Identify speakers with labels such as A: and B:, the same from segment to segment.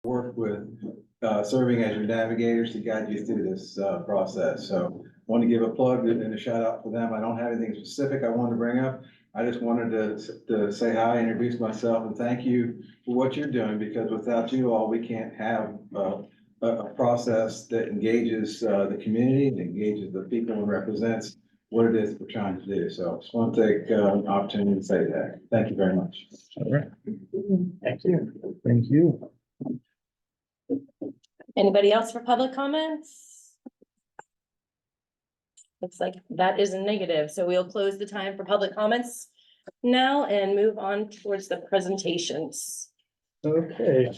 A: work with serving as your navigators to guide you through this process. So I want to give a plug and a shout out for them. I don't have anything specific I want to bring up. I just wanted to say hi, introduce myself, and thank you for what you're doing, because without you all, we can't have a process that engages the community and engages the people and represents what it is we're trying to do. So I just want to take an opportunity to say that. Thank you very much.
B: All right. Thank you. Thank you.
C: Anybody else for public comments? Looks like that is a negative, so we'll close the time for public comments now and move on towards the presentations.
B: Okay.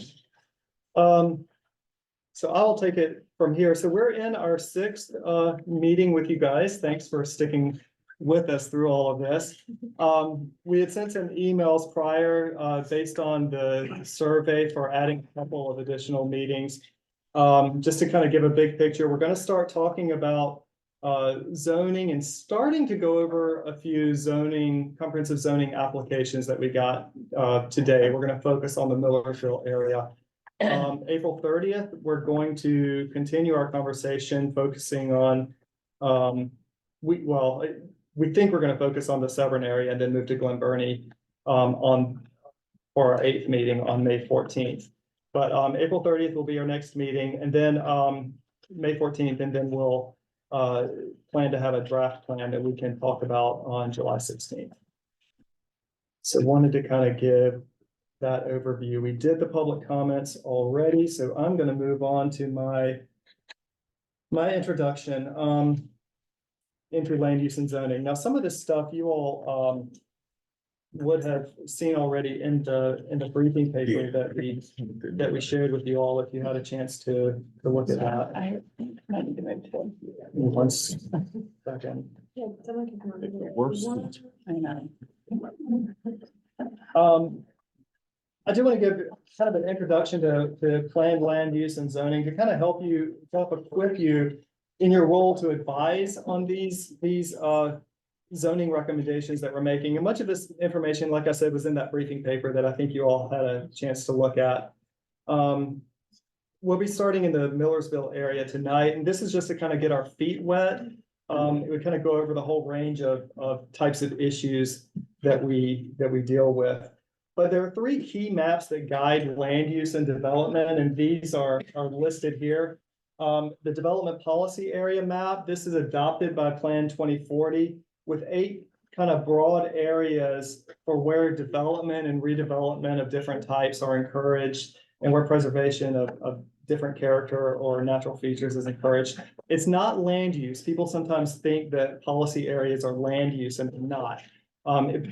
B: So I'll take it from here. So we're in our sixth meeting with you guys. Thanks for sticking with us through all of this. We had sent some emails prior based on the survey for adding a couple of additional meetings. Just to kind of give a big picture, we're going to start talking about zoning and starting to go over a few comprehensive zoning applications that we got today. We're going to focus on the Millersville area. April 30th, we're going to continue our conversation focusing on, we think we're going to focus on the Severn area and then move to Glen Burnie for our 8th meeting on May 14th. But April 30th will be our next meeting, and then May 14th, and then we'll plan to have a draft plan that we can talk about on July 16th. So wanted to kind of give that overview. We did the public comments already, so I'm going to move on to my introduction into land use and zoning. Now, some of this stuff you all would have seen already in the briefing paper that we shared with you all, if you had a chance to look at that.
D: I need to move to.
B: One second.
D: I know.
B: I do want to give kind of an introduction to planned land use and zoning to kind of help equip you in your role to advise on these zoning recommendations that we're making. And much of this information, like I said, was in that briefing paper that I think you all had a chance to look at. We'll be starting in the Millersville area tonight, and this is just to kind of get our feet wet. We kind of go over the whole range of types of issues that we deal with. But there are 3 key maps that guide land use and development, and these are listed here. The development policy area map, this is adopted by Plan 2040 with 8 kind of broad areas for where development and redevelopment of different types are encouraged and where preservation of different character or natural features is encouraged. It's not land use. People sometimes think that policy areas are land use, and they're not.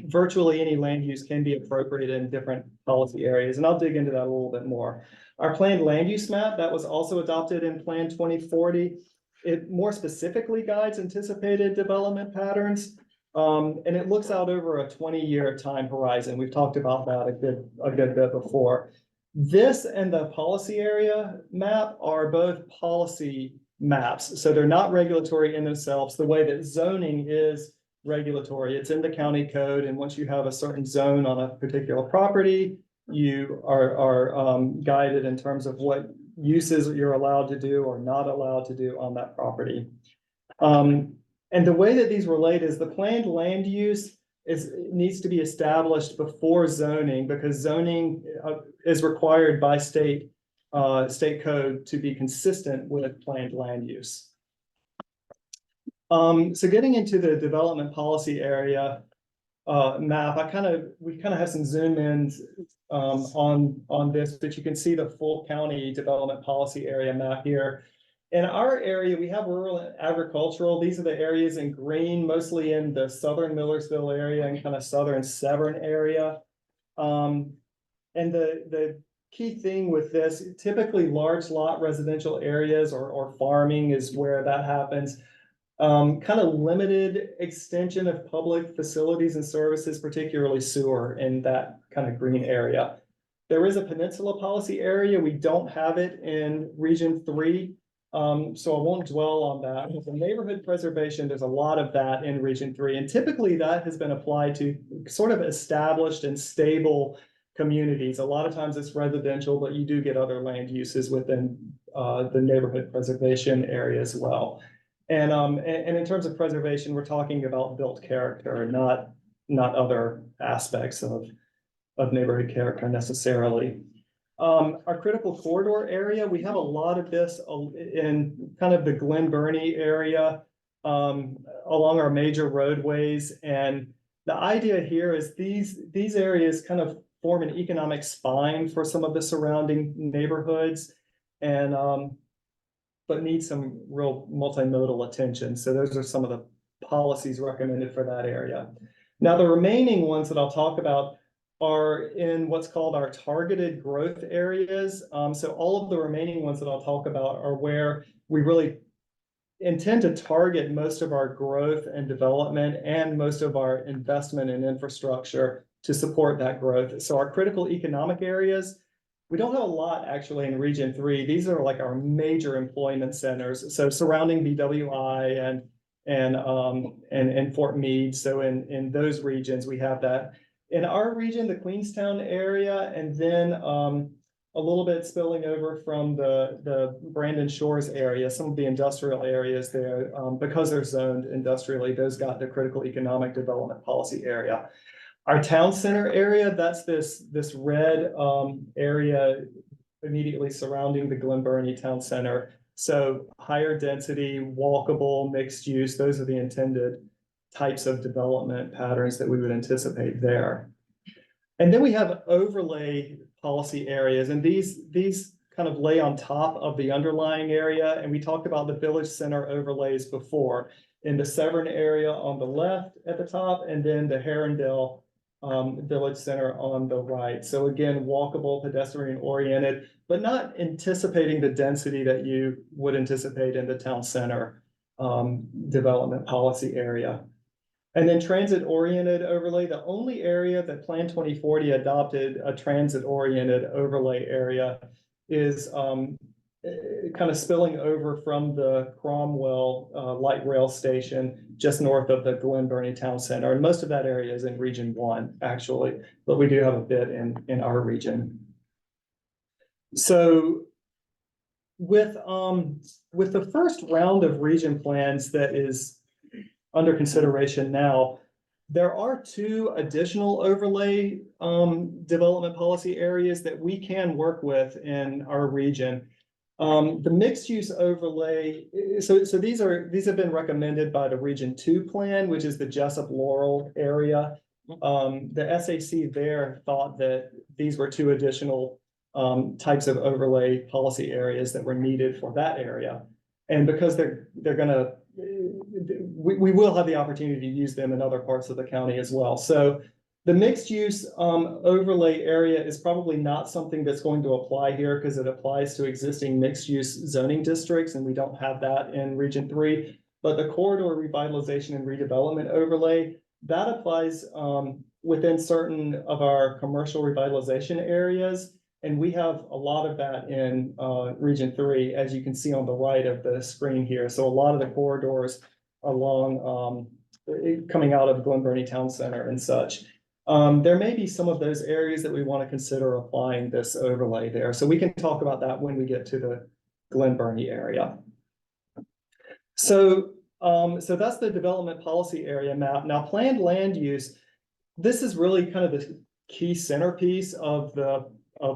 B: Virtually any land use can be appropriate in different policy areas, and I'll dig into that a little bit more. Our planned land use map that was also adopted in Plan 2040, it more specifically guides anticipated development patterns, and it looks out over a 20-year time horizon. We've talked about that a good bit before. This and the policy area map are both policy maps, so they're not regulatory in themselves the way that zoning is regulatory. It's in the county code, and once you have a certain zone on a particular property, you are guided in terms of what uses you're allowed to do or not allowed to do on that property. And the way that these relate is the planned land use needs to be established before zoning, because zoning is required by state code to be consistent with planned land use. So getting into the development policy area map, we kind of have some zoom ins on this, but you can see the full county development policy area map here. In our area, we have rural and agricultural. These are the areas in green, mostly in the southern Millersville area and kind of southern Severn area. And the key thing with this, typically large lot residential areas or farming is where that happens. Kind of limited extension of public facilities and services, particularly sewer in that kind of green area. There is a peninsula policy area. We don't have it in Region 3. So I won't dwell on that. With the neighborhood preservation, there's a lot of that in Region 3. And typically that has been applied to sort of established and stable communities. A lot of times it's residential, but you do get other land uses within the neighborhood preservation area as well. And in terms of preservation, we're talking about built character, not other aspects of neighborhood character necessarily. Our critical corridor area, we have a lot of this in kind of the Glen Burnie area, along our major roadways. And the idea here is these areas kind of form an economic spine for some of the surrounding neighborhoods, and but need some real multimodal attention. So those are some of the policies recommended for that area. Now, the remaining ones that I'll talk about are in what's called our targeted growth areas. So all of the remaining ones that I'll talk about are where we really intend to target most of our growth and development and most of our investment in infrastructure to support that growth. So our critical economic areas, we don't have a lot actually in Region 3. These are like our major employment centers. So surrounding BWI and Fort Meade. So in those regions, we have that. In our region, the Queenstown area, and then a little bit spilling over from the Brandon Shores area, some of the industrial areas there, because they're zoned industrially, those got the critical economic development policy area. Our town center area, that's this red area immediately surrounding the Glen Burnie Town Center. So higher density, walkable, mixed use, those are the intended types of development patterns that we would anticipate there. And then we have overlay policy areas, and these kind of lay on top of the underlying area. And we talked about the village center overlays before, in the Severn area on the left at the top, and then the Arundel village center on the right. So again, walkable, pedestrian oriented, but not anticipating the density that you would anticipate in the town center development policy area. And then transit-oriented overlay, the only area that Plan 2040 adopted a transit-oriented overlay area is kind of spilling over from the Cromwell light rail station just north of the Glen Burnie Town Center. And most of that area is in Region 1, actually, but we do have a bit in our region. So with the first round of region plans that is under consideration now, there are 2 additional overlay development policy areas that we can work with in our region. The mixed use overlay, so these have been recommended by the Region 2 plan, which is the Jessup Laurel area. The SAC there thought that these were 2 additional types of overlay policy areas that were needed for that area. And because they're gonna, we will have the opportunity to use them in other parts of the county as well. So the mixed use overlay area is probably not something that's going to apply here because it applies to existing mixed use zoning districts, and we don't have that in Region 3. But the corridor revitalization and redevelopment overlay, that applies within certain of our commercial revitalization areas. And we have a lot of that in Region 3, as you can see on the right of the screen here. So a lot of the corridors along coming out of Glen Burnie Town Center and such. There may be some of those areas that we want to consider applying this overlay there. So we can talk about that when we get to the Glen Burnie area. So that's the development policy area map. Now, planned land use, this is really kind of the key centerpiece of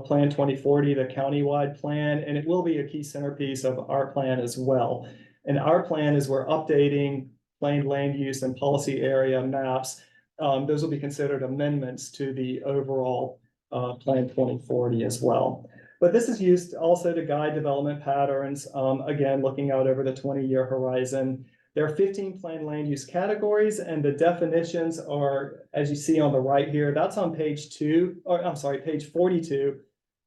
B: Plan 2040, the countywide plan, and it will be a key centerpiece of our plan as well. And our plan is we're updating planned land use and policy area maps. Those will be considered amendments to the overall Plan 2040 as well. But this is used also to guide development patterns, again, looking out over the 20-year horizon. There are 15 planned land use categories, and the definitions are, as you see on the right here, that's on page 42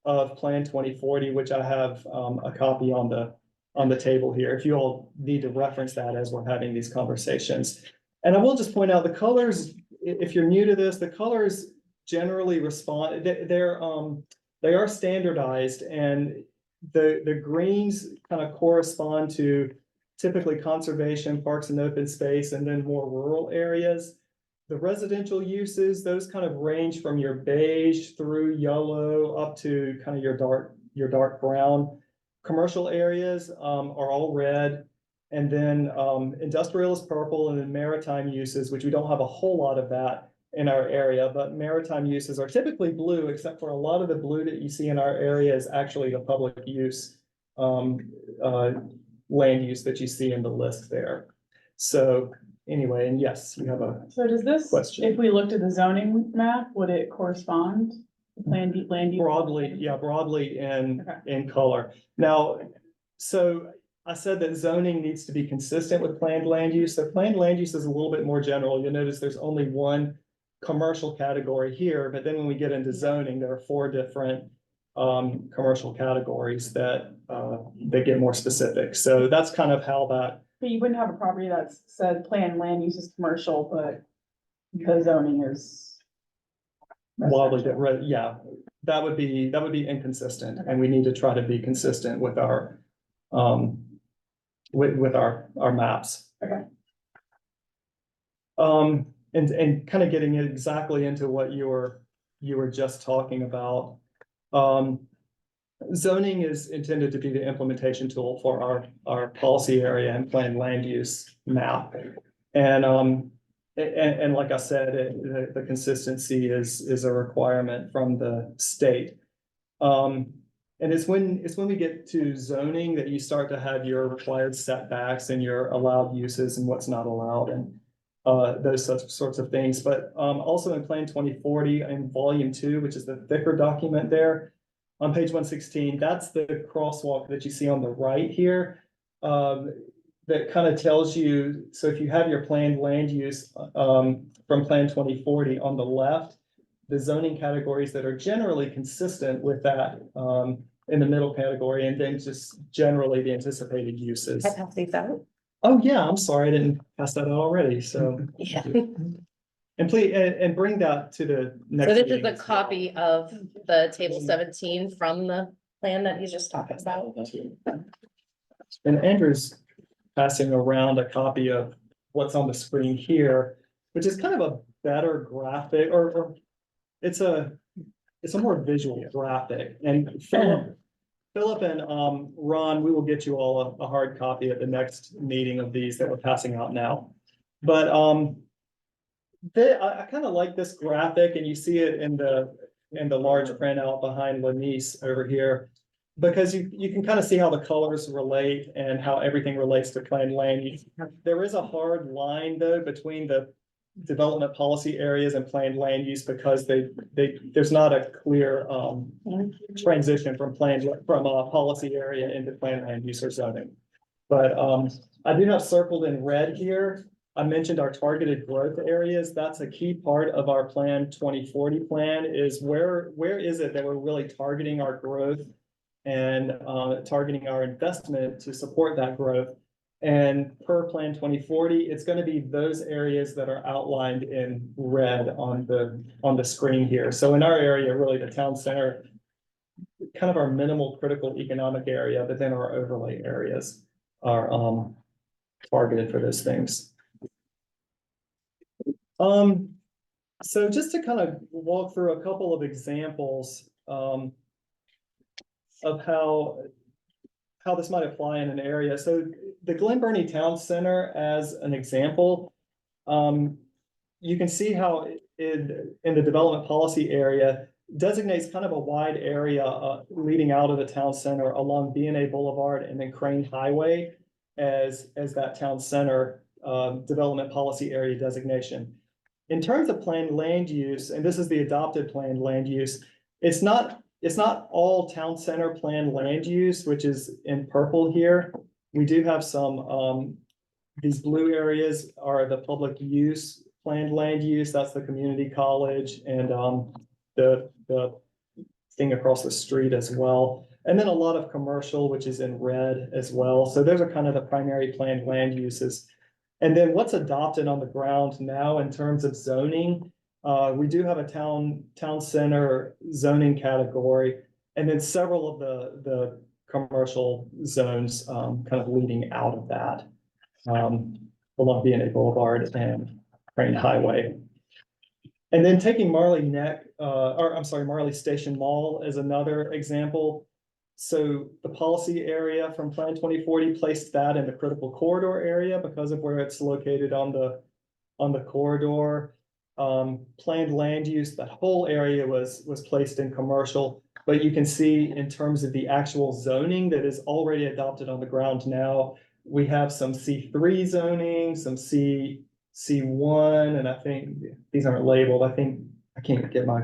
B: of Plan 2040, which I have a copy on the table here, if you all need to reference that as we're having these conversations. And I will just point out the colors, if you're new to this, the colors generally respond, they are standardized, and the greens kind of correspond to typically conservation, parks and open space, and then more rural areas. the residential uses, those kind of range from your beige through yellow up to kind of your dark brown. Commercial areas, are all red. And then, industrial is purple, and then maritime uses, which we don't have a whole lot of that in our area, but maritime uses are typically blue, except for a lot of the blue that you see in our area is actually the public use, land use that you see in the list there. So anyway, and yes, you have a
D: So does this,
B: question.
D: if we looked at the zoning map, would it correspond? Land use?
B: Broadly, yeah, broadly
D: Okay.
B: in color. Now, so I said that zoning needs to be consistent with planned land use. So planned land use is a little bit more general. You'll notice there's only one commercial category here, but then when we get into zoning, there are 4 different commercial categories that get more specific. So that's kind of how that,
D: But you wouldn't have a property that said planned land use is commercial, but the zoning is.
B: wildly
D: residential.
B: different. Yeah, that would be inconsistent, and we need to try to be consistent with our with our maps.
D: Okay.
B: And kind of getting exactly into what you were just talking about. Zoning is intended to be the implementation tool for our policy area and planned land use map. And like I said, the consistency is a requirement from the state. And it's when we get to zoning that you start to have your required setbacks and your allowed uses and what's not allowed, and those sorts of things. But also in Plan 2040 in Volume 2, which is the thicker document there, on page 116, that's the crosswalk that you see on the right here. That kind of tells you, so if you have your planned land use from Plan 2040 on the left, the zoning categories that are generally consistent with that in the middle category, and then just generally the anticipated uses.
C: I pass these out.
B: Oh, yeah, I'm sorry, I didn't pass that out already, so.
C: Yeah.
B: And please, and bring that to the next.
C: So this is
B: meeting
C: a
B: as well.
C: copy of the table 17 from the plan that he's just talking about.
B: And Andrew's passing around a copy of what's on the screen here, which is kind of a better graphic, or it's a more visual graphic. And Philip and Ron, we will get you all a hard copy at the next meeting of these that we're passing out now. But I kind of like this graphic, and you see it in the large printout behind Lanice over here, because you can kind of see how the colors relate and how everything relates to planned land use. There is a hard line though between the development policy areas and planned land use, because there's not a clear transition from a policy area into planned land use or zoning. But I do have circled in red here. I mentioned our targeted growth areas. That's a key part of our Plan 2040 plan, is where is it that we're really targeting our growth and targeting our investment to support that growth. And per Plan 2040, it's going to be those areas that are outlined in red on the screen here. So in our area, really the town center, kind of our minimal critical economic area, but then our overlay areas are targeted for those things. So just to kind of walk through a couple of examples of how this might apply in an area. So the Glen Burnie Town Center, as an example, you can see how in the development policy area designates kind of a wide area leading out of the town center along B&A Boulevard and then Crane Highway as that town center development policy area designation. In terms of planned land use, and this is the adopted planned land use, it's not all town center planned land use, which is in purple here. We do have some, these blue areas are the public use planned land use. That's the community college and the thing across the street as well. And then a lot of commercial, which is in red as well. So those are kind of the primary planned land uses. And then what's adopted on the ground now in terms of zoning, we do have a town center zoning category, and then several of the commercial zones kind of leading out of that along B&A Boulevard and Crane Highway. And then taking Marley Neck, or I'm sorry, Marley Station Mall as another example. So the policy area from Plan 2040 placed that in the critical corridor area because of where it's located on the corridor. Planned land use, that whole area was placed in commercial, but you can see in terms of the actual zoning that is already adopted on the ground now, we have some C3 zoning, some C1, and I think these aren't labeled. I think I can't get my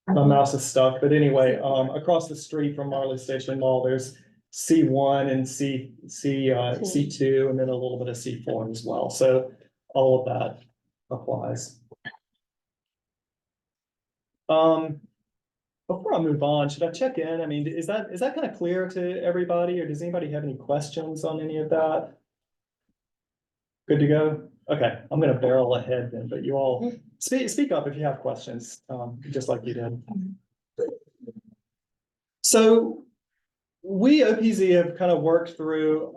B: mouse is stuck, but anyway, across the street from Marley Station Mall, there's C1 and C2, and then a little bit of C4 as well. So all of that applies. Before I move on, should I check in? I mean, is that kind of clear to everybody, or does anybody have any questions on any of that? Good to go? Okay, I'm gonna barrel ahead then, but you all speak up if you have questions, just like you did. So we OPZ have kind of worked through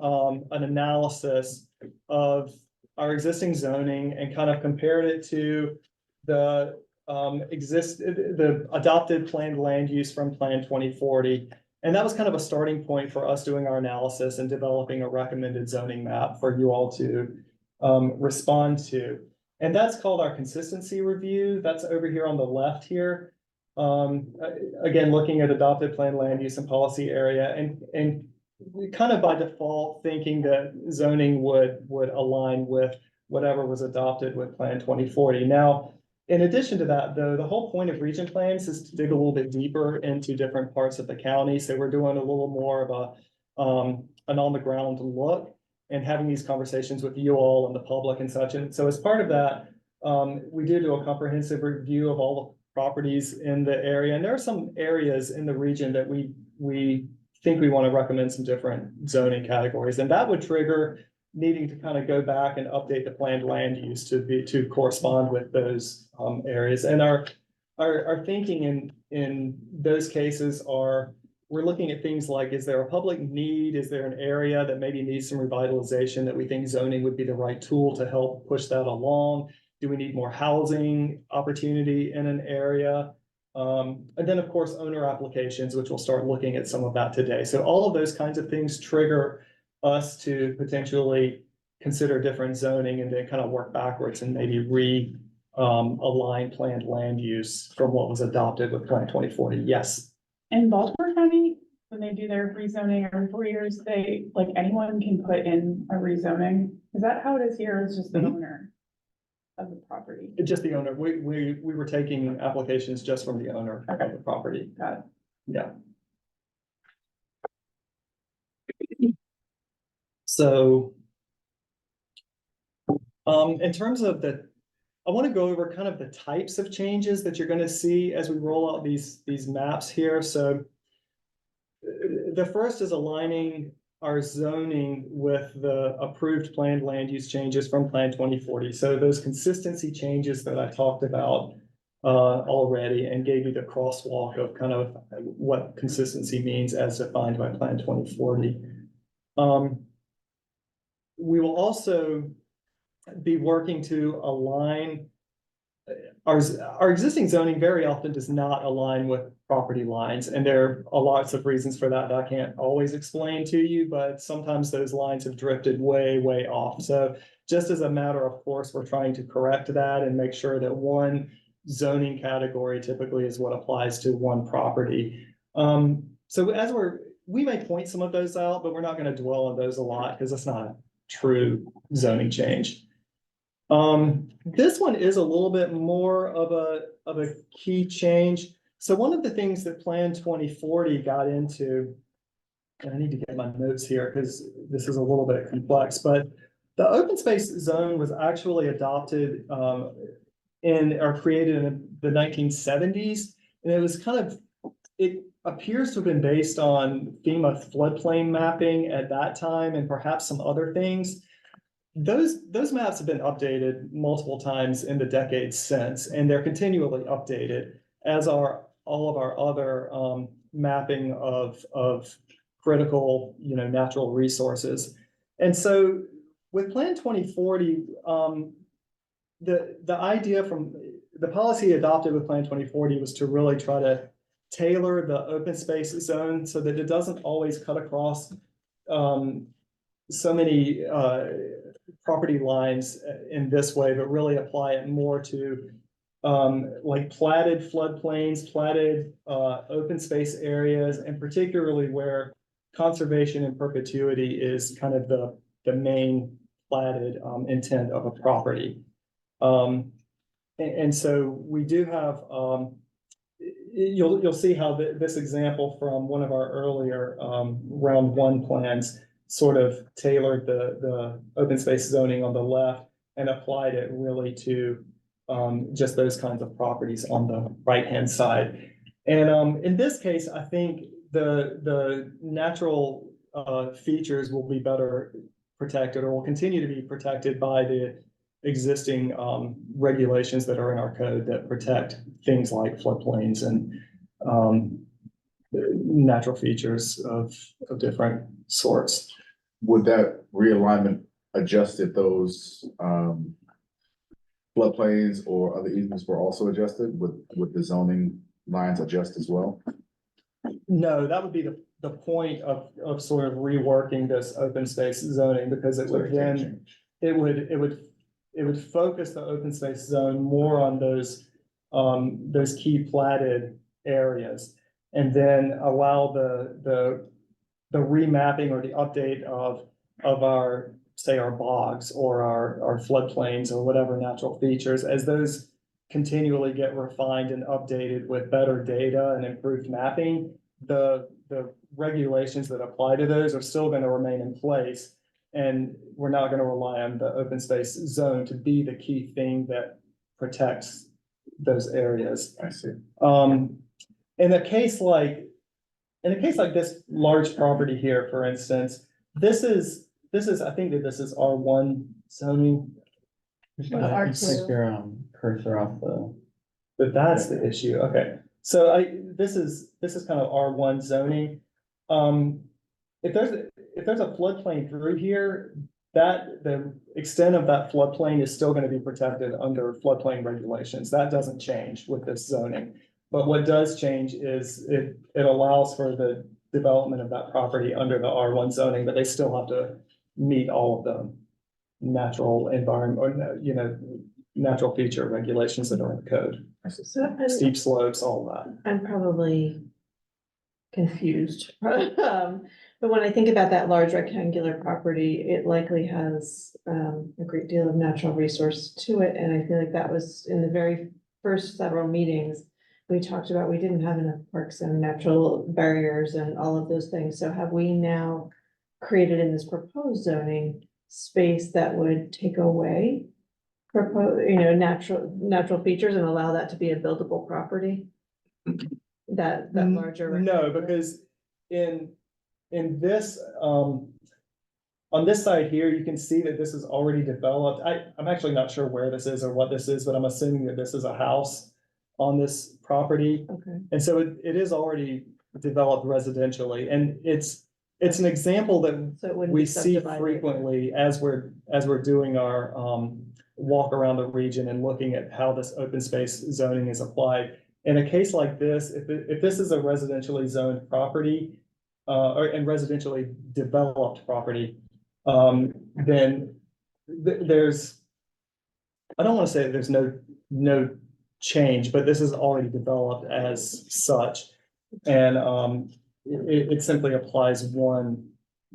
B: an analysis of our existing zoning and kind of compared it to the the adopted planned land use from Plan 2040. And that was kind of a starting point for us doing our analysis and developing a recommended zoning map for you all to respond to. And that's called our consistency review. That's over here on the left here. Again, looking at adopted planned land use and policy area, and kind of by default thinking that zoning would align with whatever was adopted with Plan 2040. Now, in addition to that, though, the whole point of region plans is to dig a little bit deeper into different parts of the county. So we're doing a little more of a an on the ground look and having these conversations with you all and the public and such. And so as part of that, we did do a comprehensive review of all the properties in the area. And there are some areas in the region that we think we want to recommend some different zoning categories. And that would trigger needing to kind of go back and update the planned land use to correspond with those areas. And our thinking in those cases are, we're looking at things like, is there a public need? Is there an area that maybe needs some revitalization that we think zoning would be the right tool to help push that along? Do we need more housing opportunity in an area? And then of course, owner applications, which we'll start looking at some of that today. So all of those kinds of things trigger us to potentially consider different zoning and then kind of work backwards and maybe align planned land use from what was adopted with Plan 2040. Yes.
D: In Baltimore County, when they do their rezoning every 4 years, they, like, anyone can put in a rezoning. Is that how it is here? It's just the owner of the property?
B: Just the owner. We were taking applications just from the owner of the property.
D: Got it.
B: Yeah. So, in terms of I want to go over kind of the types of changes that you're going to see as we roll out these maps here. So the first is aligning our zoning with the approved planned land use changes from Plan 2040. So those consistency changes that I talked about already and gave you the crosswalk of kind of what consistency means as defined by Plan 2040. We will also be working to align our existing zoning very often does not align with property lines, and there are lots of reasons for that I can't always explain to you, but sometimes those lines have drifted way off. So just as a matter of course, we're trying to correct that and make sure that one zoning category typically is what applies to one property. So as we may point some of those out, but we're not going to dwell on those a lot because it's not a true zoning change. This one is a little bit more of a key change. So one of the things that Plan 2040 got into, and I need to get my notes here because this is a little bit complex, but the open space zone was actually adopted or created in the 1970s. And it was it appears to have been based on FEMA floodplain mapping at that time and perhaps some other things. Those maps have been updated multiple times in the decades since, and they're continually updated, as are all of our other mapping of critical, natural resources. And so with Plan 2040, the idea the policy adopted with Plan 2040 was to really try to tailor the open space zone so that it doesn't always cut across so many property lines in this way, but really apply it more to like platted floodplains, platted open space areas, and particularly where conservation in perpetuity is kind of the main platted intent of a property. And so we do have, you'll see how this example from one of our earlier round one plans sort of tailored the open space zoning on the left and applied it really to just those kinds of properties on the right-hand side. And in this case, I think the natural features will be better protected or will continue to be protected by the existing regulations that are in our code that protect things like floodplains and natural features of different sorts.
E: Would that realignment adjust if those floodplains or other easements were also adjusted? Would the zoning lines adjust as well?
B: No, that would be the point of sort of reworking this open space zoning, because it would then, it would focus the open space zone more on those key platted areas, and then allow the remapping or the update of our, say, our bogs or our floodplains or whatever natural features, as those continually get refined and updated with better data and improved mapping. The regulations that apply to those are still going to remain in place, and we're not going to rely on the open space zone to be the key thing that protects those areas.
E: I see.
B: In a case like this large property here, for instance, this is, I think that this is R1 zoning.
D: R2.
F: Take your cursor off the.
B: But that's the issue. Okay, so this is kind of R1 zoning. If there's a floodplain through here, that the extent of that floodplain is still going to be protected under floodplain regulations. That doesn't change with this zoning. But what does change is it allows for the development of that property under the R1 zoning, but they still have to meet all of the natural environment, or, natural feature regulations that are in the code.
G: So
B: Steep slopes, all of that.
G: I'm probably confused. But when I think about that large rectangular property, it likely has a great deal of natural resource to it. And I feel like that was in the very first several meetings, we talked about, we didn't have enough parks and natural barriers and all of those things. So have we now created in this proposed zoning space that would take away natural features and allow that to be a buildable property? That larger.
B: No, because in this, on this side here, you can see that this is already developed. I'm actually not sure where this is or what this is, but I'm assuming that this is a house on this property.
G: Okay.
B: And so it is already developed residentially, and it's an example that
G: So it wouldn't
B: we
G: be
B: see
G: subdivided.
B: frequently as we're doing our walk around the region and looking at how this open space zoning is applied. In a case like this, if this is a residentially zoned property, and residentially developed property, then there's, I don't want to say that there's no change, but this is already developed as such. And it simply applies one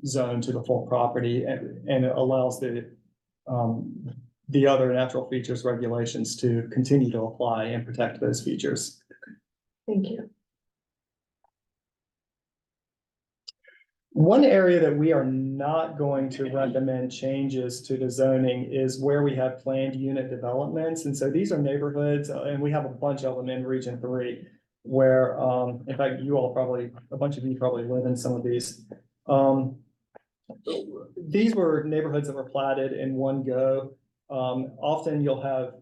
B: zone to the full property, and it allows the other natural features regulations to continue to apply and protect those features.
G: Thank you.
B: One area that we are not going to recommend changes to the zoning is where we have planned unit developments. And so these are neighborhoods, and we have a bunch of them in Region 3, where, in fact, a bunch of you probably live in some of these. These were neighborhoods that were platted in one go. Often you'll have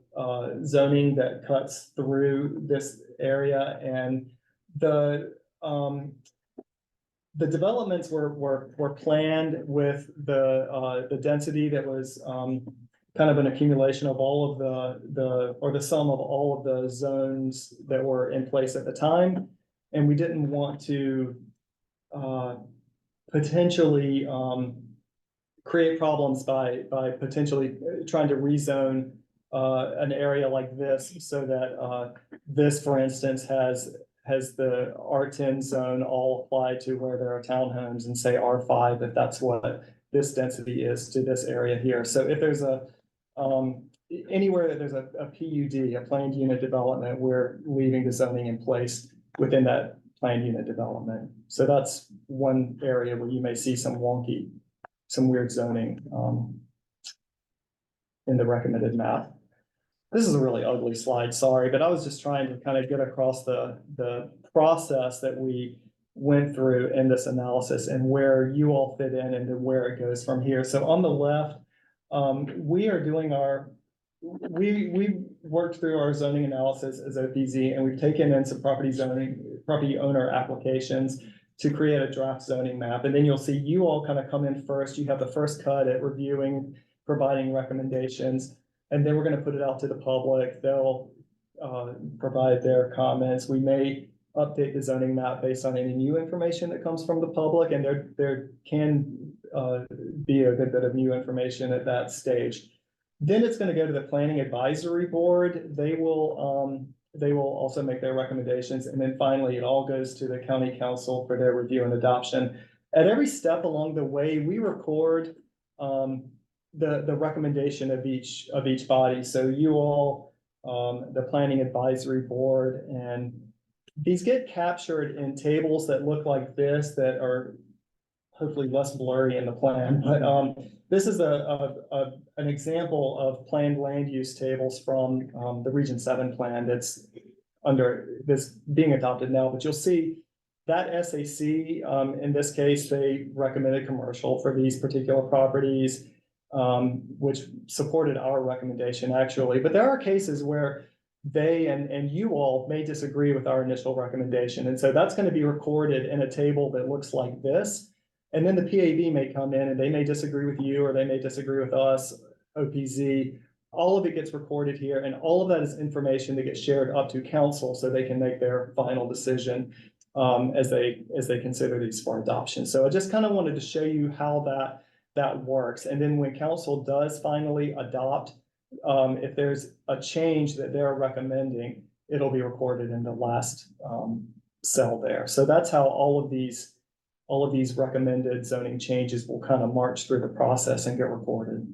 B: zoning that cuts through this area, and the developments were planned with the density that was kind of an accumulation of all of or the sum of all of the zones that were in place at the time. And we didn't want to potentially create problems by potentially trying to rezone an area like this, so that this, for instance, has the R10 zone all applied to where there are townhomes, and say R5, if that's what this density is to this area here. So if there's anywhere that there's a PUD, a planned unit development, we're leaving the zoning in place within that planned unit development. So that's one area where you may see some weird zoning in the recommended map. This is a really ugly slide, sorry, but I was just trying to kind of get across the process that we went through in this analysis and where you all fit in and where it goes from here. So on the left, we are doing we worked through our zoning analysis as OPZ, and we've taken in some property owner applications to create a draft zoning map. And then you'll see you all kind of come in first. You have the first cut at reviewing, providing recommendations, and then we're going to put it out to the public. They'll provide their comments. We may update the zoning map based on any new information that comes from the public, and there can be a good bit of new information at that stage. Then it's going to go to the Planning Advisory Board. They will also make their recommendations, and then finally it all goes to the County Council for their review and adoption. At every step along the way, we record the recommendation of each body. So you all, the Planning Advisory Board, and these get captured in tables that look like this, that are hopefully less blurry in the plan. But this is an example of planned land use tables from the Region 7 plan that's under this being adopted now. But you'll see that SAC, in this case, they recommended commercial for these particular properties, which supported our recommendation actually. But there are cases where they and you all may disagree with our initial recommendation. And so that's going to be recorded in a table that looks like this. And then the PAB may come in and they may disagree with you, or they may disagree with us, OPZ. All of it gets recorded here, and all of that is information that gets shared up to council so they can make their final decision as they consider these for adoption. So I just kind of wanted to show you how that works. And then when council does finally adopt, if there's a change that they're recommending, it'll be recorded in the last cell there. So that's how all of these recommended zoning changes will kind of march through the process and get recorded.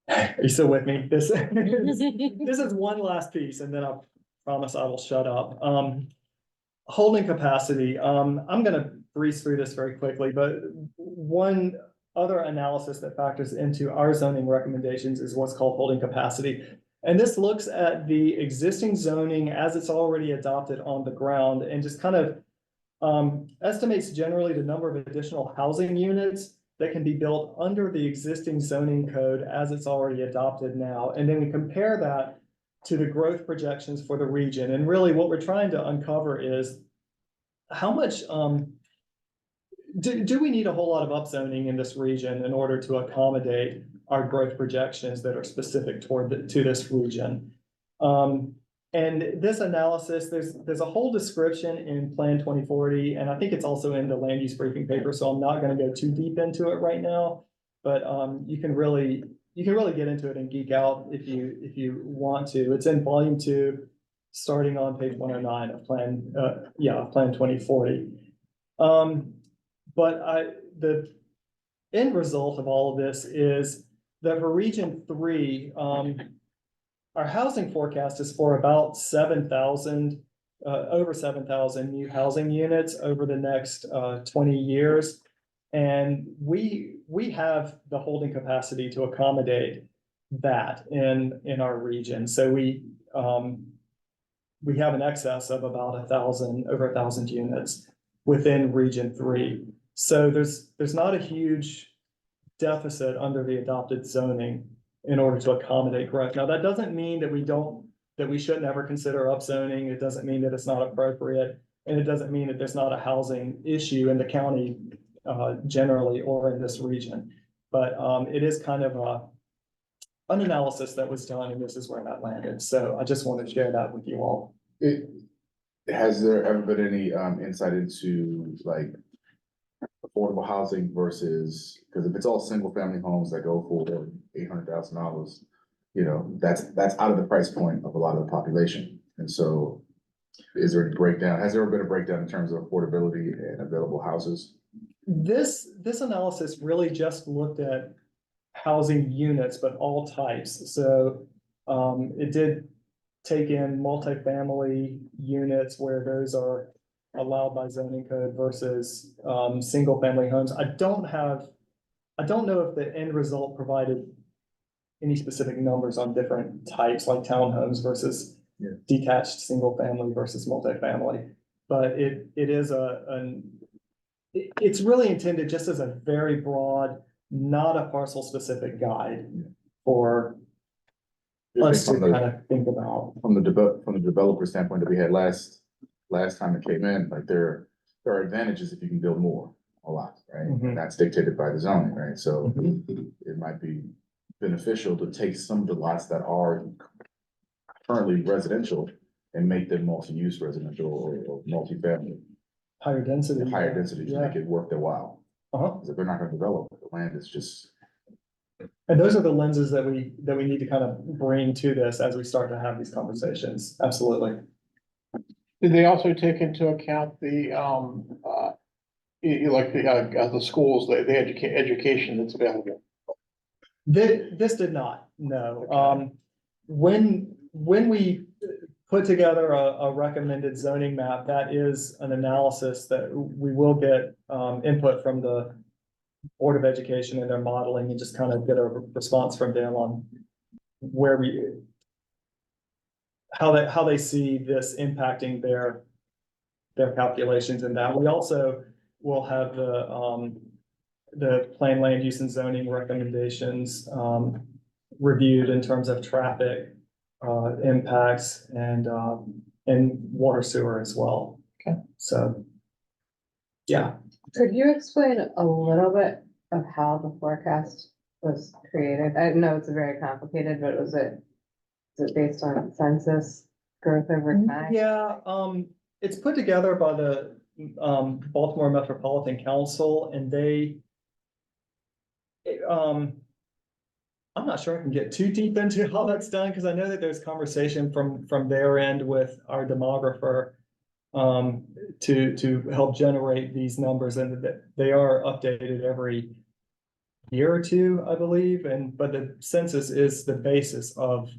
B: Are you still with me? This is one last piece, and then I promise I will shut up. Holding capacity. I'm going to breeze through this very quickly, but one other analysis that factors into our zoning recommendations is what's called holding capacity. And this looks at the existing zoning as it's already adopted on the ground, and just kind of estimates generally the number of additional housing units that can be built under the existing zoning code as it's already adopted now. And then we compare that to the growth projections for the region. And really what we're trying to uncover is how much do we need a whole lot of upzoning in this region in order to accommodate our growth projections that are specific to this region. And this analysis, there's a whole description in Plan 2040, and I think it's also in the land use briefing paper, so I'm not going to go too deep into it right now. But you can really get into it and geek out if you want to. It's in volume 2, starting on page 109 of Plan 2040. But the end result of all of this is that for Region 3, our housing forecast is for about 7,000, over 7,000 new housing units over the next 20 years. And we have the holding capacity to accommodate that in our region. So we have an excess of about over 1,000 units within Region 3. So there's not a huge deficit under the adopted zoning in order to accommodate growth. Now, that doesn't mean that we shouldn't ever consider upzoning. It doesn't mean that it's not appropriate. And it doesn't mean that there's not a housing issue in the county generally or in this region. But, it is kind of an analysis that was done, and this is where that landed. So I just wanted to share that with you all.
E: Has there ever been any insight into like affordable housing versus, because if it's all single family homes that go for $800,000, you know, that's out of the price point of a lot of the population. And so is there a breakdown? Has there ever been a breakdown in terms of affordability and available houses?
B: This analysis really just looked at housing units, but all types. So, it did take in multifamily units where those are allowed by zoning code versus, single family homes. I don't know if the end result provided any specific numbers on different types, like townhomes versus
E: Yeah.
B: detached single family versus multifamily. But it is it's really intended just as a very broad, not a parcel specific guide for us to kind of think about.
E: From the developer standpoint that we had last time it came in, like there are advantages if you can build more, a lot, right?
B: Mhm.
E: And that's dictated by the zoning, right? So
B: Mhm.
E: it might be beneficial to take some of the lots that are currently residential and make them multi-use residential or multi-family,
B: Higher density.
E: higher density to make it worth their while.
B: Uh-huh.
E: Because if they're not gonna develop, the land is just,
B: And those are the lenses that we need to kind of bring to this as we start to have these conversations. Absolutely.
H: Did they also take into account the, like the schools, the education that's available?
B: This did not, no. When we put together a recommended zoning map, that is an analysis that we will get, input from the Board of Education and their modeling, and just kind of get a response from them on where how they see this impacting their calculations. And that we also will have the plan, land use and zoning recommendations reviewed in terms of traffic impacts and water sewer as well.
H: Okay.
B: So, yeah.
I: Could you explain a little bit of how the forecast was created? I know it's very complicated, but is it based on census growth over time?
B: Yeah, it's put together by the Baltimore Metropolitan Council, and I'm not sure I can get too deep into how that's done, because I know that there's conversation from their end with our demographer to help generate these numbers, and that they are updated every year or two, I believe, but the census is the basis of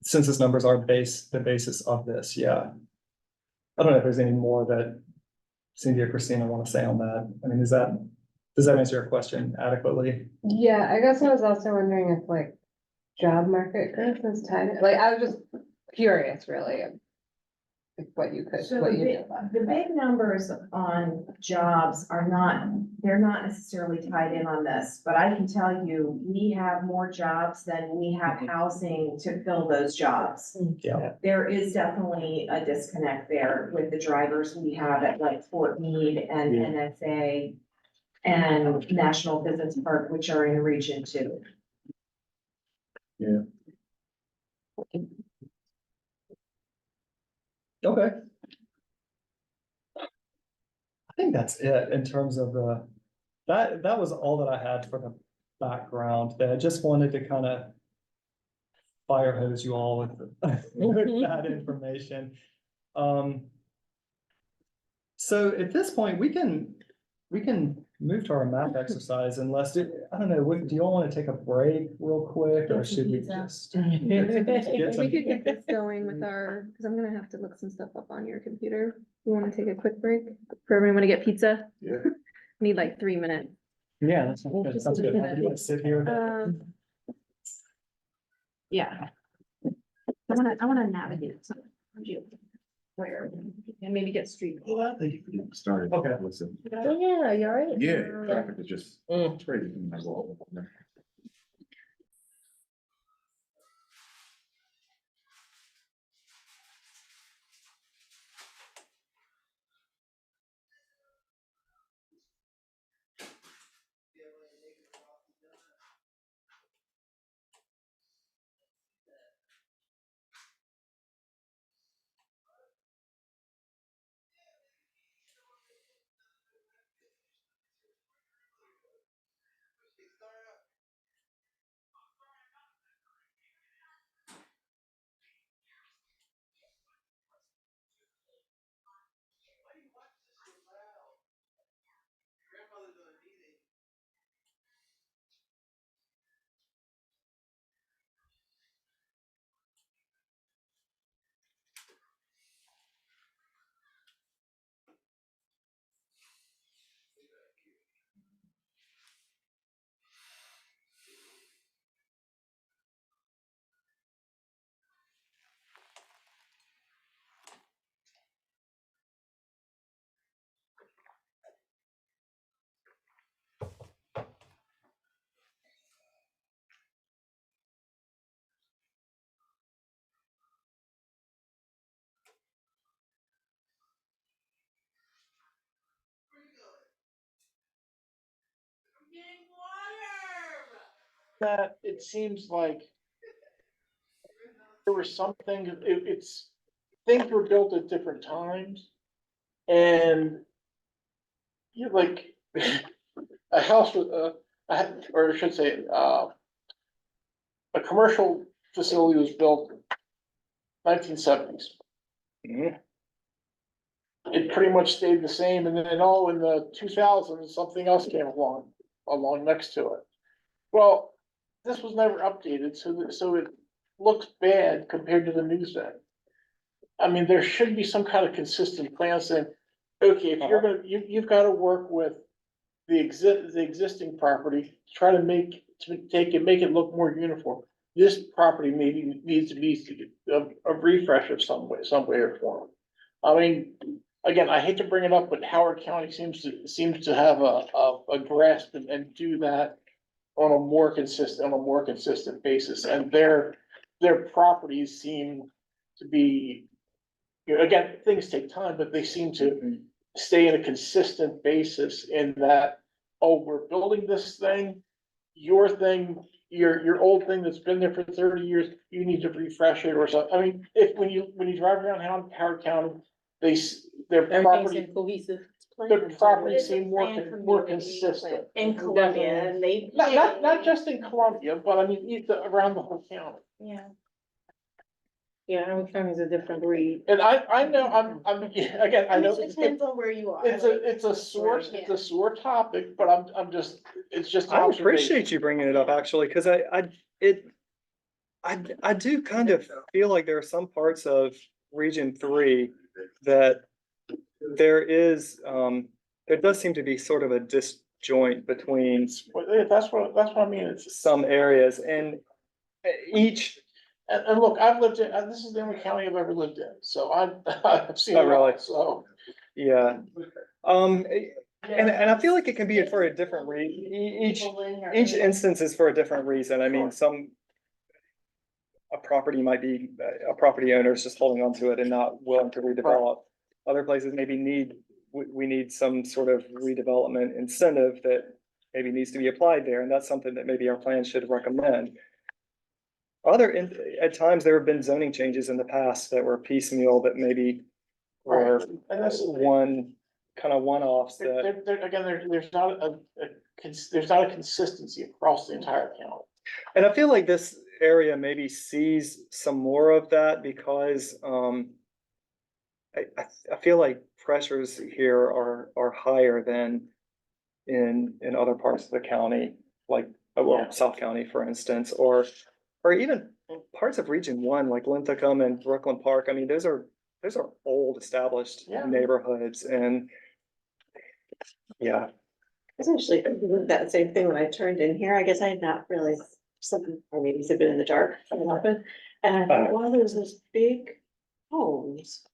B: census numbers are the basis of this, yeah. I don't know if there's any more that Cindy or Christina want to say on that. I mean, does that answer your question adequately?
I: Yeah, I guess I was also wondering if like job market growth is tied, like I was just curious really. Like what you could,
J: So
I: what
J: the
I: you
J: big,
I: know about.
J: the big numbers on jobs are not, they're not necessarily tied in on this, but I can tell you, we have more jobs than we have housing to fill those jobs.
B: Yeah.
J: There is definitely a disconnect there with the drivers we have at like Fort Meade and NSA and National Business Park, which are in the region too.
B: Okay. I think that's it in terms of that was all that I had for the background. That I just wanted to kind of fire hose you all with that information. So at this point, we can move to our math exercise unless, I don't know, do you all want to take a break real quick, or should we just? get some-
K: We could get this going with our, because I'm gonna have to look some stuff up on your computer. You wanna take a quick break? For everyone wanna get pizza?
E: yeah.
K: Need like 3 minutes.
B: Yeah, that sounds good. Sounds good. You want to sit here?
K: Yeah. I wanna navigate some. Where, and maybe get street.
E: Started.
B: Okay.
E: Listen.
C: Oh, yeah, you all right?
E: Yeah, traffic is just
C: Mm.
E: crazy.
H: that, it seems like there were something, things were built at different times. And you like, a house with, or I should say, a commercial facility was built 1970s. It pretty much stayed the same, and then in the 2000s, something else came along next to it. Well, this was never updated, so it looks bad compared to the new thing. I mean, there should be some kind of consistent plan saying, okay, if you're gonna, you've gotta work with the existing property, to try to make it look more uniform. This property maybe needs to be a refresh of some way or form. I mean, again, I hate to bring it up, but Howard County seems to have a grasp and do that on a more consistent basis, and their properties seem to be, again, things take time, but they seem to stay in a consistent basis in that, oh, we're building this thing, your old thing that's been there for 30 years, you need to refresh it or something. I mean, when you drive around Howard County, their property,
C: cohesive.
H: their properties seem more consistent.
J: In Columbia, and they.
H: Not just in Columbia, but I mean, around the whole county.
C: Yeah. Yeah, Howard County is a different breed.
H: And I know, again, I know.
J: It depends on where you are.
H: It's a sore topic, but it's just.
B: I appreciate you bringing it up, actually, because I do kind of feel like there are some parts of Region 3 that there does seem to be sort of a disjoint between
H: That's what I mean, it's.
B: some areas, and each.
H: And look, I've lived in, this is the only county I've ever lived in, so I've seen
B: Oh,
H: it all,
B: really?
H: so.
B: Yeah, and I feel like it can be for a different reason. Each instance is for a different reason. I mean, a property might be, a property owner is just holding on to it and not willing to redevelop. Other places maybe we need some sort of redevelopment incentive that maybe needs to be applied there, and that's something that maybe our plan should recommend. At times, there have been zoning changes in the past that were piecemeal, that maybe were
H: And that's,
B: one-offs that.
H: there's not a consistency across the entire county.
B: And I feel like this area maybe sees some more of that because, I feel like pressures here are higher than in other parts of the county, like, South County, for instance, or even parts of Region 1, like Linthicum and Brooklyn Park. I mean, those are old established neighborhoods, and yeah.
G: I was actually thinking that same thing when I turned in here. I guess I had not realized something, or maybe it's been in the dark, something happened. And I thought, wow, there's this big homes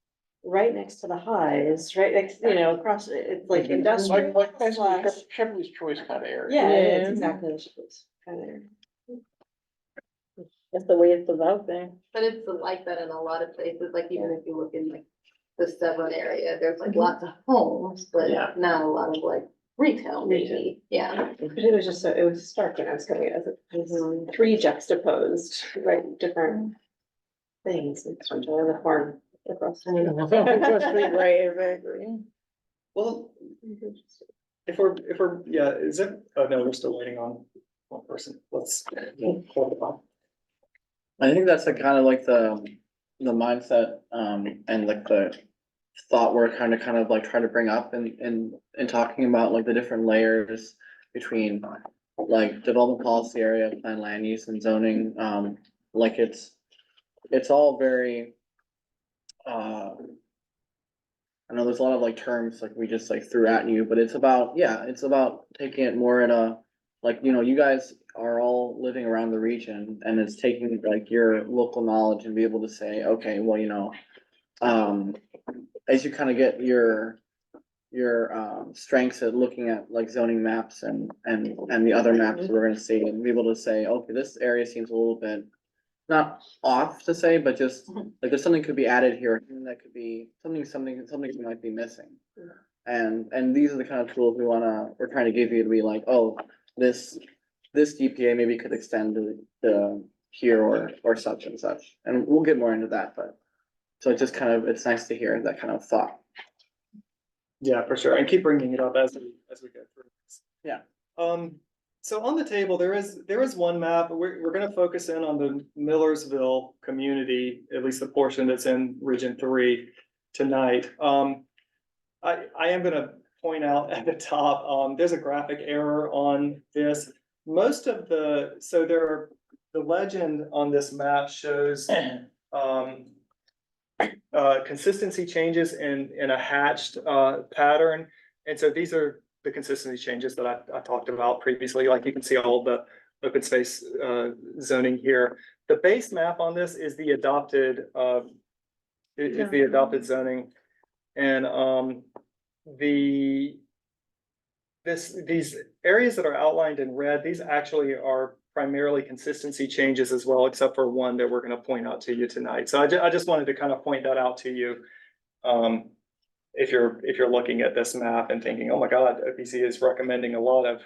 G: right next to the highs, right next, across, it's like industrial.
H: Like
G: slash-
H: Shepley's Choice kind of area.
G: Yeah, it is
C: Yeah.
G: exactly what it was, kind of there.
C: That's the way it's about there.
K: But it's like that in a lot of places, like even if you look in like the Severn area, there's like lots of homes, but
H: Yeah.
K: not a lot of like retail maybe, yeah.
G: But it was just it was stark when I was coming as it was three juxtaposed, right, different things. It's on the farm across.
C: Right, exactly.
B: Well, if we're, yeah, is it, oh no, we're still waiting on one person. Let's hold it on.
F: I think that's kind of like the mindset, and like the thought we're kind of like trying to bring up in talking about like the different layers between like development policy area, plan land use and zoning. Like it's all very, I know there's a lot of like terms like we just like threw at you, but it's about taking it more at a, like, you guys are all living around the region, and it's taking like your local knowledge and be able to say, okay, well, as you kind of get your strengths at looking at like zoning maps and the other maps we're gonna see, and be able to say, okay, this area seems a little bit not off to say, but just like there's something could be added here, and that could be something might be missing. And these are the kind of tools we're trying to give you to be like, oh, this this DPA maybe could extend to the here or such and such, and we'll get more into that, but. So it's just kind of, it's nice to hear that kind of thought.
B: Yeah, for sure, and keep bringing it up as we go through.
F: Yeah.
B: So on the table, there is one map, we're gonna focus in on the Millersville community, at least the portion that's in Region 3 tonight. I am gonna point out at the top, there's a graphic error on this. Most of the legend on this map shows, consistency changes in a hatched pattern. And so these are the consistency changes that I talked about previously. Like you can see all the open space zoning here. The base map on this is the adopted zoning. And these areas that are outlined in red, these actually are primarily consistency changes as well, except for one that we're going to point out to you tonight. So I just wanted to kind of point that out to you. If you're looking at this map and thinking, oh my God, OPC is recommending a lot of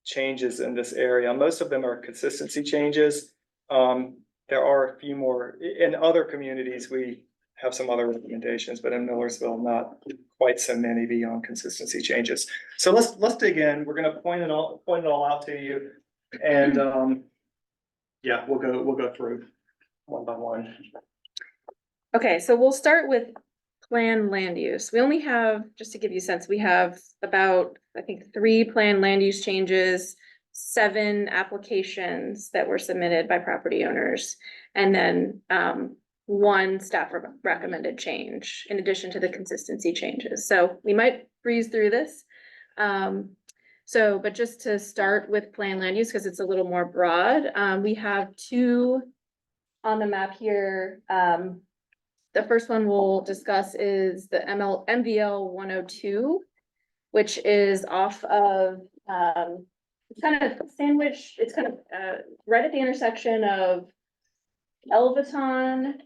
B: changes in this area. Most of them are consistency changes. There are a few more in other communities. We have some other recommendations, but in Millersville, not quite so many beyond consistency changes. So let's dig in. We're going to point it all out to you. And yeah, we'll go through one by one.
K: Okay, so we'll start with planned land use. We only have, just to give you a sense, we have about, I think, 3 planned land use changes, 7 applications that were submitted by property owners, and then 1 staff recommended change in addition to the consistency changes. So we might breeze through this. But just to start with planned land use, because it's a little more broad, we have 2 on the map here. The first one we'll discuss is the MVL 102, which is off of, it's kind of sandwiched, it's kind of right at the intersection of Elvaton,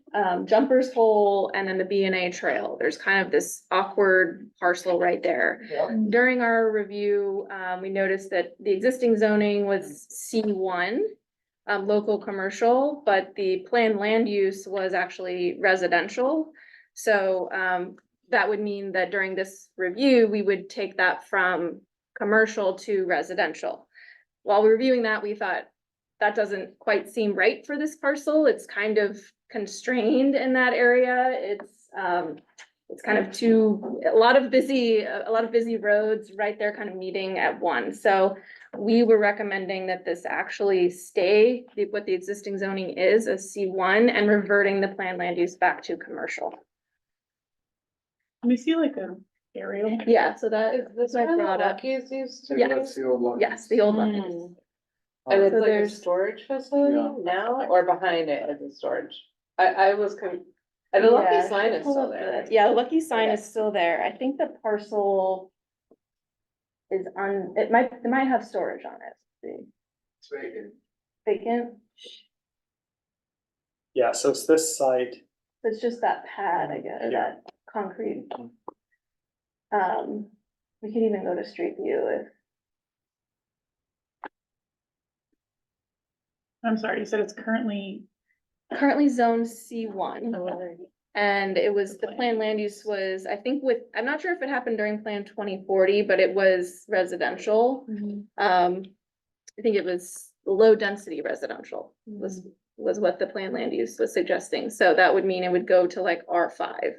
K: Jumper's Hole, and then the B&A Trail. There's kind of this awkward parcel right there. During our review, we noticed that the existing zoning was C1, local commercial, but the planned land use was actually residential. So that would mean that during this review, we would take that from commercial to residential. While we're reviewing that, we thought that doesn't quite seem right for this parcel. It's kind of constrained in that area. It's kind of a lot of busy roads right there kind of meeting at one. So we were recommending that this actually stay what the existing zoning is, a C1, and reverting the planned land use back to commercial.
D: Can we see like a aerial?
K: Yeah, so that is
I: This
K: my
I: where the
K: product.
I: Lucky's used to
K: Yeah.
I: be?
A: That's the old one.
K: Yes, the old Lucky's.
I: And it's
K: So
I: like a
K: there's-
I: storage facility
A: Yeah.
I: now, or behind it is a storage? I was and the Lucky
K: Yeah,
I: sign is
K: hold
I: still
K: up
I: there.
K: the- Yeah, the Lucky sign
I: Okay.
K: is still there. I think the parcel is it might have storage on it.
A: It's vacant.
K: Vacant.
B: Yeah, so it's this site.
K: It's just that pad, I guess, or
B: Yeah.
K: that concrete. We could even go to street view if,
D: I'm sorry, you said it's currently.
K: currently zone C1. And it was, the planned land use was, I think I'm not sure if it happened during Plan 2040, but it was residential. I think it was low density residential was what the planned land use was suggesting. So that would mean it would go to like R5.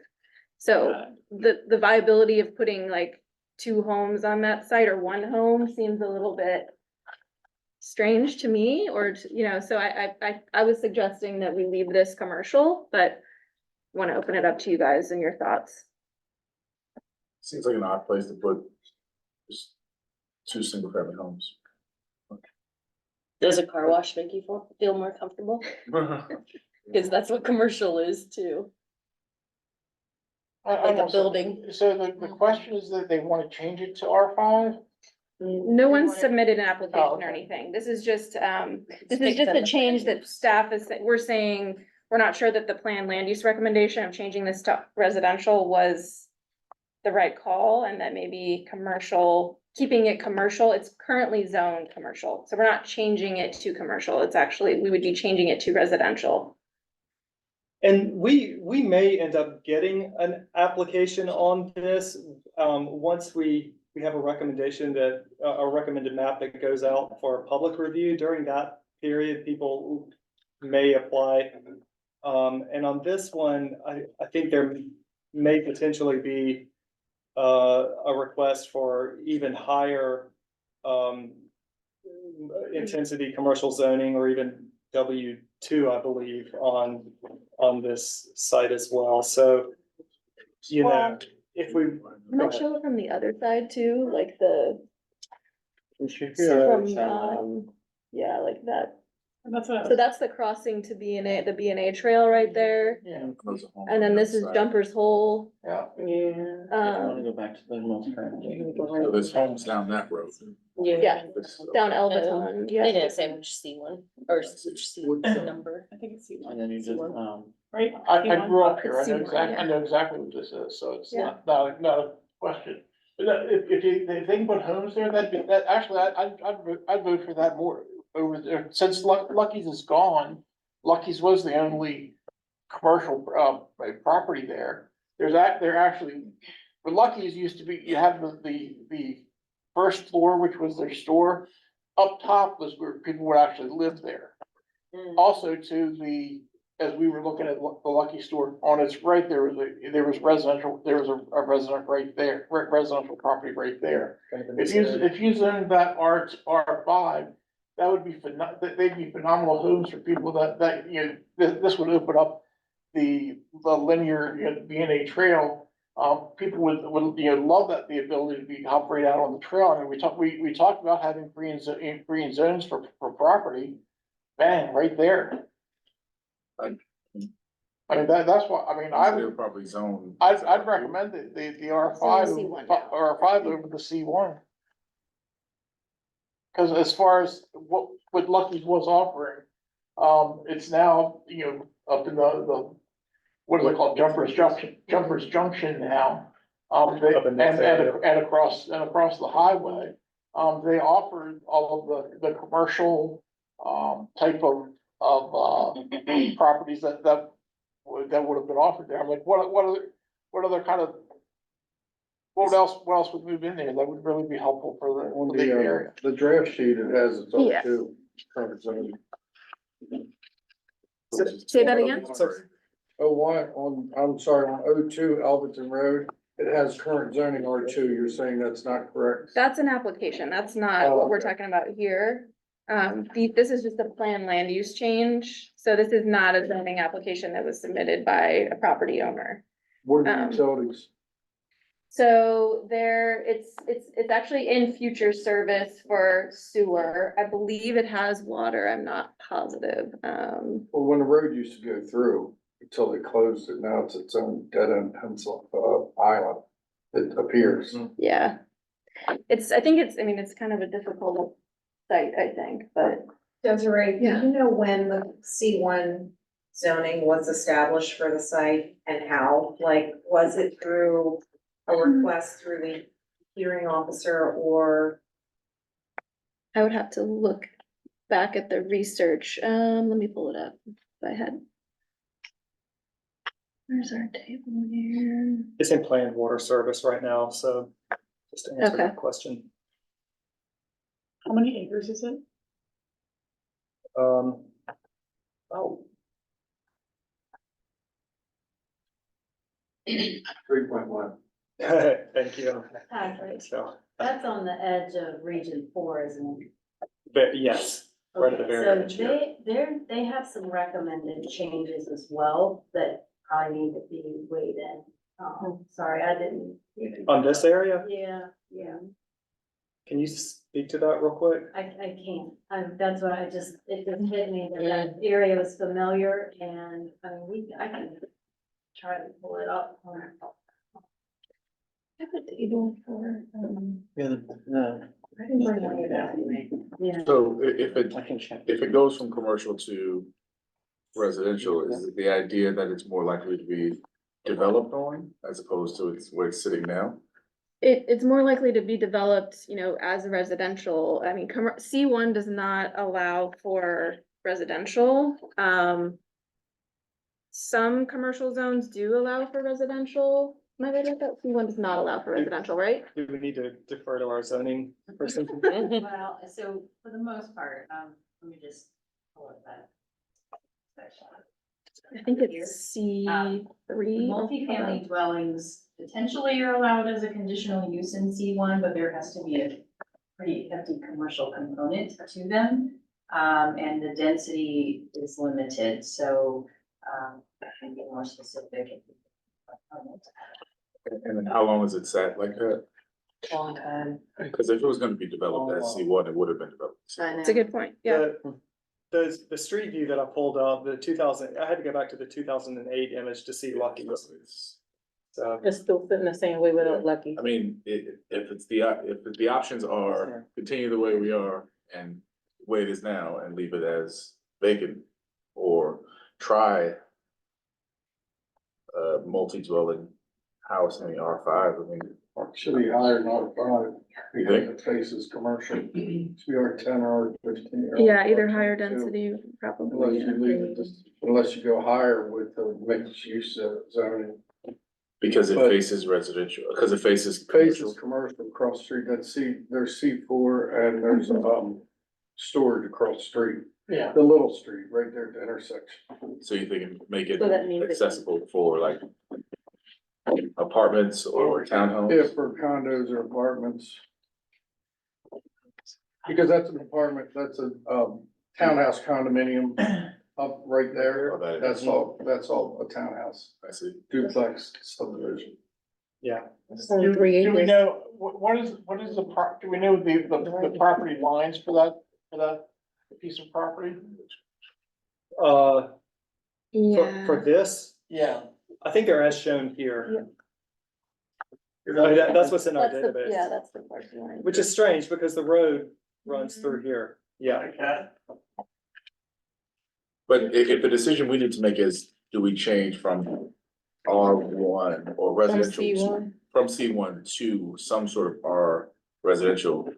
K: So the viability of putting like 2 homes on that site or 1 home seems a little bit strange to me, or, so I was suggesting that we leave this commercial, but want to open it up to you guys and your thoughts.
E: Seems like an odd place to put just 2 single family homes.
C: Does a car wash make you feel more comfortable? Because that's what commercial is too. Like a building.
H: So the question is that they want to change it to R5?
K: No one submitted an
H: Oh,
K: application
H: okay.
K: or anything. This is just a change that staff we're saying, we're not sure that the planned land use recommendation of changing this to residential was the right call and that maybe commercial, keeping it commercial, it's currently zoned commercial. So we're not changing it to commercial. It's actually, we would be changing it to residential.
B: And we may end up getting an application on this, once we have a recommendation that, a recommended map that goes out for public review. During that period, people may apply. And on this one, I think there may potentially be a request for even higher intensity commercial zoning, or even W2, I believe, on this site as well. So, you know, if we.
K: Might show it from the other side too, like the, yeah, like that.
D: And that's what I
K: So
D: was,
K: that's the crossing to B&A, the B&A trail right there.
F: Yeah.
K: And then this is Jumper's Hole.
F: Yeah.
G: Yeah.
F: I wanna go back to the most current.
E: So there's homes down that road.
K: Yeah, down Elbaton,
C: They
K: yeah.
C: didn't say which C1 or which C number.
D: I think it's C1,
F: And then you just,
D: right?
H: I
D: C1?
H: grew up here,
K: It's C1,
H: I know exactly what this is, so it's
K: Yeah.
H: not a question. But if they can put homes there, actually, I'd vote for that more over there, since Lucky's is gone. Lucky's was the only commercial, property there. There actually, but Lucky's used to be, you had the first floor, which was their store. Up top was where people would actually live there. Also as we were looking at the Lucky store, on its right, there was residential, there was a resident right there, residential property right there. If you zoned that R5, that would be they'd be phenomenal homes for people that, you know, this would open up the linear, you know, B&A trail. People would, you know, love that, the ability to operate out on the trail. I mean, we talked about having green zones for property. Bang, right there. I mean, that's what, I mean,
E: They're probably zoned.
H: I'd recommend the R5,
K: C1 now.
H: R5 over the C1. Cause as far as what Lucky's was offering, it's now, you know, up in the, what do they call it, Jumpers Junction now.
B: Up in this area.
H: And across the highway, they offered all of the commercial, type of properties that would have been offered there. I'm like, what other kind of, what else would move in there that would really be helpful for the area?
L: The draft sheet, it has its own
K: Yeah.
L: two. Current zoning.
K: Say that again?
L: Oh, one, I'm sorry, on O2 Alberton Road, it has current zoning R2. You're saying that's not correct?
K: That's an application. That's not what we're talking about here. This is just a planned land use change. So this is not a zoning application that was submitted by a property owner.
L: What are the utilities?
K: So it's actually in future service for sewer. I believe it has water. I'm not positive.
L: Well, when the road used to go through, until they closed it, now it's its own dead end pencil, island. It appears.
K: Yeah. I mean, it's kind of a difficult site, I think, but
J: Desiree, do
K: Yeah.
J: you know when the C1 zoning was established for the site and how? Like, was it through a request through the hearing officer or?
K: I would have to look back at the research. Let me pull it up if I had. Where's our table here?
B: It's in planned water service right now, so just to answer
K: Okay.
B: that question.
D: How many acres is it?
B: Oh.
L: 3.1.
B: Thank you.
M: Patrick,
B: So,
M: that's on the edge of Region 4, isn't it?
B: but yes, right at the very
M: Okay,
B: edge.
M: so they have some recommended changes as well that probably need to be weighed in. Sorry, I didn't.
B: On this area,
M: Yeah,
B: can you speak to that real quick?
M: I can't, that's what it just hit me that that area was familiar and, I mean, I can try to pull it up.
K: I have a table for,
F: yeah,
M: I didn't bring any of that anyway. Yeah.
E: So
F: I can check.
E: if it goes from commercial to residential, is it the idea that it's more likely to be developed on as opposed to where it's sitting now?
K: It's more likely to be developed, you know, as a residential. I mean, C1 does not allow for residential. Some commercial zones do allow for residential. Am I right about that? C1 does not allow for residential, right?
B: Do we need to defer to our zoning person?
M: Well, so for the most part, let me just pull it back.
K: I think it's C3.
M: Multifamily dwellings potentially are allowed as a conditional use in C1, but there has to be a pretty hefty commercial component to them. And the density is limited, so, I can be more specific.
E: And then how long has it sat like that?
M: Long time.
E: Because if it was gonna be developed as C1, it would have been developed.
K: It's a good point, yeah.
B: The street view that I pulled up, I had to go back to the 2008 image to see Lucky's. So,
C: It's still sitting the same way without Lucky.
E: I mean, if the options are continue the way we are and the way it is now and leave it as vacant, or try a multi-dwelling house in the R5, I mean.
L: Should be higher than R5,
E: You
L: because
E: think?
L: it faces commercial, should be R10 or R15. or
K: Yeah, either higher
L: R22.
K: density,
L: Unless
K: probably.
L: you leave it, unless you go higher with the mixed use zoning.
E: Because it
L: But-
E: faces residential, because it faces commercial.
L: Faces commercial across the street, there's C4 and there's, storage across the street.
H: Yeah.
L: The little street, right there at the intersection.
E: So you think make it
C: So that means that-
E: accessible for like apartments or townhomes?
L: Yeah, for condos or apartments. Because that's an apartment, that's a, townhouse condominium up right there.
E: Oh, that is.
L: That's all a townhouse,
E: I see.
L: duplex subdivision.
B: yeah.
H: Do we know, what is do we know the property lines for that piece of property?
B: For
K: Yeah.
B: this,
H: Yeah.
B: I think they're as shown here. That's what's in our
K: That's the, yeah,
B: database,
K: that's the parcel line.
B: which is strange because the road runs through here. Yeah,
H: Okay.
E: But if the decision we need to make is, do we change from R1 or residential?
C: C1.
E: From C1 to some sort of R residential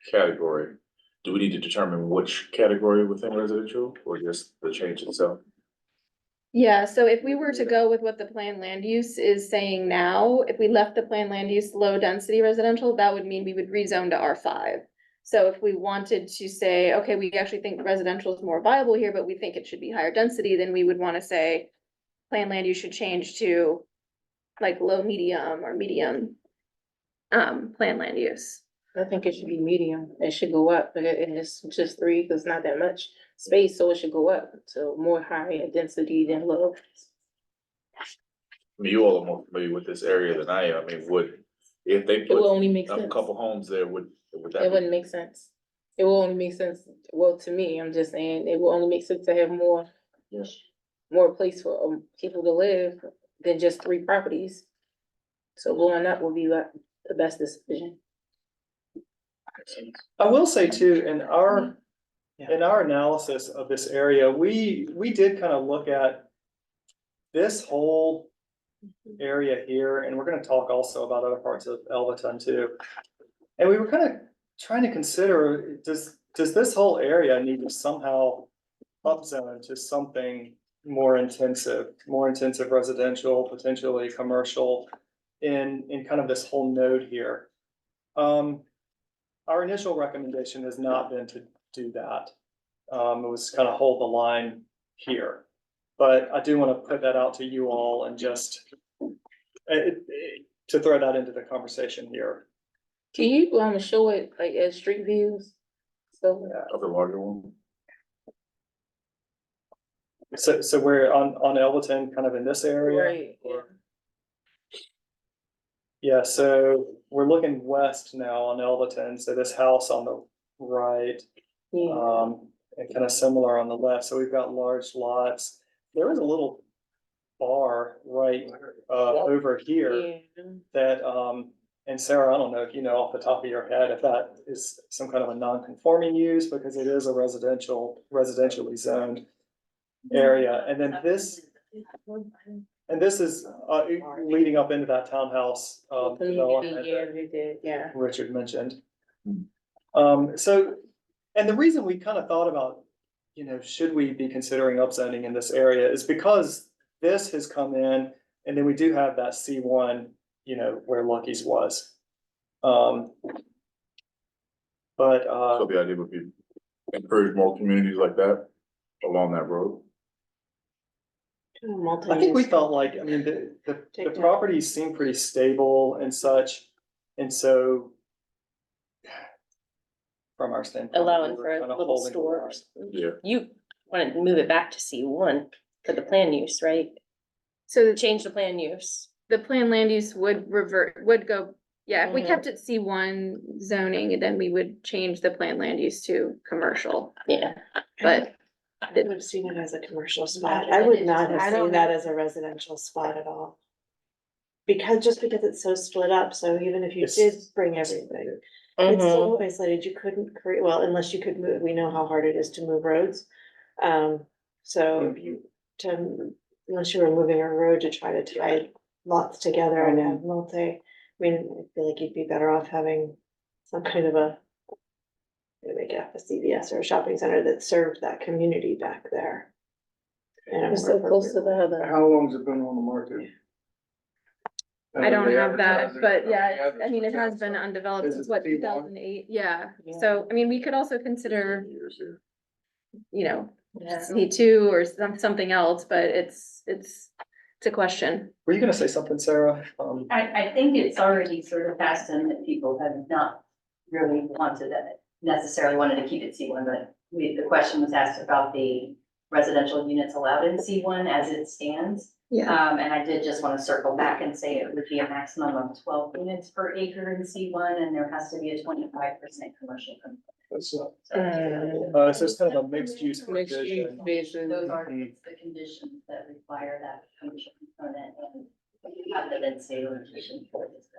E: category, do we need to determine which category within residential or just the change itself?
K: Yeah, so if we were to go with what the planned land use is saying now, if we left the planned land use low density residential, that would mean we would rezone to R5. So if we wanted to say, okay, we actually think residential is more viable here, but we think it should be higher density, then we would wanna say planned land use should change to like low medium or medium planned land use.
C: I think it should be medium. It should go up, but it's just 3, because it's not that much space, so it should go up. So more higher density than low.
E: I mean, you all are more familiar with this area than I am. I mean, if they
C: It will
E: put
C: only make
E: a
C: sense.
E: couple homes there, would
C: It
E: that be?
C: wouldn't make sense. It will only make sense, well, to me, I'm just saying, it will only make sense to have more place for people to live than just 3 properties. So going up will be like the best decision.
B: I will say too, in our analysis of this area, we did kind of look at this whole area here, and we're gonna talk also about other parts of Elvaton too. And we were kind of trying to consider, does this whole area need to somehow upzone to something more intensive residential, potentially commercial in kind of this whole node here? Our initial recommendation has not been to do that. It was kind of hold the line here. But I do want to put that out to you all and just to throw that into the conversation here.
C: Can you show it like as street views? So
E: Of the larger one?
B: So we're on Elvaton, kind of in this area.
C: right, yeah.
B: Yeah, so we're looking west now on Elvaton, so this house on the right,
C: Yeah.
B: and kind of similar on the left, so we've got large lots. There is a little bar right, over here
C: Yeah.
B: that, and Sarah, I don't know if you know off the top of your head if that is some kind of a non-conforming use, because it is a residentially zoned area, and then this, And this is, leading up into that townhouse, development
C: Yeah,
B: that
C: they did, yeah.
B: Richard mentioned. So, and the reason we kind of thought about, should we be considering upzoning in this area is because this has come in, and then we do have that C1, where Lucky's was. But,
E: So the idea would be encourage more communities like that along that road.
B: I think we felt like, the properties seem pretty stable and such, and so. From our standpoint.
N: Allowing
B: we're
N: for
B: kinda
N: little
B: holding the line.
N: stores.
E: Yeah.
N: You wanted to move it back to C1 for the plan use, right?
K: So
N: Change the plan use.
K: the plan land use would go, yeah, if we
N: Mhm.
K: kept it C1 zoning, then we would change the plan land use to commercial,
N: Yeah.
K: but.
G: I would have seen it as a commercial spot.
M: Yeah,
G: I would
M: it
G: not
M: is.
G: have seen that as a residential spot at all. Because it's so split up, so even if you did bring everything, it's so isolated, you couldn't create, well, unless you could move, we know how hard it is to move roads. So if you, unless you were moving a road to try to tie lots together and have I feel like you'd be better off having some kind of make it a CVS or a shopping center that served that community back there.
C: It's so close to the other.
L: How long's it been on the market?
K: I don't
L: They
K: have that,
L: advertise it,
K: but
L: they
K: yeah,
L: advertise
K: I mean, it has
L: it.
K: been undeveloped
L: Is
K: since
L: it
K: what,
L: C1?
K: 2008, yeah.
C: Yeah.
K: So, I mean, we could also consider,
C: Yeah.
K: C2 or something else, but it's a question.
B: Were you gonna say something, Sarah?
M: I think it's already sort of passed in that people have not really wanted it, necessarily wanted to keep it C1, but the question was asked about the residential units allowed in C1 as it stands.
K: Yeah.
M: And I did just want to circle back and say it would be a maximum of 12 units per acre in C1, and there has to be a 25% commercial component.
B: So it's kind of a mixed use
C: Mixed use
B: provision.
C: vision.
M: Those are the conditions that require that commercial component and have the density limitation for this.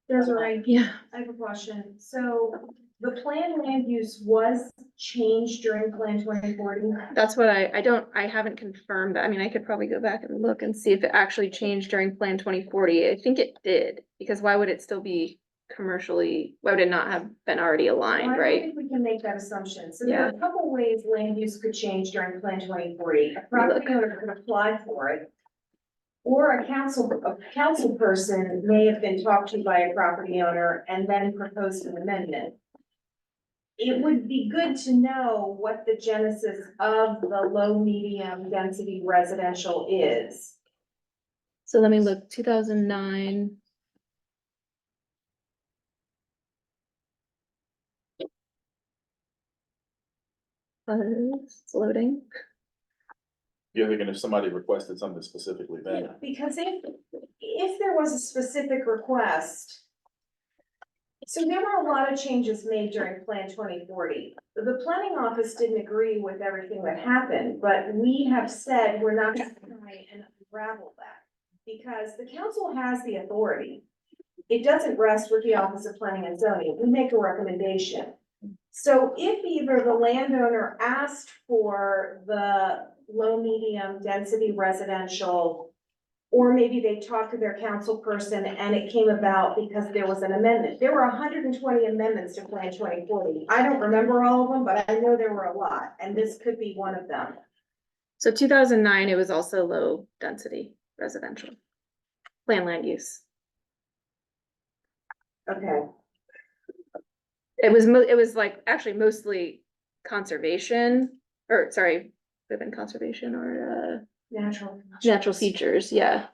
J: Desiree,
K: Yeah.
J: I have a question. So the plan land use was changed during Plan 2040?
K: That's what I haven't confirmed that. I mean, I could probably go back and look and see if it actually changed during Plan 2040. I think it did, because why would it still be commercially, why would it not have been already aligned,
J: I don't
K: right?
J: think we can make that assumption. So there are a couple ways land use could change during Plan 2040. A property owner could apply for it. Or a council person may have been talked to by a property owner and then proposed an amendment. It would be good to know what the genesis of the low, medium density residential is.
K: So let me look, 2009. It's loading.
E: You're thinking if somebody requested something specifically, then
J: Because if there was a specific request. So there were a lot of changes made during Plan 2040. The planning office didn't agree with everything that happened, but we have said we're not going to try and unravel that. Because the council has the authority. It doesn't rest with the Office of Planning and Zoning. We make a recommendation. So if either the landowner asked for the low, medium density residential, or maybe they talked to their council person and it came about because there was an amendment. There were 120 amendments to Plan 2040. I don't remember all of them, but I know there were a lot, and this could be one of them.
K: So 2009, it was also low density residential. Plan land use.
J: Okay.
K: It was like actually mostly conservation, or sorry, would have been conservation or natural features, yeah.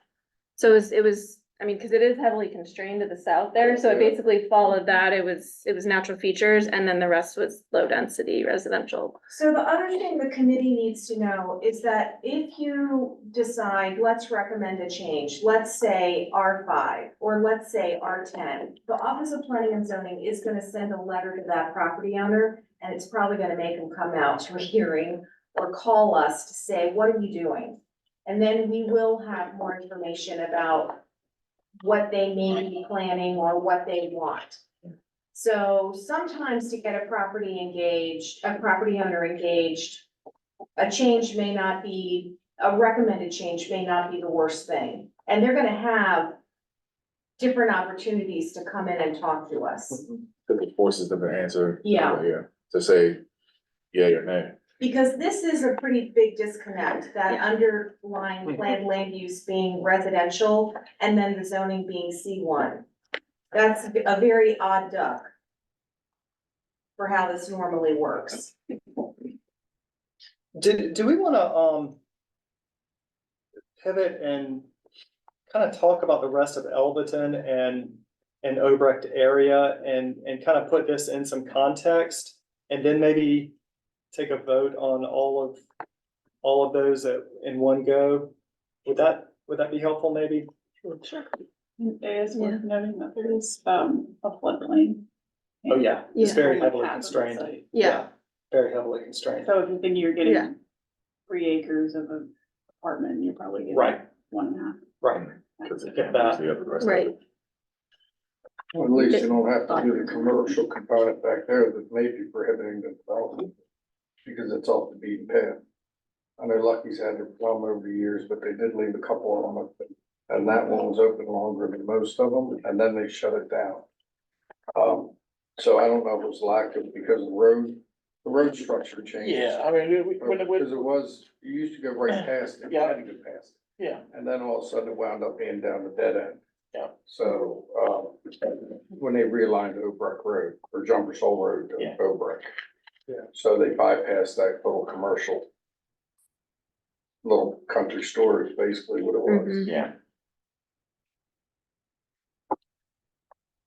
K: So it was, I mean, because it is heavily constrained to the south there, so it basically followed that. It was natural features, and then the rest was low density residential.
J: So the other thing the committee needs to know is that if you decide, let's recommend a change, let's say R5, or let's say R10, the Office of Planning and Zoning is gonna send a letter to that property owner, and it's probably gonna make them come out to a hearing or call us to say, what are you doing? And then we will have more information about what they may be planning or what they want. So sometimes to get a property owner engaged, a change may not be a recommended change may not be the worst thing. And they're gonna have different opportunities to come in and talk to us.
E: Cause it forces them to answer.
J: Yeah.
E: Yeah, to say, yay or nay.
J: Because this is a pretty big disconnect, that underlying planned land use being residential and then the zoning being C1. That's a very odd duck for how this normally works.
B: Do we wanna, pivot and kind of talk about the rest of Elberton and Obrecht area and kind of put this in some context? And then maybe take a vote on all of those in one go? Would that be helpful maybe?
D: Sure. It is worth noting that there is, a floodplain.
B: Oh, yeah, it's
K: Yeah.
B: very heavily
D: Half of the
B: constrained.
D: site.
K: Yeah.
B: Very heavily constrained.
D: So if you think you're
K: Yeah.
D: getting 3 acres of an apartment, you're probably getting
B: Right.
D: 1.5.
B: Right.
E: Cause it
B: Get
E: can't lose
B: that.
E: the other rest of
K: Right.
E: it.
L: Well, at least you don't have to do the commercial component back there that may be prohibiting the development, because it's off the beaten path. I know Lucky's had their plum over the years, but they did leave a couple of them open, and that one was open longer than most of them, and then they shut it down. So I don't know if it was lack of, because the road structure changed.
H: Yeah, I mean,
L: Because it was, you used to go right past it, you had to go past it.
H: yeah,
L: And then all of a sudden it wound up being down the dead end.
H: Yeah.
L: So, when they realigned Obrecht Road, or Jumpers Hole Road
H: Yeah.
L: to Obrecht.
B: Yeah.
L: So they bypassed that little commercial. Little country store is basically what it was.
K: Mhm.
H: yeah.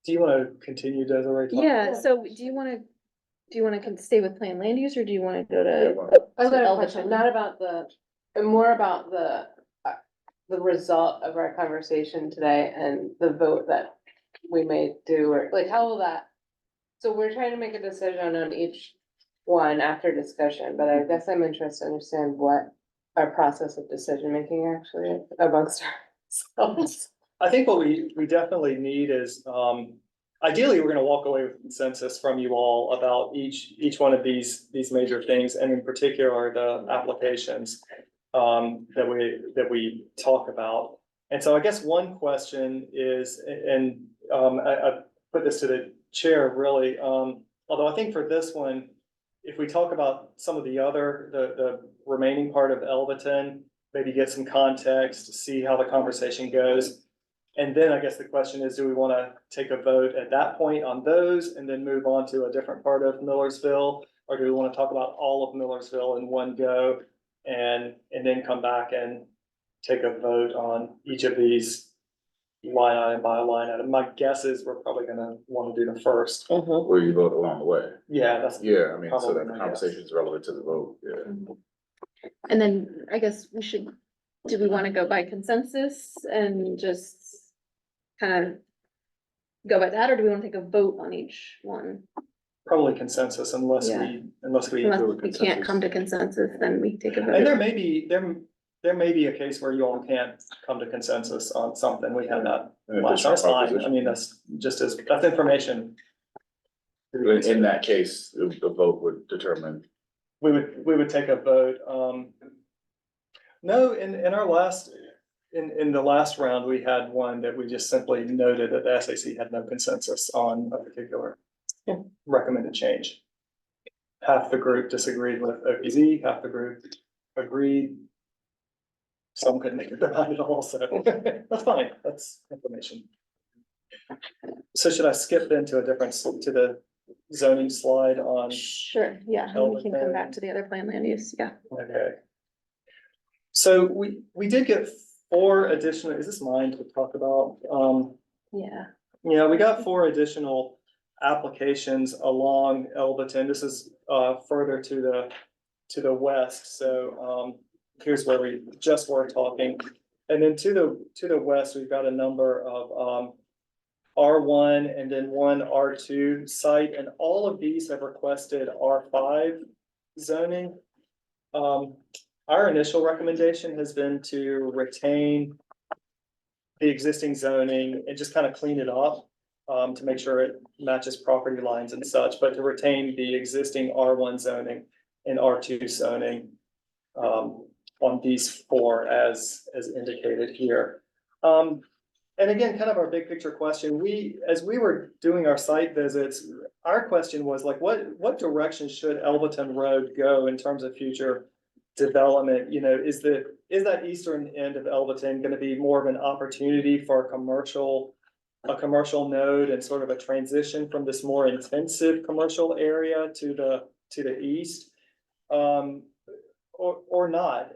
B: Do you want to continue, Desiree? talking?
K: Yeah, so do you wanna stay with planned land use, or do you wanna go
E: Yeah,
K: to?
E: well,
I: I've got a
K: Elberton.
I: question, not about more about the result of our conversation today and the vote that we may do, or like, how will that? So we're trying to make a decision on each one after discussion, but I guess I'm interested to understand what our process of decision-making actually is amongst ourselves.
B: I think what we definitely need is, ideally, we're gonna walk away with consensus from you all about each one of these major things, and in particular, the applications that we talk about. And so I guess one question is, and I put this to the chair really, although I think for this one, if we talk about some of the remaining part of Elberton, maybe get some context, see how the conversation goes. And then I guess the question is, do we want to take a vote at that point on those and then move on to a different part of Millersville? Or do we want to talk about all of Millersville in one go and then come back and take a vote on each of these line item by line item? My guess is we're probably gonna want to do the first.
E: Where you vote along the way.
B: Yeah, that's.
E: Yeah, I mean, so
B: Probably
E: that the
B: my
E: conversation is relevant to the vote, yeah.
K: And then I guess do we wanna go by consensus and just kind of go by that, or do we wanna take a vote on each one?
B: Probably consensus unless
K: Yeah.
B: unless we.
K: Unless
E: do a
K: we can't
E: consensus.
K: come to consensus, then we take a
B: And
K: vote.
B: there may be a case where you all can't come to consensus on something. We had that
E: And if
B: last
E: it's
B: time. That's
E: your
B: fine. I
E: proposition.
B: mean, that's information.
E: In that case, the vote would determine.
B: We would take a vote, no, in our last, in the last round, we had one that we just simply noted that the SAC had no consensus on a particular recommended change. Half the group disagreed with OPZ, half the group agreed. Some couldn't make up their mind at all, so that's fine, that's information. So should I skip then to the zoning slide on?
K: Sure, yeah, and we can come back to the other plan land use, yeah.
B: Okay. So we did get 4 additional, is this mine to talk about?
K: Yeah.
B: Yeah, we got 4 additional applications along Elberton. This is further to the west, so here's where we just were talking. And then to the west, we've got a number of R1 and then one R2 site, and all of these have requested R5 zoning. Our initial recommendation has been to retain the existing zoning and just kind of clean it up to make sure it matches property lines and such, but to retain the existing R1 zoning and R2 zoning. these four as indicated here. And again, kind of our big picture question, as we were doing our site visits, our question was like, what direction should Elbaton Road go in terms of future development? You know, is that eastern end of Elbaton gonna be more of an opportunity for a commercial node and sort of a transition from this more intensive commercial area to the east? Or not?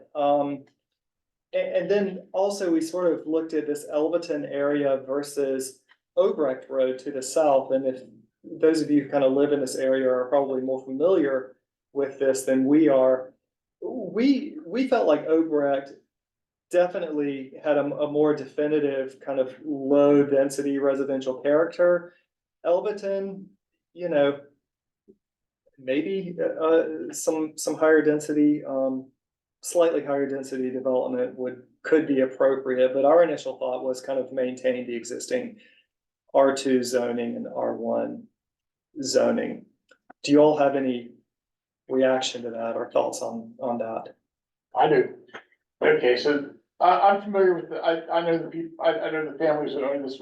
B: And then also we sort of looked at this Elbaton area versus Obrecht Road to the south. And if those of you who kind of live in this area are probably more familiar with this than we are, we felt like Obrecht definitely had a more definitive kind of low density residential character. Elbaton, you know, maybe some higher density, slightly higher density development could be appropriate, but our initial thought was kind of maintain the existing R2 zoning and R1 zoning. Do you all have any reaction to that or thoughts on that?
H: I do. Okay, so I'm familiar with I know the people, I know the families that own this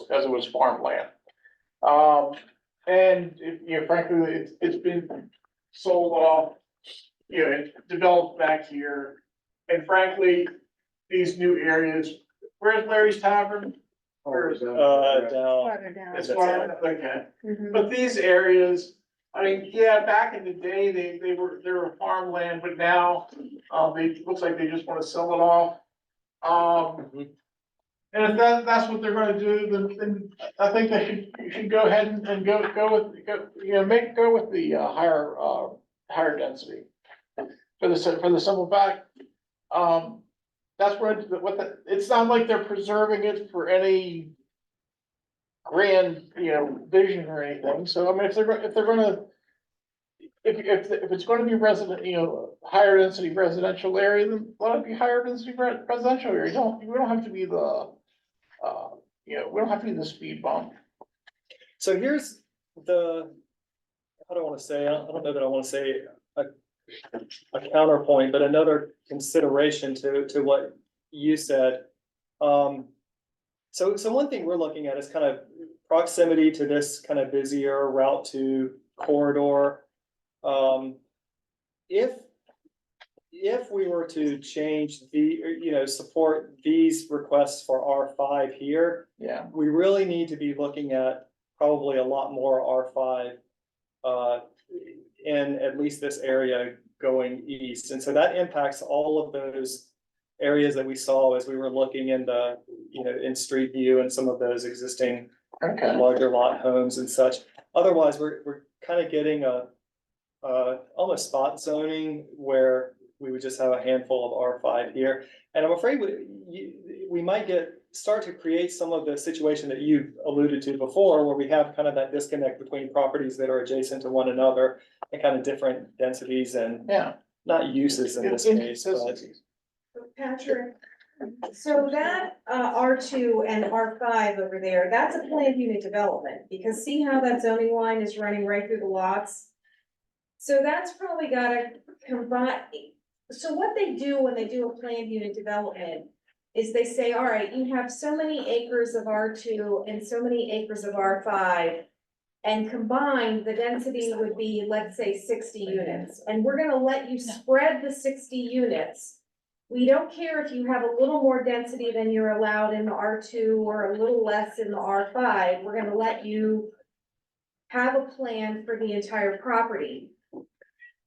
H: as it was farmland. And you know, frankly, it's been sold off, you know, and developed back here. And frankly, these new areas, where's Larry's Tavern? Where's
B: Down.
K: Farther down.
H: It's far, okay.
K: Mhm.
H: But these areas, I mean, yeah, back in the day, they were farmland, but now, looks like they just wanna sell it off. And if that's what they're gonna do, then I think they should go ahead and go with the higher density. For the simple fact, that's it's not like they're preserving it for any grand, you know, vision or anything. So I mean, if it's gonna be resident, you know, higher density residential area, then let it be higher density residential area. We don't have to be we don't have to be the speed bump.
B: So here's I don't know that I want to say a counterpoint, but another consideration to what you said. So one thing we're looking at is kind of proximity to this kind of busier Route 2 corridor. If we were to change support these requests for R5 here,
H: Yeah.
B: we really need to be looking at probably a lot more R5 in at least this area going east. And so that impacts all of those areas that we saw as we were looking in in Street View and some of those existing larger lot homes and such. Otherwise, we're kind of getting almost spot zoning where we would just have a handful of R5 here. And I'm afraid we might start to create some of the situation that you alluded to before, where we have kind of that disconnect between properties that are adjacent to one another and kind of different densities and not uses in this case, but.
J: Patrick, so that R2 and R5 over there, that's a planned unit development, because see how that zoning line is running right through the lots? So that's probably gotta combine. So what they do when they do a planned unit development is they say, all right, you have so many acres of R2 and so many acres of R5. And combined, the density would be, let's say, 60 units. And we're gonna let you spread the 60 units. We don't care if you have a little more density than you're allowed in the R2 or a little less in the R5. We're gonna let you have a plan for the entire property.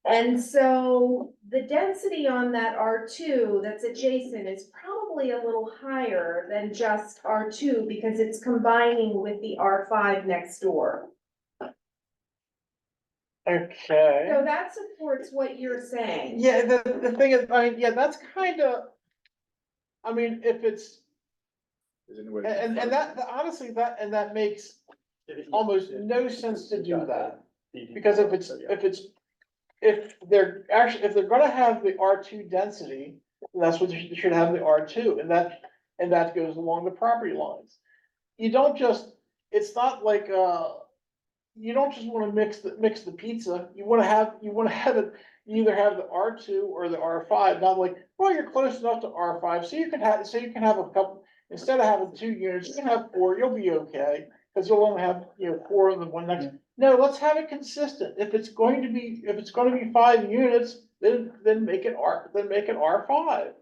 J: And so the density on that R2 that's adjacent is probably a little higher than just R2 because it's combining with the R5 next door.
H: Okay.
J: So that supports what you're saying.
H: Yeah, the thing is, I mean, yeah, that's kind of, I mean, if it's, and that, honestly, that makes almost no sense to do that. Because if they're gonna have the R2 density, then that's what they should have the R2, and that goes along the property lines. You don't just, it's not like, you don't just wanna mix the pizza, you wanna have it, you either have the R2 or the R5, not like, well, you're close enough to R5, so you can have a couple, instead of having 2 units, you can have 4, you'll be okay. Cause you'll only have, 4 in the one next, no, let's have it consistent, if it's gonna be 5 units, then make it R5.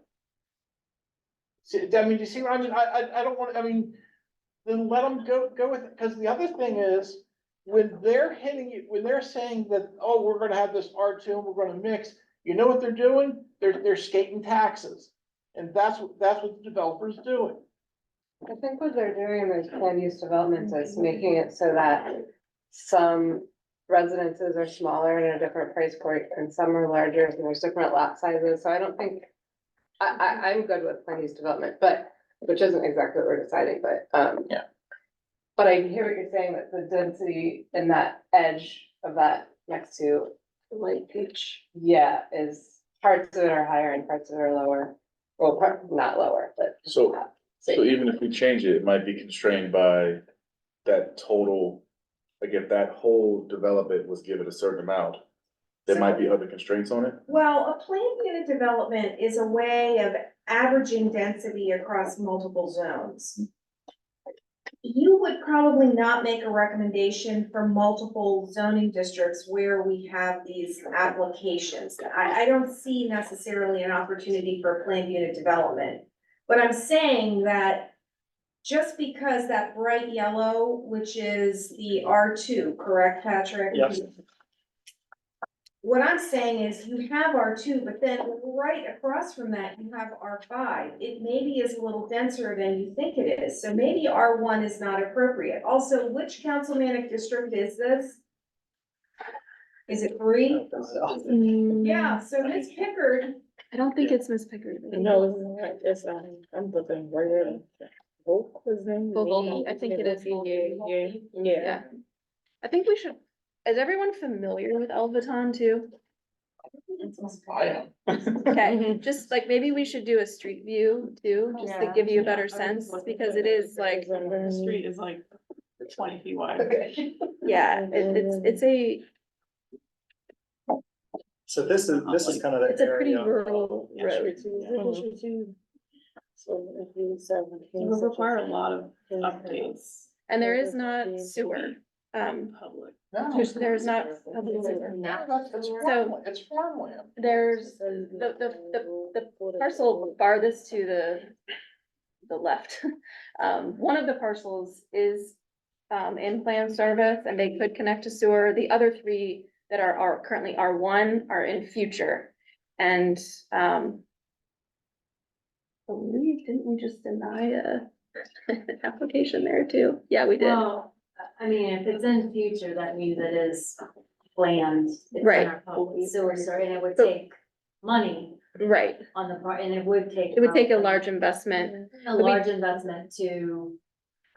H: See, I mean, you see what I mean, I don't want, I mean, then let them go with it, cause the other thing is, when they're hitting you, when they're saying that, oh, we're gonna have this R2 and we're gonna mix, you know what they're doing? They're skating taxes. And that's what the developer's doing.
I: I think what they're doing in those planned use developments is making it so that some residences are smaller and at a different price point and some are larger and there's different lot sizes. So I don't think, I'm good with planned use development, but, which isn't exactly what we're deciding, but,
F: Yeah.
I: But I hear what you're saying, that the density in that edge of that next to Light Beach, yeah, is parts of it are higher and parts of it are lower. Well, not lower, but.
E: So,
I: not
E: so
I: safe.
E: even if we change it, it might be constrained by that total, like if that whole development was given a certain amount, there might be other constraints on it.
J: Well, a planned unit development is a way of averaging density across multiple zones. You would probably not make a recommendation for multiple zoning districts where we have these applications. I don't see necessarily an opportunity for planned unit development. But I'm saying that just because that bright yellow, which is the R2, correct, Patrick?
B: Yes.
J: What I'm saying is you have R2, but then right across from that, you have R5. It maybe is a little denser than you think it is, so maybe R1 is not appropriate. Also, which councilmanic district is this? Is it 3? Yeah, so Ms. Pickard,
K: I don't think it's Miss Pickard.
C: No, it's not, I'm looking right at it. Volk was in.
K: Volk, I think it is Volk.
C: Yeah.
K: Yeah. I think we should, is everyone familiar with Elvaton too?
H: I am.
K: Okay, just like maybe we should do a street view too, just to
D: Yeah.
K: give you a better sense, because it is like,
D: The street is like 20 feet wide.
K: yeah, it's a,
B: So this is kind of the
K: it's a pretty
B: area.
K: rural road.
D: It will require a lot of updates.
K: And there is not sewer,
D: Public.
K: there's not public sewer.
H: It's farmland.
K: There's the parcel farthest to the left. One of the parcels is in plan service and they could connect to sewer. The other 3 that are currently R1 are in future. And believe, didn't we just deny an application there too? Yeah, we did.
M: Well, I mean, if it's in future, that means it is planned. It's in
K: Right.
M: our public sewer, and it would
K: So-
M: take money
K: Right.
M: on the part, and it would take.
K: It would take a
M: probably
K: large investment.
M: A large investment to,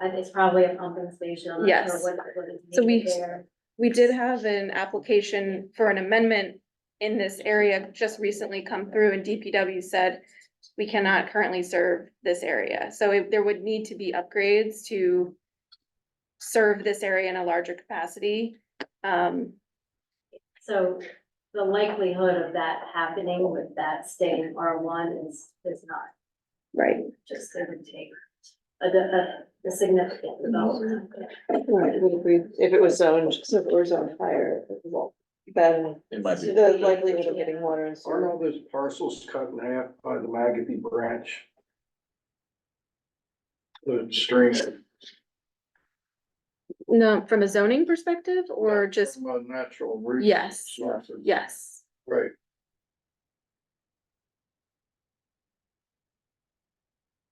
M: and it's probably a pumping station. I'm not
K: Yes.
M: sure what is
K: So
M: needed there.
K: We did have an application for an amendment in this area just recently come through and DPW said we cannot currently serve this area. So there would need to be upgrades to serve this area in a larger capacity.
M: So the likelihood of that happening with that staying R1 is not,
K: Right.
M: just it would take a significant development.
G: Right, we agree. If it was zoned, so if it were zoned higher, then
E: It might be.
G: the likelihood of getting water and
L: Aren't
G: sewer.
L: all those parcels cut in half by the Magothy branch? The stream.
K: No, from a zoning perspective or just,
L: From a natural
K: Yes.
L: resources.
K: yes.
L: Right.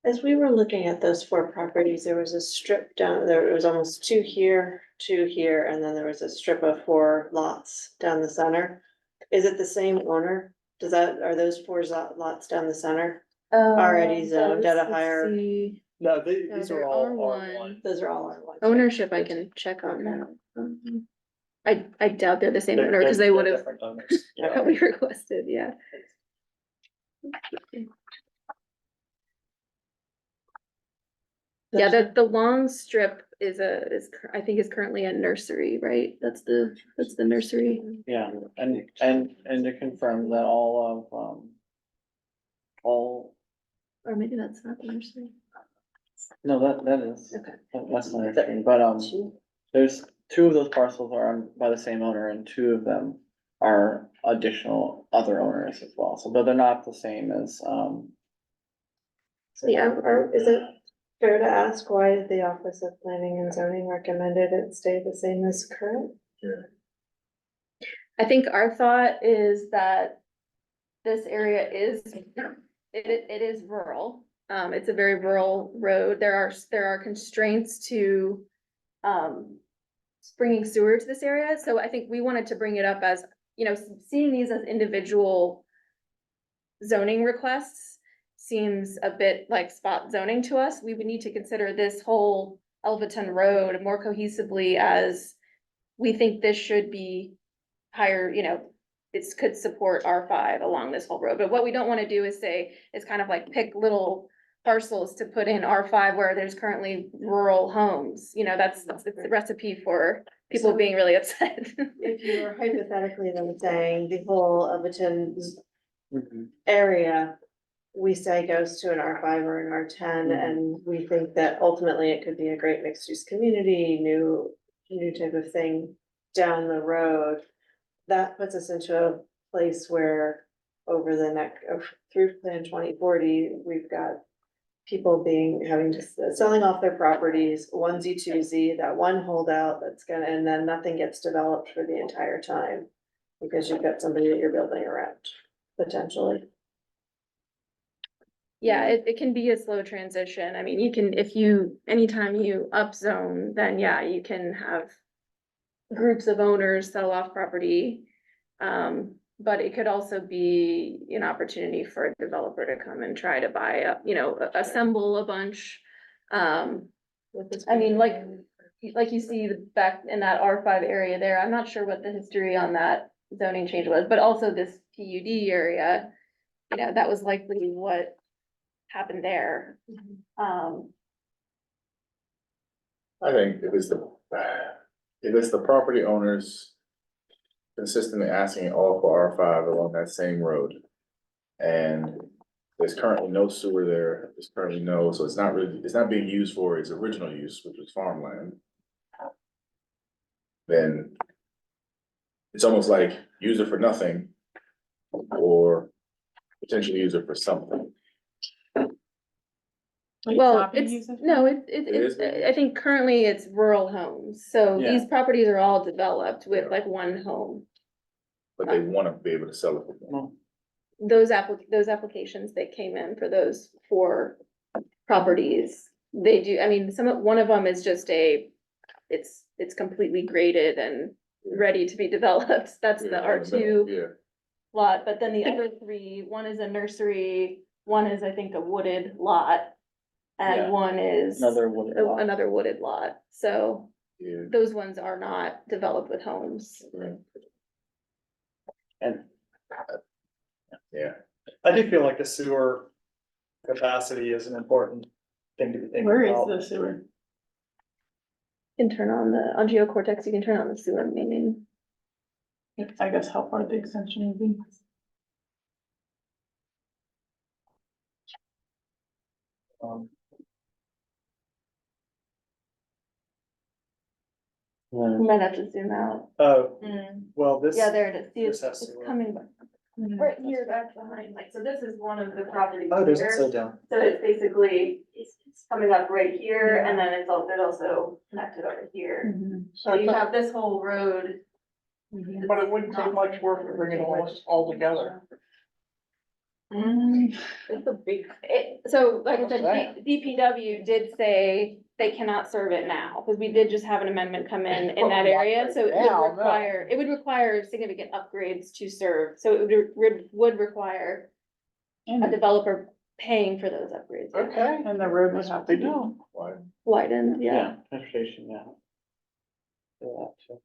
G: As we were looking at those 4 properties, there was a strip down, there was almost 2 here, and then there was a strip of 4 lots down the center. Is it the same owner? Are those 4 lots down the center already zoned at a higher?
B: No, these are all R1.
G: Those are all R1.
K: Ownership, I can check on that. I doubt they're the same owner because they
B: They're
K: would have
B: different owners. Yeah.
K: probably requested, yeah. Yeah, the long strip I think is currently a nursery, right? That's the nursery.
F: Yeah, and to confirm that all of, all,
K: Or maybe that's not the nursery.
F: no, that is.
K: Okay.
F: That's my understanding, but, there's two of those parcels are owned by the same owner and two of them are additional other owners as well, so, but they're not the same as,
G: So yeah, is it fair to ask why the Office of Planning and Zoning recommended it stay the same as current?
K: I think our thought is that this area is, it is rural. It's a very rural road. There are constraints to, bringing sewer to this area. So I think we wanted to bring it up as, seeing these as individual zoning requests seems a bit like spot zoning to us. We would need to consider this whole Elvaton Road more cohesively as we think this should be higher, this could support R5 along this whole road. But what we don't want to do is kind of like pick little parcels to put in R5 where there's currently rural homes. That's the recipe for people being really upset.
G: If you were hypothetically then saying the whole Elvaton
F: Mhm.
G: area, we say goes to an R5 or an R10, and we think that ultimately it could be a great mixed use community, new type of thing down the road. That puts us into a place where over the next, through Plan 2040, we've got people having to selling off their properties, onesie twosie, that one holdout and then nothing gets developed for the entire time. Because you've got somebody that you're building around, potentially.
K: Yeah, it can be a slow transition. I mean, anytime you upzone, then yeah, you can have groups of owners sell off property. But it could also be an opportunity for a developer to come and try to buy up, assemble a bunch. I mean, like you see back in that R5 area there, I'm not sure what the history on that zoning change was, but also this PUD area, that was likely what happened there.
E: I think if it's the property owners consistently asking all for R5 along that same road. And there's currently no sewer there, so it's not being used for its original use, which was farmland. Then it's almost like use it for nothing or potentially use it for something.
K: Well,
D: It
E: is being
K: I think currently it's rural homes, so
F: Yeah.
K: these properties are all developed with like one home.
E: But they wanna be able to sell it.
F: Well,
K: Those applications that came in for those 4 properties, they do, I mean, one of them is just it's completely graded and ready to be developed. That's the R2
E: Yeah,
K: lot, but then the other 3, one is a nursery, one is, I think, a wooded lot.
F: Yeah.
K: And one is
F: Another wooded lot.
K: another wooded lot, so
E: yeah.
K: those ones are not developed with homes.
E: Right.
F: And
E: Yeah,
B: I do feel like the sewer capacity is an important thing to be thinking
D: Where is
B: about.
D: the sewer?
K: You can turn on geocortex, you can turn on the sewer main.
D: I guess how far the extension would be.
K: You might have to zoom out.
B: Oh,
K: Mm.
B: well, this.
K: Yeah, there it is. See,
B: this
K: it's
B: has
K: it's
B: sewer.
K: coming right here, back behind, like, so this is one of the properties
B: Oh, there's
K: here.
B: upside down.
K: So it's basically, it's coming up right here, and then it's also connected over here. So you have this whole road.
H: But it wouldn't take much work to bring it all together.
K: It's a big. So like I said,
H: What's
K: DPW did say they cannot serve it now, because we did just have an amendment come in that area, so it would require significant upgrades to serve, so it would require a developer paying for those upgrades. Yeah.
H: Okay.
D: And the road would have to
H: They
D: be.
H: do.
E: why?
K: Widened, yeah.
F: transportation, yeah. Yeah, too.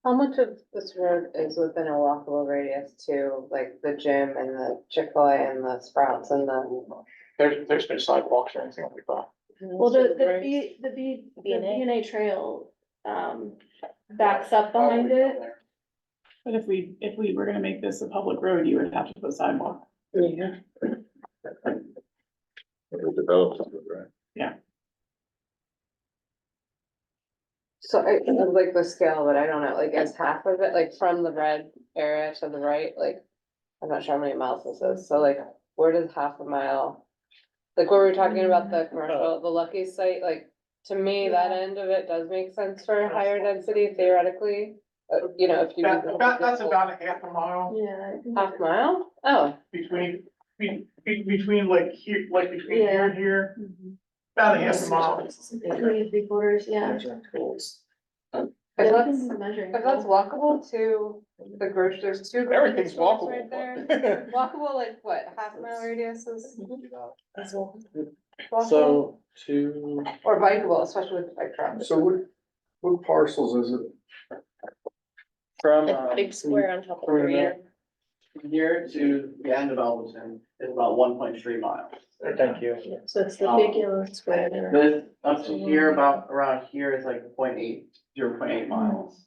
I: How much of this road is within a walkable radius to like the gym and the Chick-fil-A and the Sprouts and the?
H: There's no sidewalks or anything like that.
K: Well, the B&A trail, backs up behind it.
D: But if we were gonna make this a public road, you would have to put sidewalk.
C: Yeah.
E: It develops, right?
I: So I like the scale, but I don't know, like is half of it, like from the red area to the right, like, I'm not sure how many miles this is, so like, where does half a mile? Like, where we were talking about the commercial, the Lucky site, like, to me, that end of it does make sense for higher density theoretically. You know, if you.
H: That's about a half a mile
K: Yeah.
I: Half mile? Oh,
H: between, between like here, like between here and here, about a half a mile.
K: 3/4, yeah.
I: if that's, if that's walkable to the grocery, there's two. grocery
H: Everything's
I: stores
H: walkable.
I: Right there. Walkable, like what, half mile radius is? Walkable
F: So to,
I: or bikeable, especially with bike traffic.
L: So what parcels is it?
F: from,
N: Like big square on top of
F: from
N: the
F: here, from here to the end of Elton is about 1.3 miles.
B: Thank you.
K: So it's the big yellow square there.
F: This up to here, about around here is like 0.8 miles.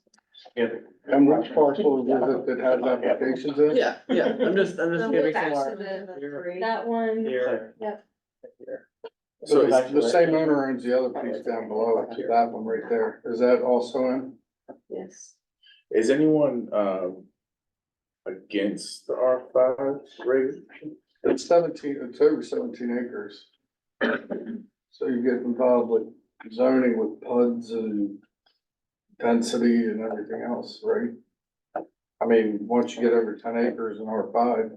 L: And which parcel is it that has applications in?
F: Yeah, I'm just
G: So
F: giving
G: back
F: some
G: to
F: more.
G: the three.
K: That one,
B: Here.
K: yep.
L: So it's the same owner owns the other piece down below, it, that one right there. Is that also in?
G: Yes.
E: Is anyone, against the R5 rate?
L: It's 17, it's over 17 acres. So you get involved with zoning with PUDs and density and everything else, right? I mean, once you get over 10 acres in R5.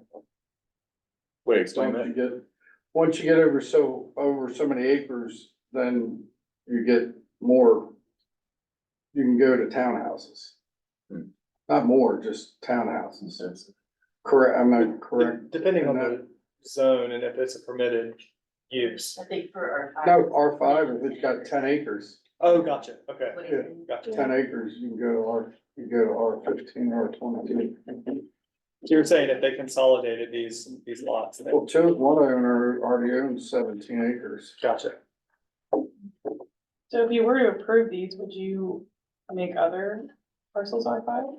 E: Wait, explain that.
L: Once you get over so many acres, then you get more. You can go to townhouses. Not more, just townhouses. Correct, I'm not correct.
B: Depending on
L: in
B: the zone and if it's a permitted use.
M: I think for our.
L: No, R5, if it's got 10 acres,
B: Oh, gotcha, okay,
M: What do you think?
B: gotcha.
L: 10 acres, you can go to R15 or R22.
B: So you're saying if they consolidated these lots, then,
L: Well, one owner already owns 17 acres.
B: gotcha.
D: So if you were to approve these, would you make other parcels R5?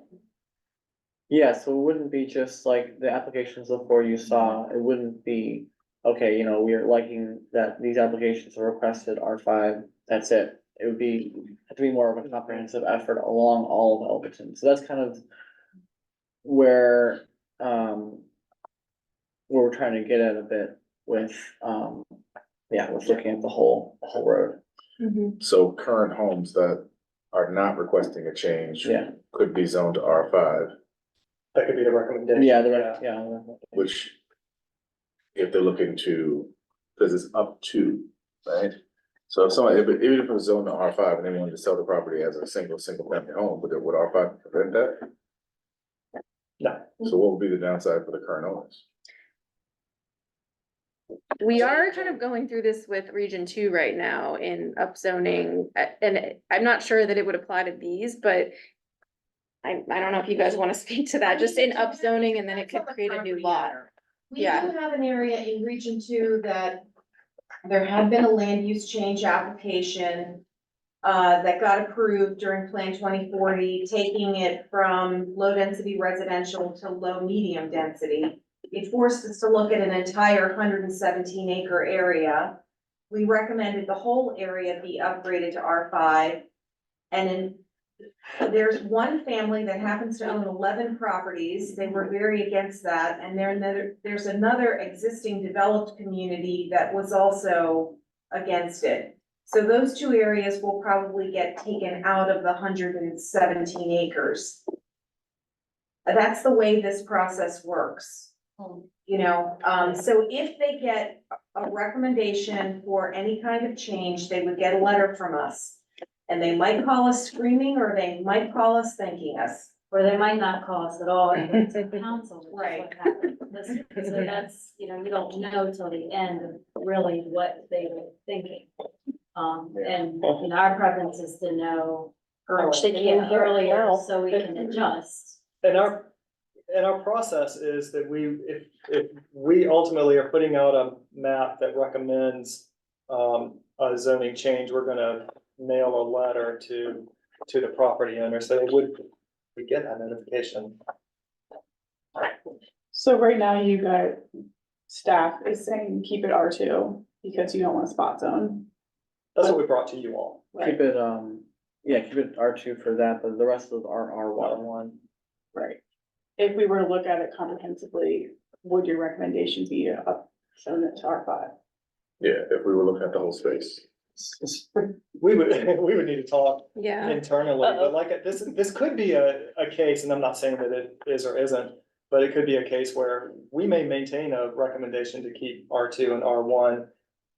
F: Yeah, so it wouldn't be just like the applications before you saw, it wouldn't be, okay, you know, we are liking that these applications are requested R5, that's it. It would be, have to be more of a comprehensive effort along all of Elberton, so that's kind of where, where we're trying to get at a bit with, with looking at the whole road.
E: So current homes that are not requesting a change.
F: Yeah.
E: Could be zoned to R5,
B: That could be the recommendation.
F: Yeah,
E: which if they're looking to, because it's up to, right? So if somebody, even if it was zoned to R5 and they wanted to sell the property as a single family home, would R5 prevent that?
B: No.
E: So what would be the downside for the current owners?
K: We are kind of going through this with Region 2 right now in upzoning, and I'm not sure that it would apply to these, but I don't know if you guys want to speak to that, just in upzoning, and then it could create a new lot.
J: We do
K: Yeah.
J: have an area in Region 2 that there had been a land use change application that got approved during Plan 2040, taking it from low density residential to low medium density. It forced us to look at an entire 117 acre area. We recommended the whole area be upgraded to R5. And then there's one family that happens to own 11 properties. They were very against that. And there's another existing developed community that was also against it. So those two areas will probably get taken out of the 117 acres. That's the way this process works. You know, so if they get a recommendation for any kind of change, they would get a letter from us. And they might call us screaming, or they might call us thanking us.
M: Or they might not call us at all, and it's in council, which is
J: Right.
M: what happened. So that's, you know, you don't know till the end of really what they were thinking. And, you know, our preference is to know
N: They came here
M: earlier,
N: now.
M: so we can adjust.
B: And our process is that if we ultimately are putting out a map that recommends a zoning change, we're gonna mail a letter to the property owner, so they would, we get that notification.
D: So right now you got, staff is saying keep it R2 because you don't want a spot zone.
B: That's what we brought to you all.
F: Keep it, yeah, keep it R2 for that, but the rest of are R1.
B: R1.
D: Right. If we were to look at it comprehensively, would your recommendation be up, zone it to R5?
E: Yeah, if we were looking at the whole space.
B: We would, we would need to talk
K: Yeah.
B: internally, but like, this could be a case, and I'm not saying that it is or isn't, but it could be a case where we may maintain a recommendation to keep R2 and R1.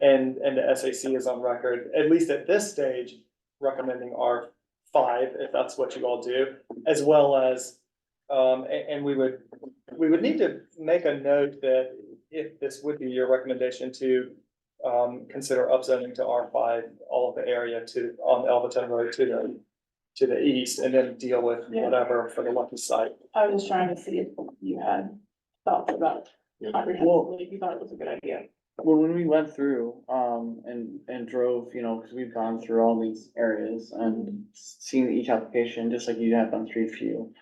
B: And the SAC is on record, at least at this stage, recommending R5, if that's what you all do, as well as, and we would need to make a note that if this would be your recommendation to consider upzoning to R5, all of the area on Elberton Road to the east, and then deal with
D: Yeah.
B: whatever for the Lucky site.
D: I was just trying to see if you had thoughts about comprehensively, if you thought it was a good idea.
F: Well, when we went through, and drove, you know, cause we've gone through all these areas and seen each application, just like you have on Street View.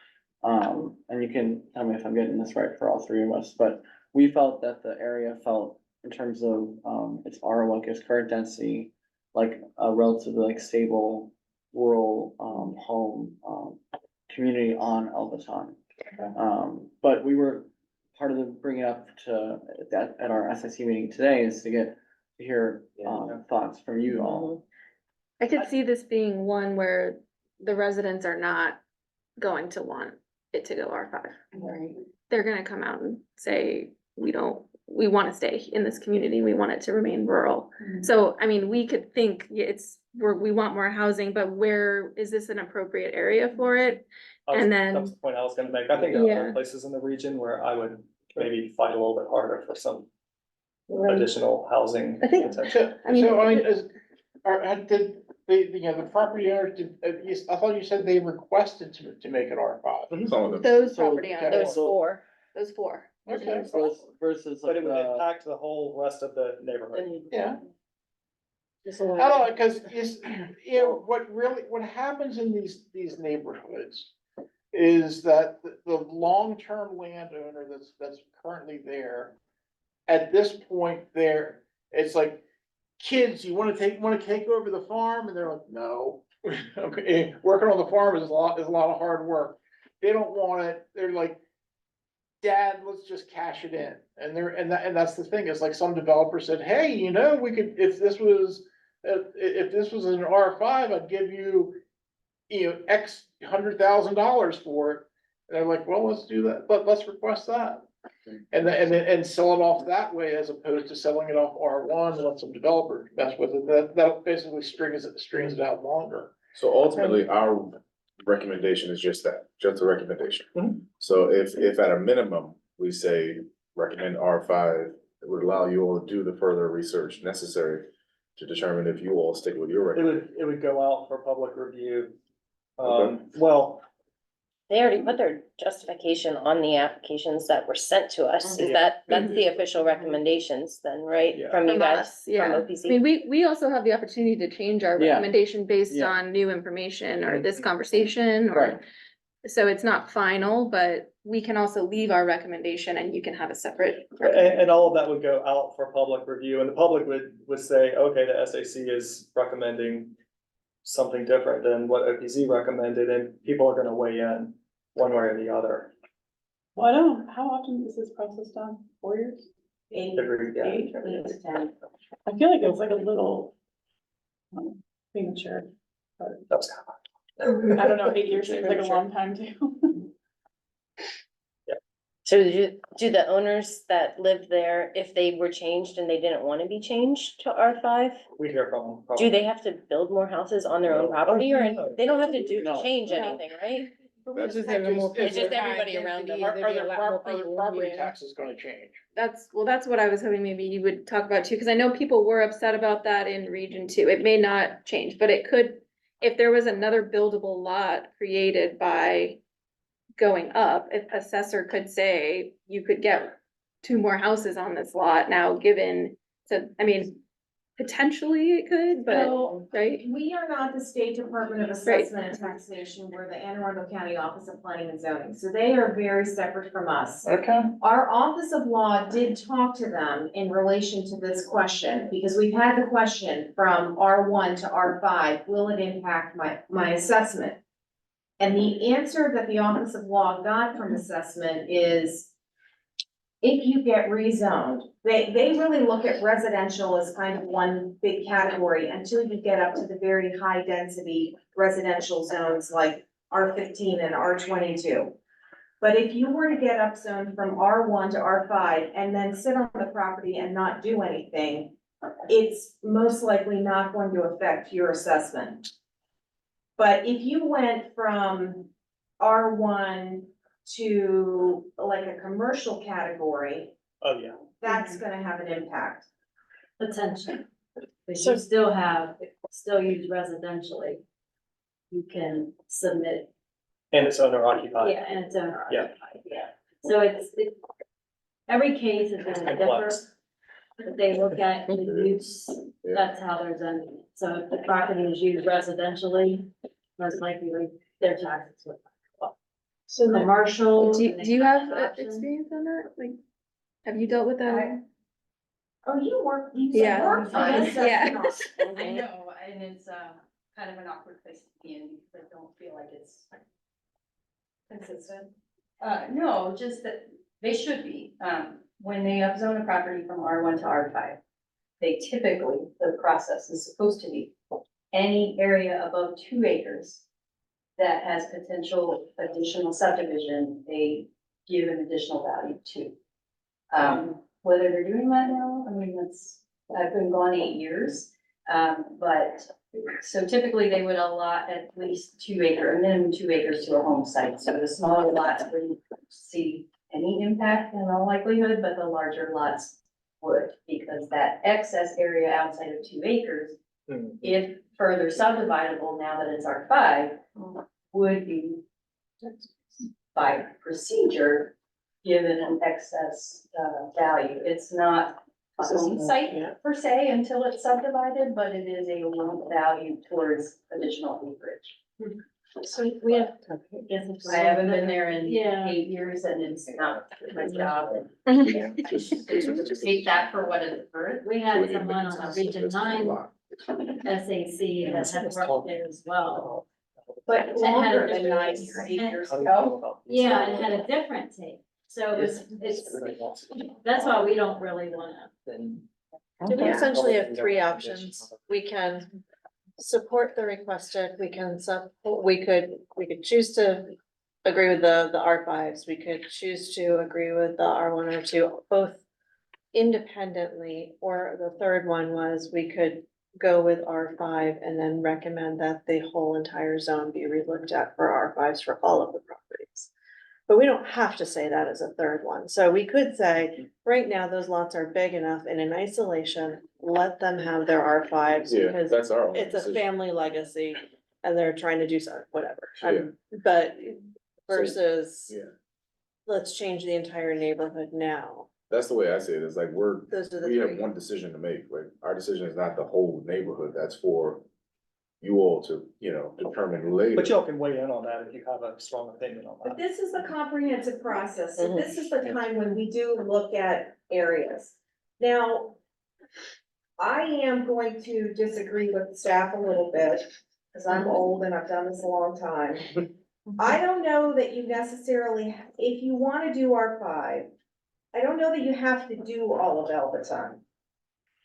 F: And you can tell me if I'm getting this right for all three of us, but we felt that the area felt in terms of, its like its current density, like a relatively like stable rural, home, community on Elbaton. But we were, part of the bringing up to that at our SIC meeting today is to hear, thoughts from you all.
K: I could see this being one where the residents are not going to want it to go R5.
I: Right.
K: They're gonna come out and say, we wanna stay in this community, we want it to remain rural. So, I mean, we could think we want more housing, but where, is this an appropriate area for it? And then,
B: That's the point I was gonna make. I think there are
K: Yeah.
B: other places in the region where I would maybe fight a little bit harder for some
K: Right.
B: additional housing
K: I think-
B: potential.
H: So,
K: I mean,
H: did the property owners, I thought you said they requested to make it R5.
E: Some of them.
K: those
F: So-
K: property owners,
F: Those
K: those four.
H: Okay.
F: Versus
B: But
F: like
B: it would
F: the,
B: impact the whole rest of the neighborhood.
H: Yeah.
I: Just
H: I don't know, cause what happens in these neighborhoods is that the long-term landowner that's currently there, at this point there, it's like, kids, you wanna take over the farm? And they're like, no. Okay, working on the farm is a lot of hard work. They don't want it. They're like, Dad, let's just cash it in. And that's the thing, is like some developer said, hey, you know, we could, if this was an R5, I'd give you, X $100,000 for it. And they're like, well, let's do that, but let's request that. And sell it off that way, as opposed to selling it off R1 and let some developer mess with it. That basically strings it out longer.
E: So ultimately, our recommendation is just that, just a recommendation. So if at a minimum, we say recommend R5, it would allow you all to do the further research necessary to determine if you all stick with your recommendation.
B: It would go out for public review.
E: Okay.
B: Well,
N: They already put their justification on the applications that were sent to us. Is that's the official recommendations then, right?
B: Yeah.
N: From you
K: From
N: guys,
K: us,
N: from
K: yeah. I
N: OPC?
K: mean, we also have the opportunity to change our
F: Yeah.
K: recommendation based
F: Yeah.
K: on new information or this conversation,
F: Right.
K: or. So it's not final, but we can also leave our recommendation and you can have a separate.
B: and all of that would go out for public review, and the public would say, okay, the SAC is recommending something different than what OPZ recommended, and people are gonna weigh in one way or the other.
D: Well, how often is this process done? 4 years?
B: Every- yeah.
D: 8 to 10. I feel like it was like a little premature.
B: That's
D: I don't know, 8 years seems like a long time too.
N: So do the owners that lived there, if they were changed and they didn't want to be changed to R5,
B: We hear from them.
N: do they have to build more houses on their own property, or they don't have to
F: No.
N: change
K: No.
N: anything, right?
H: That's just
N: It's just everybody around them.
H: Are their property taxes gonna change?
K: That's what I was hoping maybe you would talk about too, because I know people were upset about that in Region 2. It may not change, but it could, if there was another buildable lot created by going up, if assessor could say you could get 2 more houses on this lot now given, so, I mean, potentially it could, but,
J: So,
K: right?
J: we are not the State Department of Assessment and Taxation, we're the Anne Arundel County Office of Planning and Zoning, so they are very separate from us.
H: Okay.
J: Our Office of Law did talk to them in relation to this question, because we've had the question from R1 to R5, will it impact my assessment? And the answer that the Office of Law got from assessment is, if you get rezoned, they really look at residential as kind of one big category until you get up to the very high density residential zones like R15 and R22. But if you were to get upzoned from R1 to R5 and then sit on the property and not do anything, it's most likely not going to affect your assessment. But if you went from R1 to like a commercial category,
B: Oh, yeah.
J: that's gonna have an impact.
M: Potential. But
N: So-
M: you still use residentially. You can submit,
B: And it's owner occupied.
M: yeah, and it's owner
B: Yeah.
M: occupied, yeah. So every case is gonna differ.
B: Complex.
M: But they look at the use, that's how they're zoning. So if the property is used residentially, most likely their taxes would.
K: So
M: Commercial.
K: Do
M: and they
K: you
M: have
K: have
M: that option.
K: experience on that? Like, have you dealt with that?
J: Oh, you
K: Yeah.
J: work for this,
K: Yeah.
M: I know, and it's, kind of an awkward place to be in, because I don't feel like it's consistent. No, just that they should be, when they upzone a property from R1 to R5, they typically, the process is supposed to be any area above 2 acres that has potential additional subdivision, they give an additional value to. Whether they're doing that now, I mean, I've been gone 8 years. But, so typically they would allot at least a minimum 2 acres to a home site. So the smaller lots wouldn't see any impact in all likelihood, but the larger lots would, because that excess area outside of 2 acres, if further subdividable now that it's R5, would be by procedure, given an excess, value. It's not a home site per se until it's subdivided, but it is a lump value towards additional acreage.
N: So we have,
M: I haven't been there in
N: Yeah.
M: 8 years and it's not my job.
E: Just
M: Take that for what it's worth. We had someone on a Region 9 SAC that had worked there as well.
J: but
M: It had
J: longer
M: a
J: than
M: different-
J: 9 acres
B: How do you
J: ago.
B: feel about this?
M: Yeah, it had a different take. So it's, that's why we don't really wanna.
G: So we essentially have three options. We can support the requested, we can we could choose to agree with the R5s, we could choose to agree with the R1 or 2, both independently, or the third one was we could go with R5 and then recommend that the whole entire zone be relooked at for R5s for all of the properties. But we don't have to say that as a third one. So we could say, right now, those lots are big enough and in isolation, let them have their R5s
E: Yeah,
G: because
E: that's our own
G: it's a
E: decision.
G: family legacy and they're trying to do something, whatever.
E: Yeah.
G: But versus,
E: Yeah,
G: let's change the entire neighborhood now.
E: that's the way I see it, it's like
G: Those are the
E: we have
G: three.
E: one decision to make, like, our decision is not the whole neighborhood, that's for you all to, determine later.
B: But y'all can weigh in on that if you have a strong opinion on
J: But
B: that.
J: this is the comprehensive process, so
G: Mhm.
J: this is the time when we do look at areas. Now, I am going to disagree with staff a little bit, because I'm old and I've done this a long time. I don't know that you necessarily, if you wanna do R5, I don't know that you have to do all of Elbaton.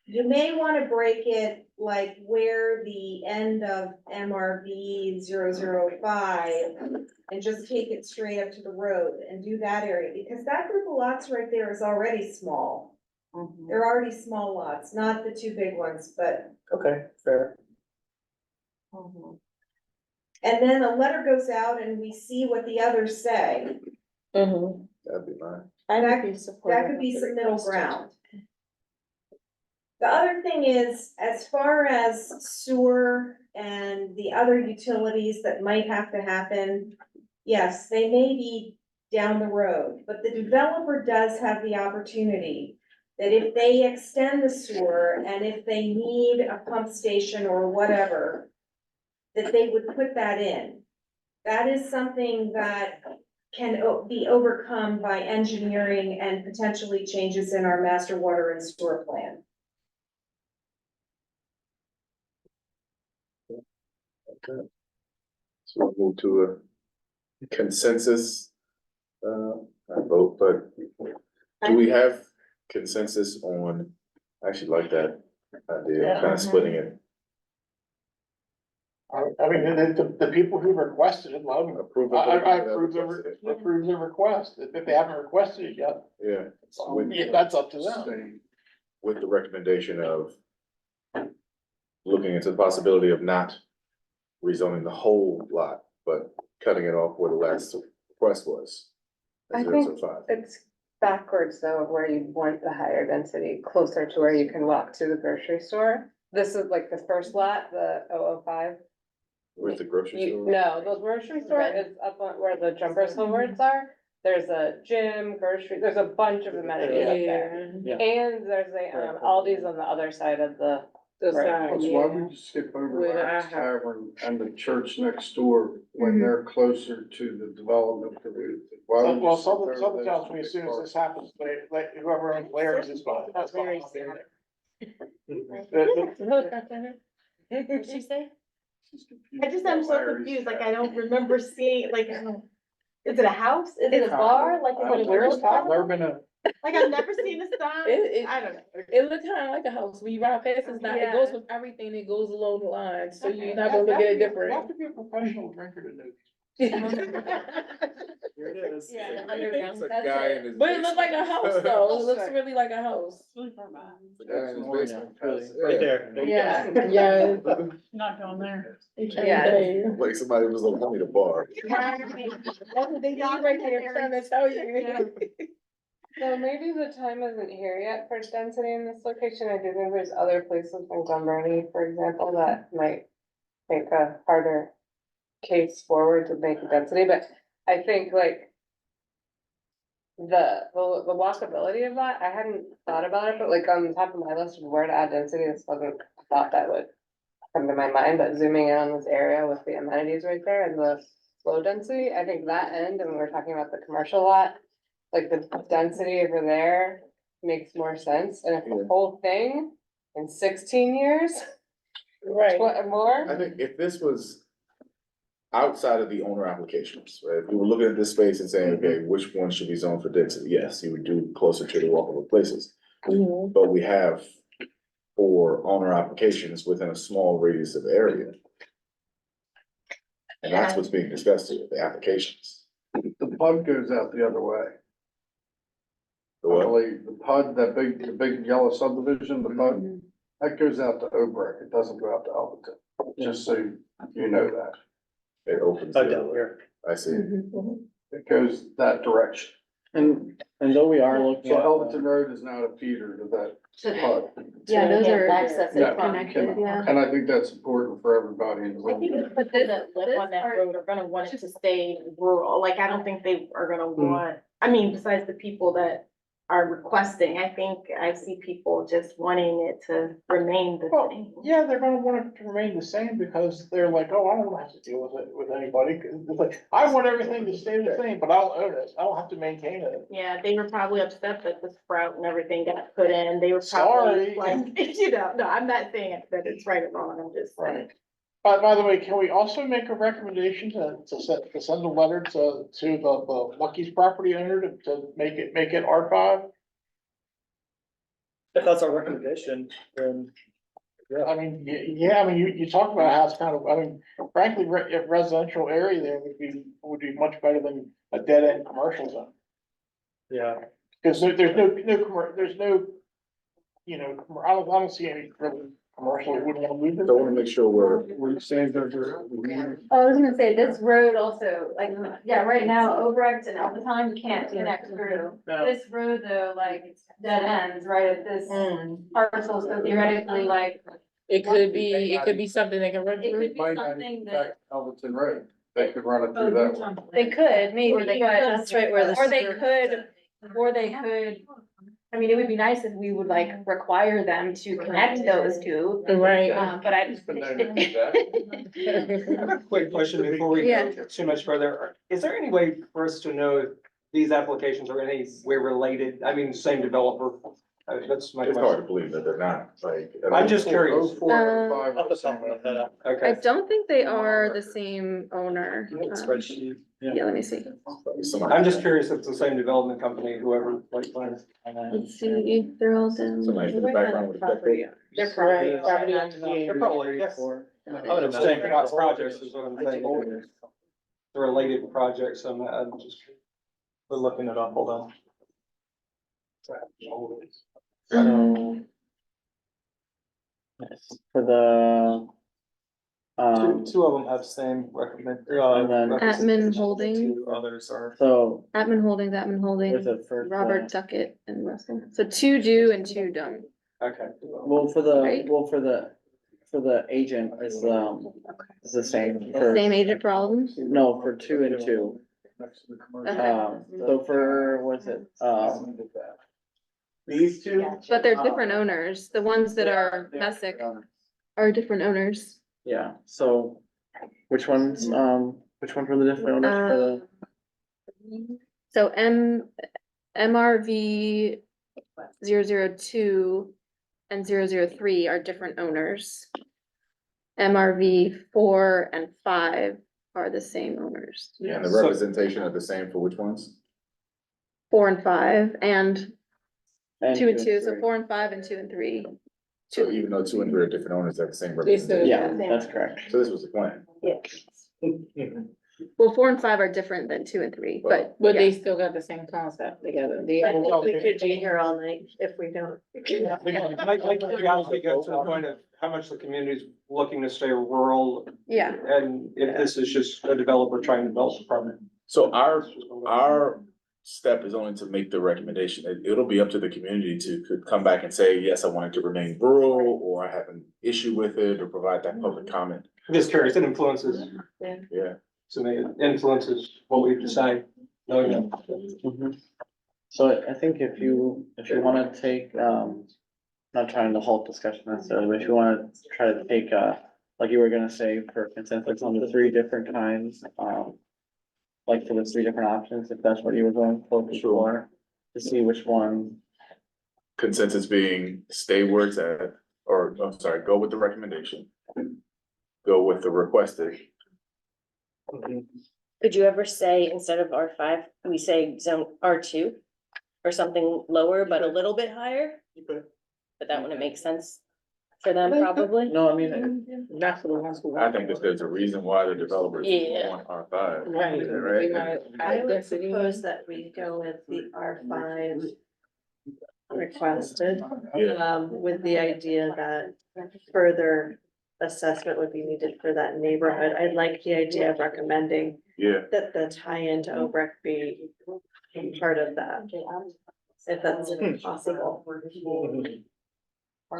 J: You may wanna break it like where the end of MRV 005 and just take it straight up to the road and do that area, because that group of lots right there is already small. They're already small lots, not the two big ones, but,
B: Okay, fair.
J: and then a letter goes out and we see what the others say.
G: Mhm.
E: That'd be mine.
G: I
J: That-
G: would be supportive.
J: That could be
G: of the
J: some middle
G: requested.
J: ground. The other thing is, as far as sewer and the other utilities that might have to happen, yes, they may be down the road, but the developer does have the opportunity that if they extend the sewer and if they need a pump station or whatever, that they would put that in. That is something that can be overcome by engineering and potentially changes in our master water and sewer plan.
E: Okay. So we'll move to a consensus, not vote, but do we have consensus on, I actually like that idea, of kind of splitting it.
H: I mean, the people who requested it, let them,
E: Approve.
H: I approve the request, if they haven't requested it yet,
E: Yeah,
H: yeah, that's up to them.
L: Stay.
E: with the recommendation of looking into the possibility of not rezoning the whole lot, but cutting it off where the last request was.
I: I think it's backwards though, of where you want the higher density, closer to where you can walk to the grocery store. This is like the first lot, the 005.
E: With the grocery store?
I: No, the grocery store is up on where the jumper words are. There's a gym, grocery, there's a bunch of amenities up there.
F: Yeah.
I: And there's a Aldi's on the other side of the.
C: The
I: Right.
C: side,
L: That's why we skip over
C: Where I
L: Larry's
C: have-
L: Tavern and the church next door when they're closer to the development. Why would you
H: Well,
L: skip
H: some
L: over
H: of
L: those
H: the towns, as soon as this happens, like whoever owns Larry's is fine. That's fine.
K: Very
N: What'd she say?
L: She's confused
G: I just, I'm
L: about
G: so
L: Larry's
G: confused, like, I
L: Tavern.
G: don't remember seeing, like, is it a house? Is it a bar? Like, is it a
H: Larry's
G: real
H: Tavern,
G: bar?
H: never been a.
G: Like, I've never seen a sign.
C: It-
G: I don't know.
C: It looks kind of like a house. When you ride past, it's not, it
G: Yeah.
C: goes with everything that goes along the line, so you're not
H: You
C: gonna look
H: have
C: at
H: to
C: it
H: be- You
C: different.
H: have to be a professional drinker to know.
B: Here it is.
C: Yeah.
E: It's a guy in his
C: But it looks like a house though, it looks
H: Say.
C: really like a house.
E: The guy in his basement. has-
B: Right there.
C: Yeah, yeah.
D: Not going there.
C: Yeah.
E: Like somebody was like, I need a bar.
C: That's what they do right there, trying to tell you.
I: So maybe the time isn't here yet for density in this location. I do think there's other places in Dunbarton, for example, that might make a harder case forward to make the density, but I think like the walkability of that, I hadn't thought about it, but like on the top of my list of where to add density, this wasn't a thought that would come to my mind, but zooming in on this area with the amenities right there and the low density, I think that end, and when we're talking about the commercial lot, like the density over there makes more sense, and if the whole thing in 16 years,
C: Right.
I: more.
E: I think if this was outside of the owner applications, right? If we were looking at this space and saying, okay, which one should be zoned for density? Yes, you would do closer to the walkable places. But we have 4 owner applications within a small radius of area. And that's what's being discussed here, the applications.
L: The PUD goes out the other way.
E: The
L: I
E: what?
L: believe the PUD, the big yellow subdivision, the PUD, that goes out to Obrecht. It doesn't go out to Alberton. Just so you know that.
E: It opens.
B: Oh,
E: the
B: down
E: other way.
B: here.
E: I see.
L: It goes that direction.
F: And though we are looking
L: So
F: at.
L: Alberton Road is not a feeder to that PUD.
K: Yeah, those are
J: access
L: No,
K: connected, yeah.
L: And I think that's important for everybody in the
G: I think
L: room.
G: the people that live on that road are gonna want it to stay rural, like, I don't think they are gonna want, I mean, besides the people that are requesting, I think I see people just wanting it to remain the
H: Well,
G: same.
H: yeah, they're gonna want it to remain the same because they're like, oh, I don't have to deal with it with anybody. 'Cause it's like, I want everything to stay the same, but I'll own it. I don't have to maintain it.
G: Yeah, they were probably upset that the sprout and everything got put in, they were probably
H: Sorry.
G: like, you know, no, I'm not saying that it's right or wrong, I'm just saying.
H: Right. By the way, can we also make a recommendation to send a letter to the Lucky's property owner to make it R5?
B: If that's our recommendation, then.
H: I mean, yeah, I mean, you talk about how it's kind of, I mean, frankly, if residential area there would be much better than a dead end commercial zone.
B: Yeah.
H: Cause there's no, you know, I don't see any really commercial, we wouldn't wanna move it.
E: So I wanna make sure
L: We're saying that
O: I was gonna say, this road also, like, yeah, right now, Obrecht and Alphatine, you can't connect through.
B: No.
O: This road though, like, it's dead ends right at this parcel, so theoretically, like,
C: It could be something that can run
O: it
C: through.
O: could be
L: might not
O: something that.
L: impact Alberton Road. They could run it through that way.
O: They could, maybe,
N: Or they could,
O: but,
N: that's right where the.
O: or they could
K: I mean, it would be nice if we would like require them to connect those two,
C: Right.
K: but I.
B: Quick question before we
K: Yeah.
B: go too much further. Is there any way for us to know if these applications are in any way related? I mean, same developer? That's my
E: It's hard to
B: question.
E: believe that they're not, like.
B: I'm just curious.
L: 04 and 05 are the same.
K: I
B: Okay.
K: don't think they are the same owner.
B: Spreadsheet.
K: Yeah, let me see.
E: Somebody-
B: I'm just curious if it's the same development company, whoever, like,
K: Let's see, they're all down.
E: Somebody from the background with a checkbook.
C: They're property owner.
B: they're probably, yes. I would have said Scott's projects is what I'm thinking. The related projects, I'm just, we're looking it up, hold on.
F: So. Yes, for the.
B: Two of them have same recommend.
F: And then-
K: Atman Holding.
B: Two others are.
F: So,
K: Atman Holdings, Atman Holding,
F: where's the first?
K: Robert Duckett and Russell. So two do and two don't.
B: Okay.
F: Well, for the agent is the same. for-
K: Same agent for all of them?
F: No, for 2 and 2. So for, what's it,
E: These two?
K: But they're different owners. The ones that are Messick are different owners.
F: yeah, so which ones were the different owners for
K: So MRV 002 and 003 are different owners. MRV 4 and 5 are the same owners.
E: Yeah, and the representation are the same for which ones?
K: 4 and 5 and
F: the?
K: 2 and 2, so 4 and 5 and 2 and 3.
E: So even though 2 and 3 are different owners, they have the same
C: They still-
E: representation.
F: Yeah, that's correct.
E: So this was the plan.
K: Well, 4 and 5 are different than 2 and 3, but.
C: But
K: yeah.
C: they still got the same concept together. They.
G: I think we could be here all night if we don't.
B: Like, you guys, we go to the point of how much the community's looking to stay rural,
K: Yeah,
B: and if this is just a developer trying to develop a apartment.
E: So our step is only to make the recommendation. It'll be up to the community to could come back and say, yes, I want it to remain rural, or I have an issue with it, or provide that public comment.
B: I'm just curious, it influences,
E: Yeah.
B: to me, it influences what we decide. Oh, yeah.
F: Mhm. So I think if you wanna take, not trying to halt discussion necessarily, but if you wanna try to take, like you were gonna say for consensus on the 3 different kinds, like for the 3 different options, if that's what you were going for before, to see which one.
E: Consensus being stay where it's at, or, I'm sorry, go with the recommendation. Go with the requested.
N: Could you ever say, instead of R5, we say zone R2? Or something lower but a little bit higher? But that wouldn't make sense for them probably.
F: No, I mean,
C: Not for the ones who.
E: I think that there's a reason why the developers
N: Yeah.
E: want R5.
C: Right.
E: Right?
C: They might
G: I
C: add
G: would
C: density.
G: propose that we go with the R5 requested,
E: Yeah.
G: with the idea that further assessment would be needed for that neighborhood. I like the idea of recommending
E: Yeah,
G: that the tie-in to Obrecht be part of that, if that's possible.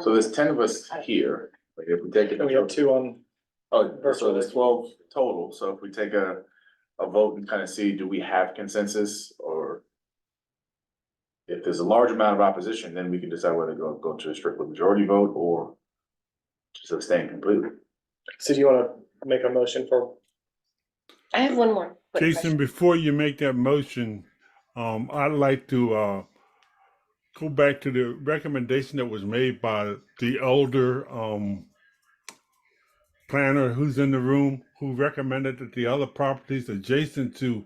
E: so there's 10 of us here, like if we take it.
B: We have 2 on.
E: Oh, so there's 12 total, so if we take a vote and kind of see, do we have consensus, or if there's a large amount of opposition, then we can decide whether to go to a strictly majority vote or just abstain completely.
B: So do you wanna make a motion for?
N: I have one more quick
P: Jason,
N: question.
P: before you make that motion, I'd like to go back to the recommendation that was made by the elder planner who's in the room, who recommended that the other properties adjacent to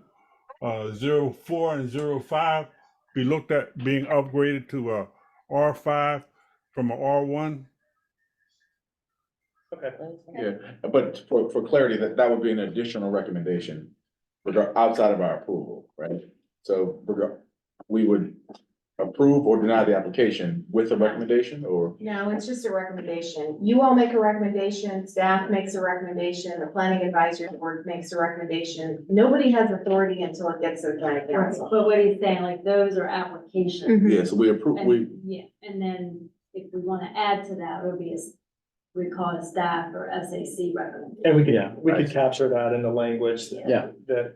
P: 04 and 05 be looked at being upgraded to R5 from a R1.
B: Okay.
E: Yeah, but for clarity, that would be an additional recommendation outside of our approval, right? So we would approve or deny the application with a recommendation, or?
J: No, it's just a recommendation. You all make a recommendation, staff makes a recommendation, the planning advisory board makes a recommendation. Nobody has authority until it gets to the planning council.
O: But what he's saying, like, those are applications.
K: Mhm.
E: Yeah, so we approve,
O: And, yeah, and then if we wanna add to that, it would be we call it staff or SAC recommendation.
B: And we
F: Yeah,
B: could, we
F: right.
B: could capture that in the language.
F: Yeah.
B: That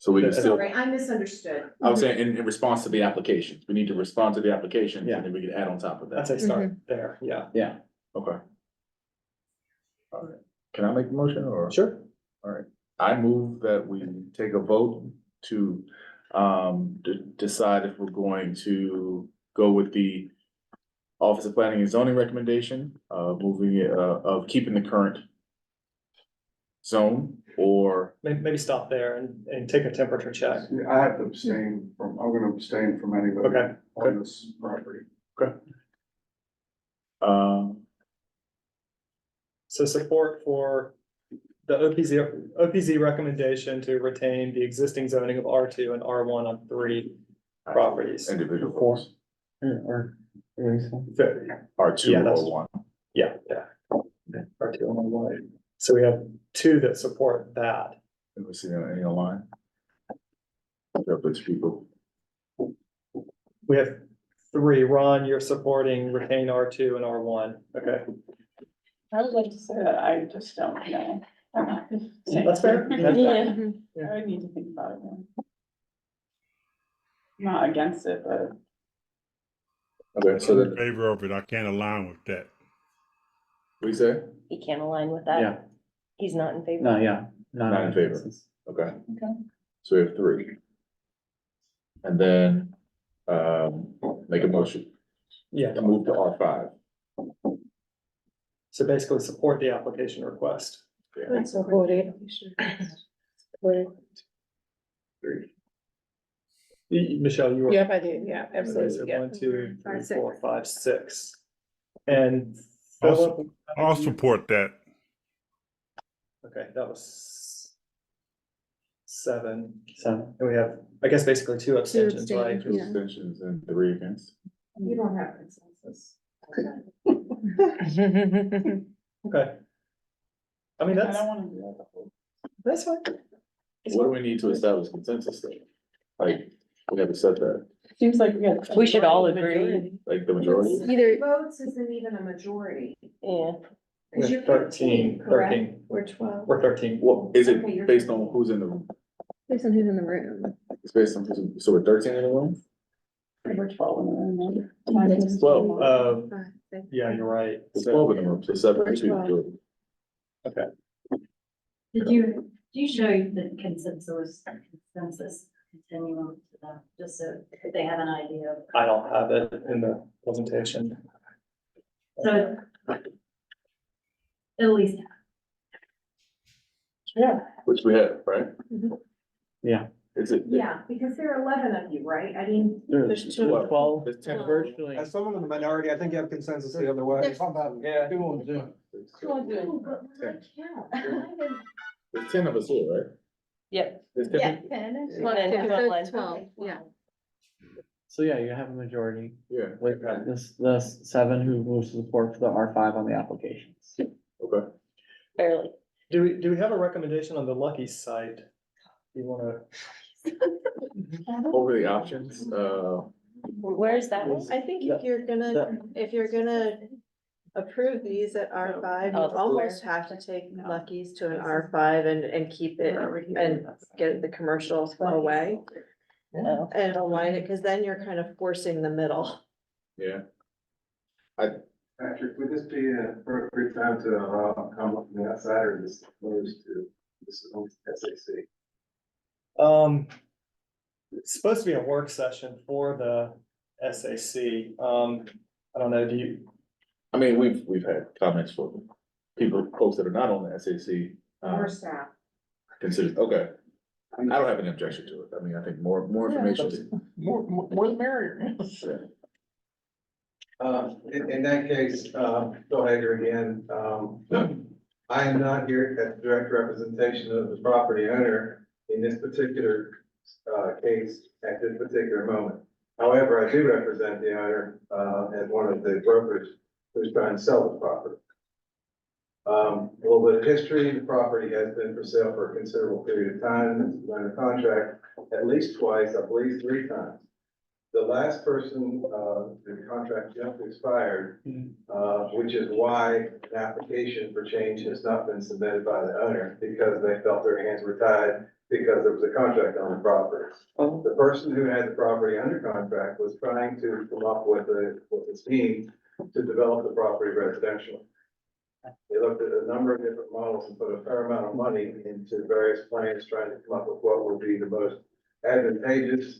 E: So we can still,
J: Sorry, I misunderstood.
E: I was saying in response to the applications, we need to respond to the applications
B: Yeah.
E: and then we can add on top of
B: I'd
E: that.
B: say start there, yeah.
F: Yeah.
E: Okay. All right, can I make a motion or?
B: Sure.
E: All right, I move that we take a vote to decide if we're going to go with the Office of Planning and Zoning recommendation, moving it, of keeping the current zone, or
B: Maybe stop there and take a temperature check.
L: I have to abstain from, I'm gonna abstain from anybody
B: Okay,
L: on this property.
B: So support for the OPZ recommendation to retain the existing zoning of R2 and R1 on 3 properties.
E: individual
F: Four.
E: votes,
F: Or.
E: R2
B: Yeah,
E: or
B: that's-
E: one.
B: Yeah, yeah. R2 and R1. So we have 2 that support that.
E: Let me see any online. Which people,
B: We have 3. Ron, you're supporting retain R2 and R1. Okay,
D: I would like to say that I just don't know. I'm not gonna say-
B: that's fair. That's fair.
K: Yeah.
D: I would need to think about it more. Not against it, but
E: okay, so
P: I'm in
E: then,
P: favor of it. I can't align with that.
E: what do you say?
N: He can't align with that.
F: Yeah.
N: He's not in favor.
F: No, yeah.
E: Not in favor. Okay.
D: Okay.
E: So we have 3. And then, make a motion
B: Yeah,
E: to move to R5.
B: so basically support the application request.
C: Support it. Support it.
E: 3.
B: Michelle, you were.
C: Yeah, if I did, yeah,
B: So
C: absolutely, yeah.
B: 1, 2, 3,
K: 5, 6.
B: 4, 5, 6. And
P: Also-
B: Philip.
P: I'll support that.
B: Okay, that was 7.
F: So,
B: And we have, I guess, basically 2 abstentions, right?
E: Two abstentions and 3 against.
G: You don't have consensus.
B: Okay. I mean,
D: I
B: that's,
D: don't wanna do that.
B: that's fine.
E: What do we need to establish consensus then? Like, we have to set that,
D: Seems like we got.
N: We should all agree.
E: like the majority?
K: Either-
G: Votes isn't even a majority.
N: Yeah.
B: We
G: 'Cause
B: have
G: you're
B: 13, 13.
G: We're 12.
B: We're 13.
E: Well, is
G: Okay,
E: it
G: you're-
E: based on who's in the room?
K: Based on who's in the room.
E: It's based on, so we're 13 in the room?
D: We're 12 in the room, then.
E: It's 12.
B: Yeah, you're right.
E: It's 12 in the room, so 7
G: We're
E: to 2.
B: Okay.
M: Did you show the consensus continuum to them, just so they have an idea of?
B: I don't have it in the presentation.
M: So at least.
D: Yeah.
E: Which we have, right?
F: yeah.
E: Is it?
G: Yeah, because there are 11 of you, right? I mean,
F: There's 12.
E: There's 10
F: Virtually.
L: As someone in the minority, I think you have consensus the other way.
B: Yeah.
L: Two on Zoom.
G: oh, but we're not count.
E: There's 10 of us here, right?
N: Yep.
E: There's 10
G: Yeah,
E: people?
G: 10 and
N: One and two online.
K: 12, yeah.
F: So yeah, you have a majority
E: Yeah,
F: with the 7 who moves support for the R5 on the applications.
E: okay.
N: Barely.
B: Do we have a recommendation on the Lucky site? You wanna,
E: Over the options,
N: Where's that one?
G: I think if you're gonna approve these at R5, you
N: Oh, the
G: almost
N: square.
G: have to take Lucky's to an R5 and keep it and get the commercial away
N: No.
G: and align it, because then you're kind of forcing the middle.
E: yeah.
A: Patrick, would this be an appropriate time to, come up from the outside or this close to, this is only SAC?
B: it's supposed to be a work session for the SAC. I don't know, do you,
E: I mean, we've had comments from people, folks that are not on the SAC.
G: Or staff.
E: Consider, okay. I don't have an objection to it. I mean, I think more information.
H: More the merrier.
A: In that case, Phil Hager again, I am not here as direct representation of the property owner in this particular, case at this particular moment. However, I do represent the owner, as one of the brokers who's trying to sell the property. A little bit of history, the property has been for sale for a considerable period of time, it's been under contract at least twice, I believe 3 times. The last person, the contract just expired, which is why an application for change has not been submitted by the owner, because they felt their hands were tied because there was a contract on the property.
F: Oh.
A: The person who had the property under contract was trying to come up with a scheme to develop the property residentially. They looked at a number of different models and put a fair amount of money into various plans, trying to come up with what would be the most advantageous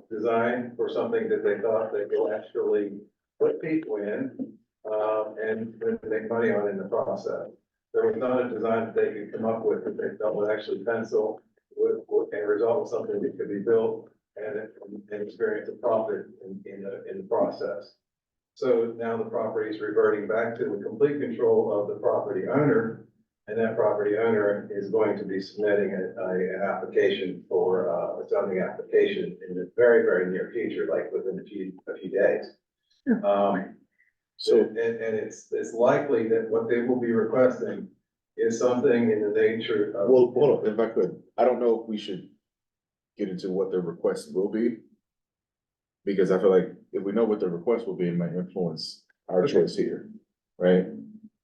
A: design for something that they thought they could actually put people in, and make money on in the process. There was not a design that they could come up with that they felt would actually pencil and result in something that could be built and experience a profit in the process. So now the property is reverting back to the complete control of the property owner, and that property owner is going to be submitting an application for a zoning application in the very, very near future, like within a few days. So, and it's likely that what they will be requesting is something in the nature of.
E: Well, hold on, if I could, I don't know if we should get into what the request will be. Because I feel like if we know what the request will be, it might influence our choice here, right?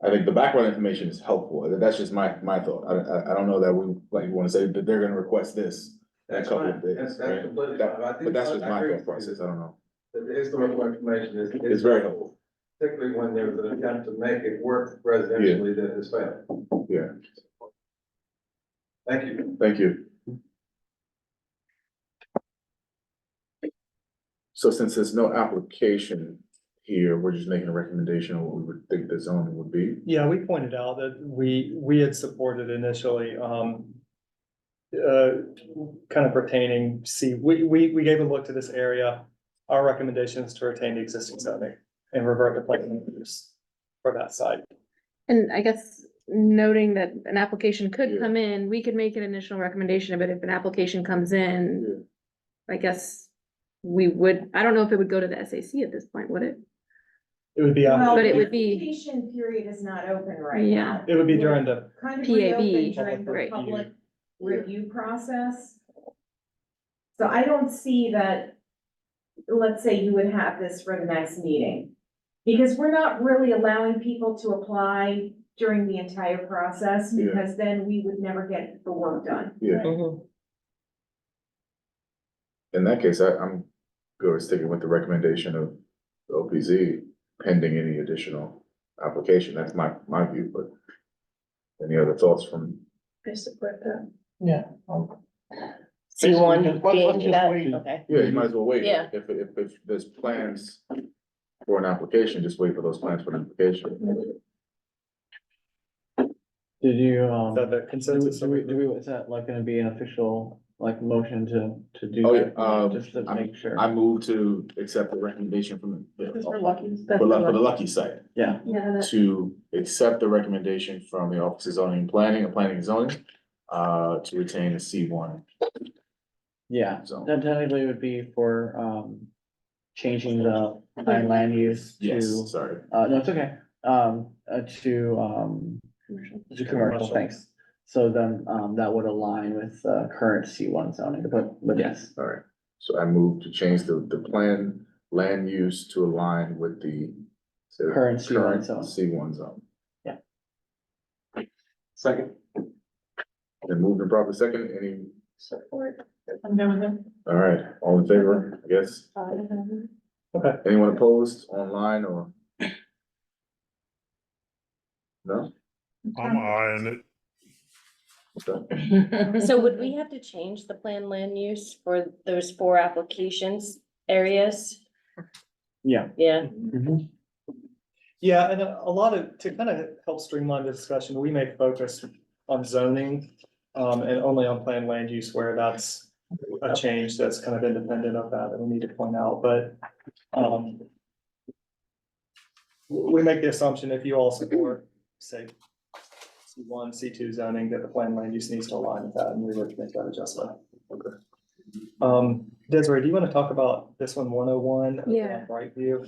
E: I think the background information is helpful, that's just my thought, I don't know that we, like, you wanna say that they're gonna request this. In a couple of days,
A: That's
E: right?
A: completely
E: That-
A: fine. I think
E: But that's just
A: I
E: my
A: agree
E: thought
A: with you.
E: process, I don't know.
A: The historical information
E: It's very helpful.
A: particularly when there was an attempt to make it work residentially that has failed.
E: Yeah,
A: Thank you.
E: thank you. So since there's no application here, we're just making a recommendation on what we would think the zoning would be.
B: Yeah, we pointed out that we had supported initially, kind of retaining we gave a look to this area. Our recommendation is to retain the existing zoning and revert the plan use for that site.
K: And I guess noting that an application could
E: Yeah.
K: come in, we could make an initial recommendation, but if an application comes in, I guess we would, I don't know if it would go to the SAC at this point, would it?
B: It would be,
J: Well,
K: But it
J: the
K: would be-
J: application period is not open right
K: Yeah.
J: now.
B: it would be during the,
J: Kind of
K: PAB,
J: reopened during the
K: right.
J: public review process. So I don't see that, let's say you would have this for the next meeting. Because we're not really allowing people to apply during the entire process,
E: Yeah.
J: because then we would never get the work done.
E: Yeah, in that case, I'm good with sticking with the recommendation of the OPZ pending any additional application, that's my view, but. Any other thoughts from?
N: I support that.
H: Yeah.
N: C1
H: Let's
N: being
H: just
N: that,
H: wait.
N: okay.
E: Yeah, you might as well wait.
N: Yeah.
E: If there's plans for an application, just wait for those plans for an application.
F: Did you,
B: is that the consensus?
F: is that like gonna be an official, like, motion to do
E: Oh,
F: that?
E: yeah,
F: Just to make sure.
E: I move to accept the recommendation from
D: Just
E: the,
D: for lucky.
E: for the Lucky site.
F: Yeah,
K: Yeah,
E: To accept the recommendation from the Office of Zoning and Planning, and Zoning, to retain a C1.
F: yeah,
E: So-
F: then technically it would be for, changing the planned land use
E: Yes,
F: to,
E: sorry.
F: no, it's okay, to commercial, thanks. So then, that would align with, current C1 zoning, but yes.
E: All right, so I move to change the plan land use to align with the
F: Current C1 zone.
E: C1 zone.
F: Yeah.
A: Second.
E: Then moved and properly second, any,
K: support.
D: I'm done with it.
E: all right, all in favor, I guess?
B: Okay.
E: Anyone opposed online or? No?
P: I'm eyeing it.
E: Okay.
N: So would we have to change the planned land use for those 4 applications areas?
F: Yeah.
N: Yeah,
B: Yeah, and a lot of, to kind of help streamline the discussion, we may focus on zoning, and only on planned land use where that's a change that's kind of independent of that we need to point out, but, we make the assumption if you all support, say, C1, C2 zoning, that the planned land use needs to align with that, and we would make that adjustment. Desiree, do you want to talk about this one, 101?
K: Yeah.
B: Brightview?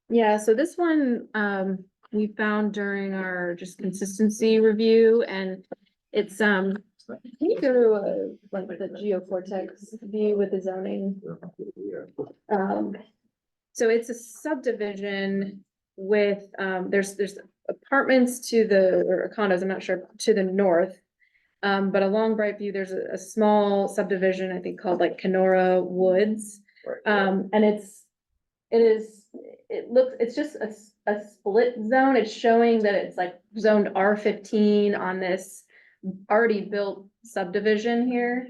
K: Yeah, so this one, we found during our just consistency review, and it's, can you go to, like, the geocortex view with the zoning? So it's a subdivision with, there's apartments to the, or condos, I'm not sure, to the north. But along Brightview, there's a small subdivision, I think called like Kenora Woods. And it's just a split zone. It's showing that it's like zoned R15 on this already built subdivision here.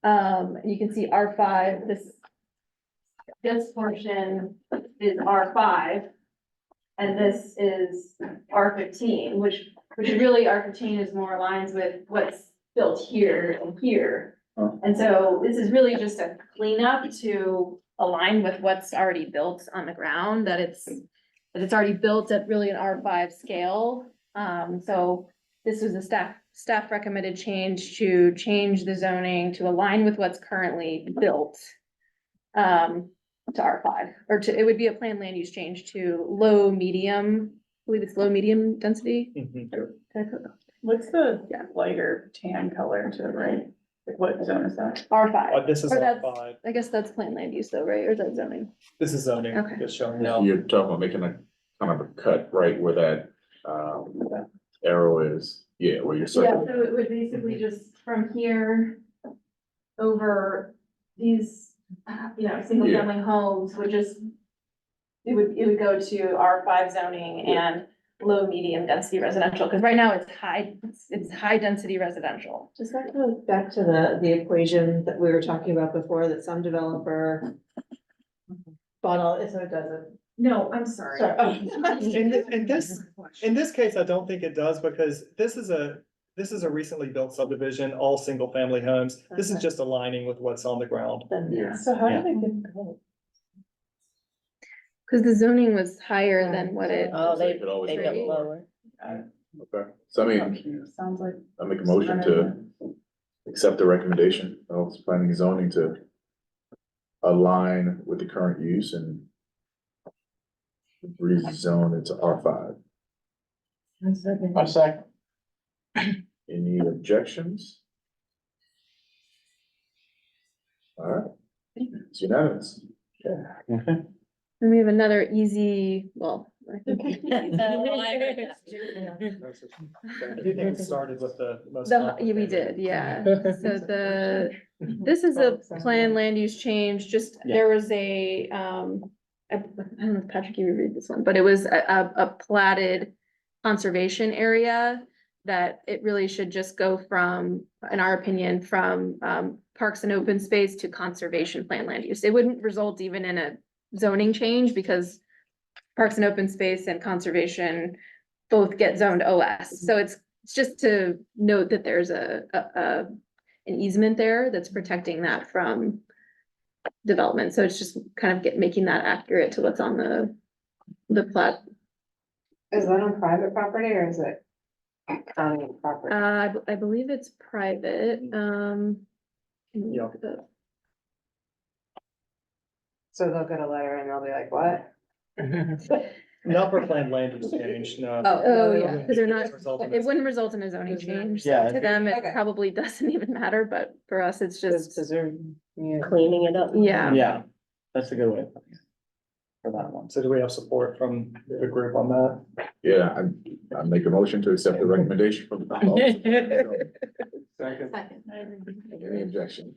K: And you can see R5, this portion is R5. And this is R15, which really R15 is more aligns with what's built here and here. And so this is really just a cleanup to align with what's already built on the ground, that it's already built at really an R5 scale. So this was a staff recommended change to change the zoning to align with what's currently built. To R5, or it would be a planned land use change to low, medium, I believe it's low, medium density.
D: What's the lighter tan color to the right? Like, what zone is that?
K: R5.
B: This is
K: Or that's-
B: R5.
K: I guess that's planned land use though, right? Or is that zoning?
B: This is zoning,
K: Okay.
B: just showing now.
E: You're talking about making a kind of a cut right where that arrow is, yeah, where you're
K: Yeah,
E: circling.
K: so it would basically just from here over these, single family homes would just, it would go to R5 zoning and low, medium density residential, because right now it's high density residential.
G: Does that go back to the equation that we were talking about before, that some developer bought all, so it doesn't?
J: No, I'm sorry.
G: Sorry.
B: In this case, I don't think it does, because this is a recently built subdivision, all single family homes. This is
G: Okay.
B: just aligning with what's on the ground.
D: So how did it get built?
K: Because the zoning was higher than what it.
N: Oh, they
E: Could always
N: go
K: go
N: lower.
E: Okay, so I mean,
D: Sounds like.
E: I make a motion to accept the recommendation of planning and zoning to align with the current use and rezone it to R5.
H: A second.
E: Any objections? All right, it's unanimous.
K: And we have another easy, well, I think.
B: I do think it started with the most.
K: Yeah, we did, yeah. So this is a planned land use change, just, there was a, I don't know if Patrick, you read this one, but it was a platted conservation area that it really should just go from, in our opinion, from parks and open space to conservation plan land use. It wouldn't result even in a zoning change because parks and open space and conservation both get zoned OS. So it's just to note that there's an easement there that's protecting that from development. So it's just kind of making that accurate to what's on the plat.
I: Is that on private property or is it county property?
K: I believe it's private, can you
B: Yeah.
K: look it up?
I: So they'll get a letter and they'll be like, what?
B: Not for planned land use change, no.
K: Oh, yeah, because they're not,
B: Result in
K: it wouldn't result in a zoning change. So
B: Yeah.
K: to them, it
I: Okay.
K: probably doesn't even matter, but for us, it's just,
N: Cleaning it up.
K: yeah.
F: Yeah, that's a good way for that one.
B: So do we have support from the group on that?
E: Yeah, I make a motion to accept the recommendation from the.
B: Second.
E: Any objection?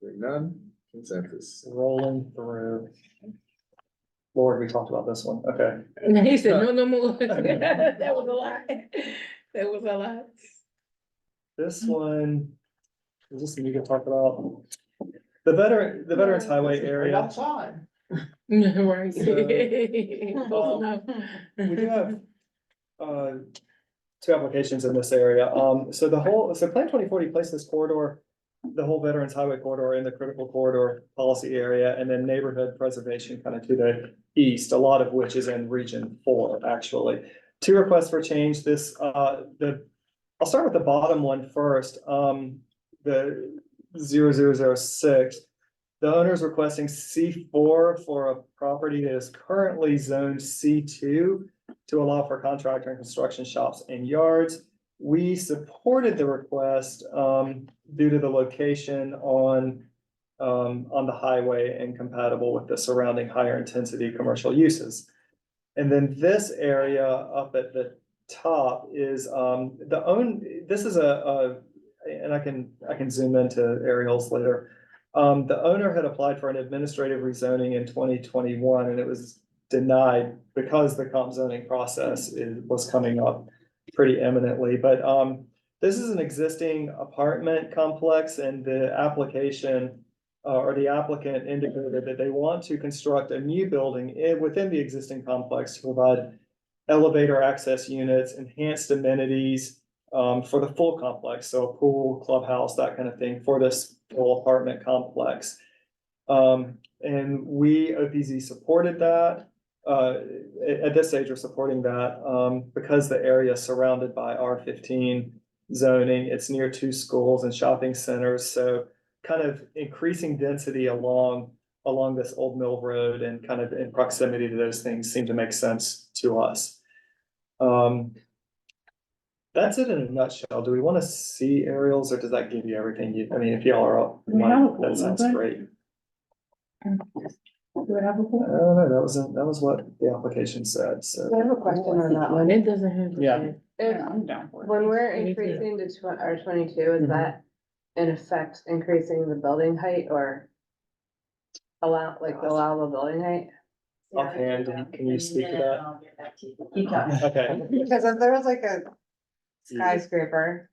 E: Hearing none, consensus.
B: Rolling through. Lord, we talked about this one, okay.
C: He said, no more. That was a lot. That was a lot.
B: This one, is this something you can talk about? The Veterans Highway
H: Right
B: area.
H: outside.
C: Right.
B: We do have two applications in this area. So Plan 2040 placed this corridor, the whole Veterans Highway corridor in the critical corridor policy area, and then neighborhood preservation kind of to the east, a lot of which is in Region 4, actually. Two requests for change. I'll start with the bottom one first. The 0006. The owner is requesting C4 for a property that is currently zoned C2 to allow for contractor and construction shops and yards. We supported the request due to the location on the highway and compatible with the surrounding higher intensity commercial uses. And then this area up at the top is, this is and I can zoom into aerials later. The owner had applied for an administrative rezoning in 2021 and it was denied because the comp zoning process was coming up pretty imminently, but, this is an existing apartment complex and the application or the applicant indicated that they want to construct a new building within the existing complex to provide elevator access units, enhanced amenities for the full complex, so a pool, clubhouse, that kind of thing for this full apartment complex. And we, OPZ, supported that. At this stage, we're supporting that because the area is surrounded by R15 zoning. It's near 2 schools and shopping centers, so kind of increasing density along this Old Mill Road and kind of in proximity to those things seem to make sense to us. That's it in a nutshell. Do we want to see aerials or does that give you everything I mean, if y'all are all,
D: We have a pool,
B: that sounds
D: don't we?
B: great.
D: Do we have a
B: I
D: pool?
B: don't know, that was what the application said, so.
I: I have a question on that one.
C: It doesn't have. to
F: Yeah.
C: say.
I: If,
D: I'm down for it.
I: when we're
C: Me too.
I: increasing to R22, is that in effect increasing the building height or allow the building height?
B: Offhand, can you speak to that?
M: I'll get back to you.
J: Keep going.
B: Okay,
I: Because if there was like a skyscraper,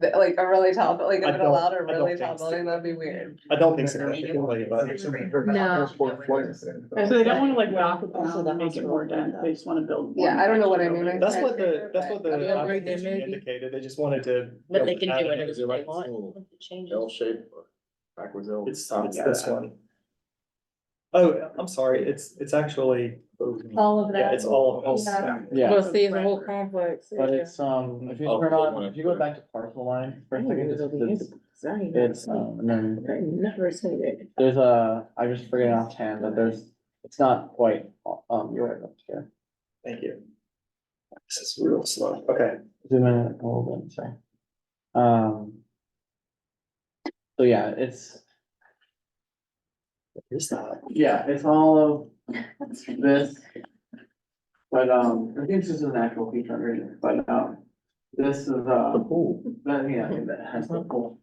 I: like a really tall, but like if
B: I
I: it
B: don't-
I: allowed a
B: I don't
I: really
B: think
I: tall
B: so.
I: building, that'd be weird.
B: I don't think significantly, but.
K: No.
D: So they don't wanna like knock it down and make it more dense, they just wanna build.
I: Yeah,
D: one
I: I don't know what I
D: extra
I: mean.
D: building.
B: That's what
I: Skyscraper,
B: that's what the
I: but-
B: application
C: maybe.
B: indicated, they just wanted to.
N: But they can do
B: add
N: whatever
E: Is
N: they
E: it like
N: want.
E: this little
N: Change
E: L
N: it.
E: shape or backwards L?
B: It's this one. Oh, I'm sorry, it's actually,
O: All of
B: yeah,
O: that.
B: it's all.
F: Yeah,
C: Well, see, it's a whole complex.
F: but it's, if you turn on, if you go back to parcel line for a second, it's, and then
C: I never seen it.
F: there's I just forget it offhand, but it's not quite, you're right up here.
B: Thank you. This is real slow, okay.
F: Zoom in a little bit, sorry. So yeah,
B: Here's that.
F: it's all of this. But, I think this is an actual feature underneath, but, this is,
B: Cool.
F: that, yeah, that has the pool.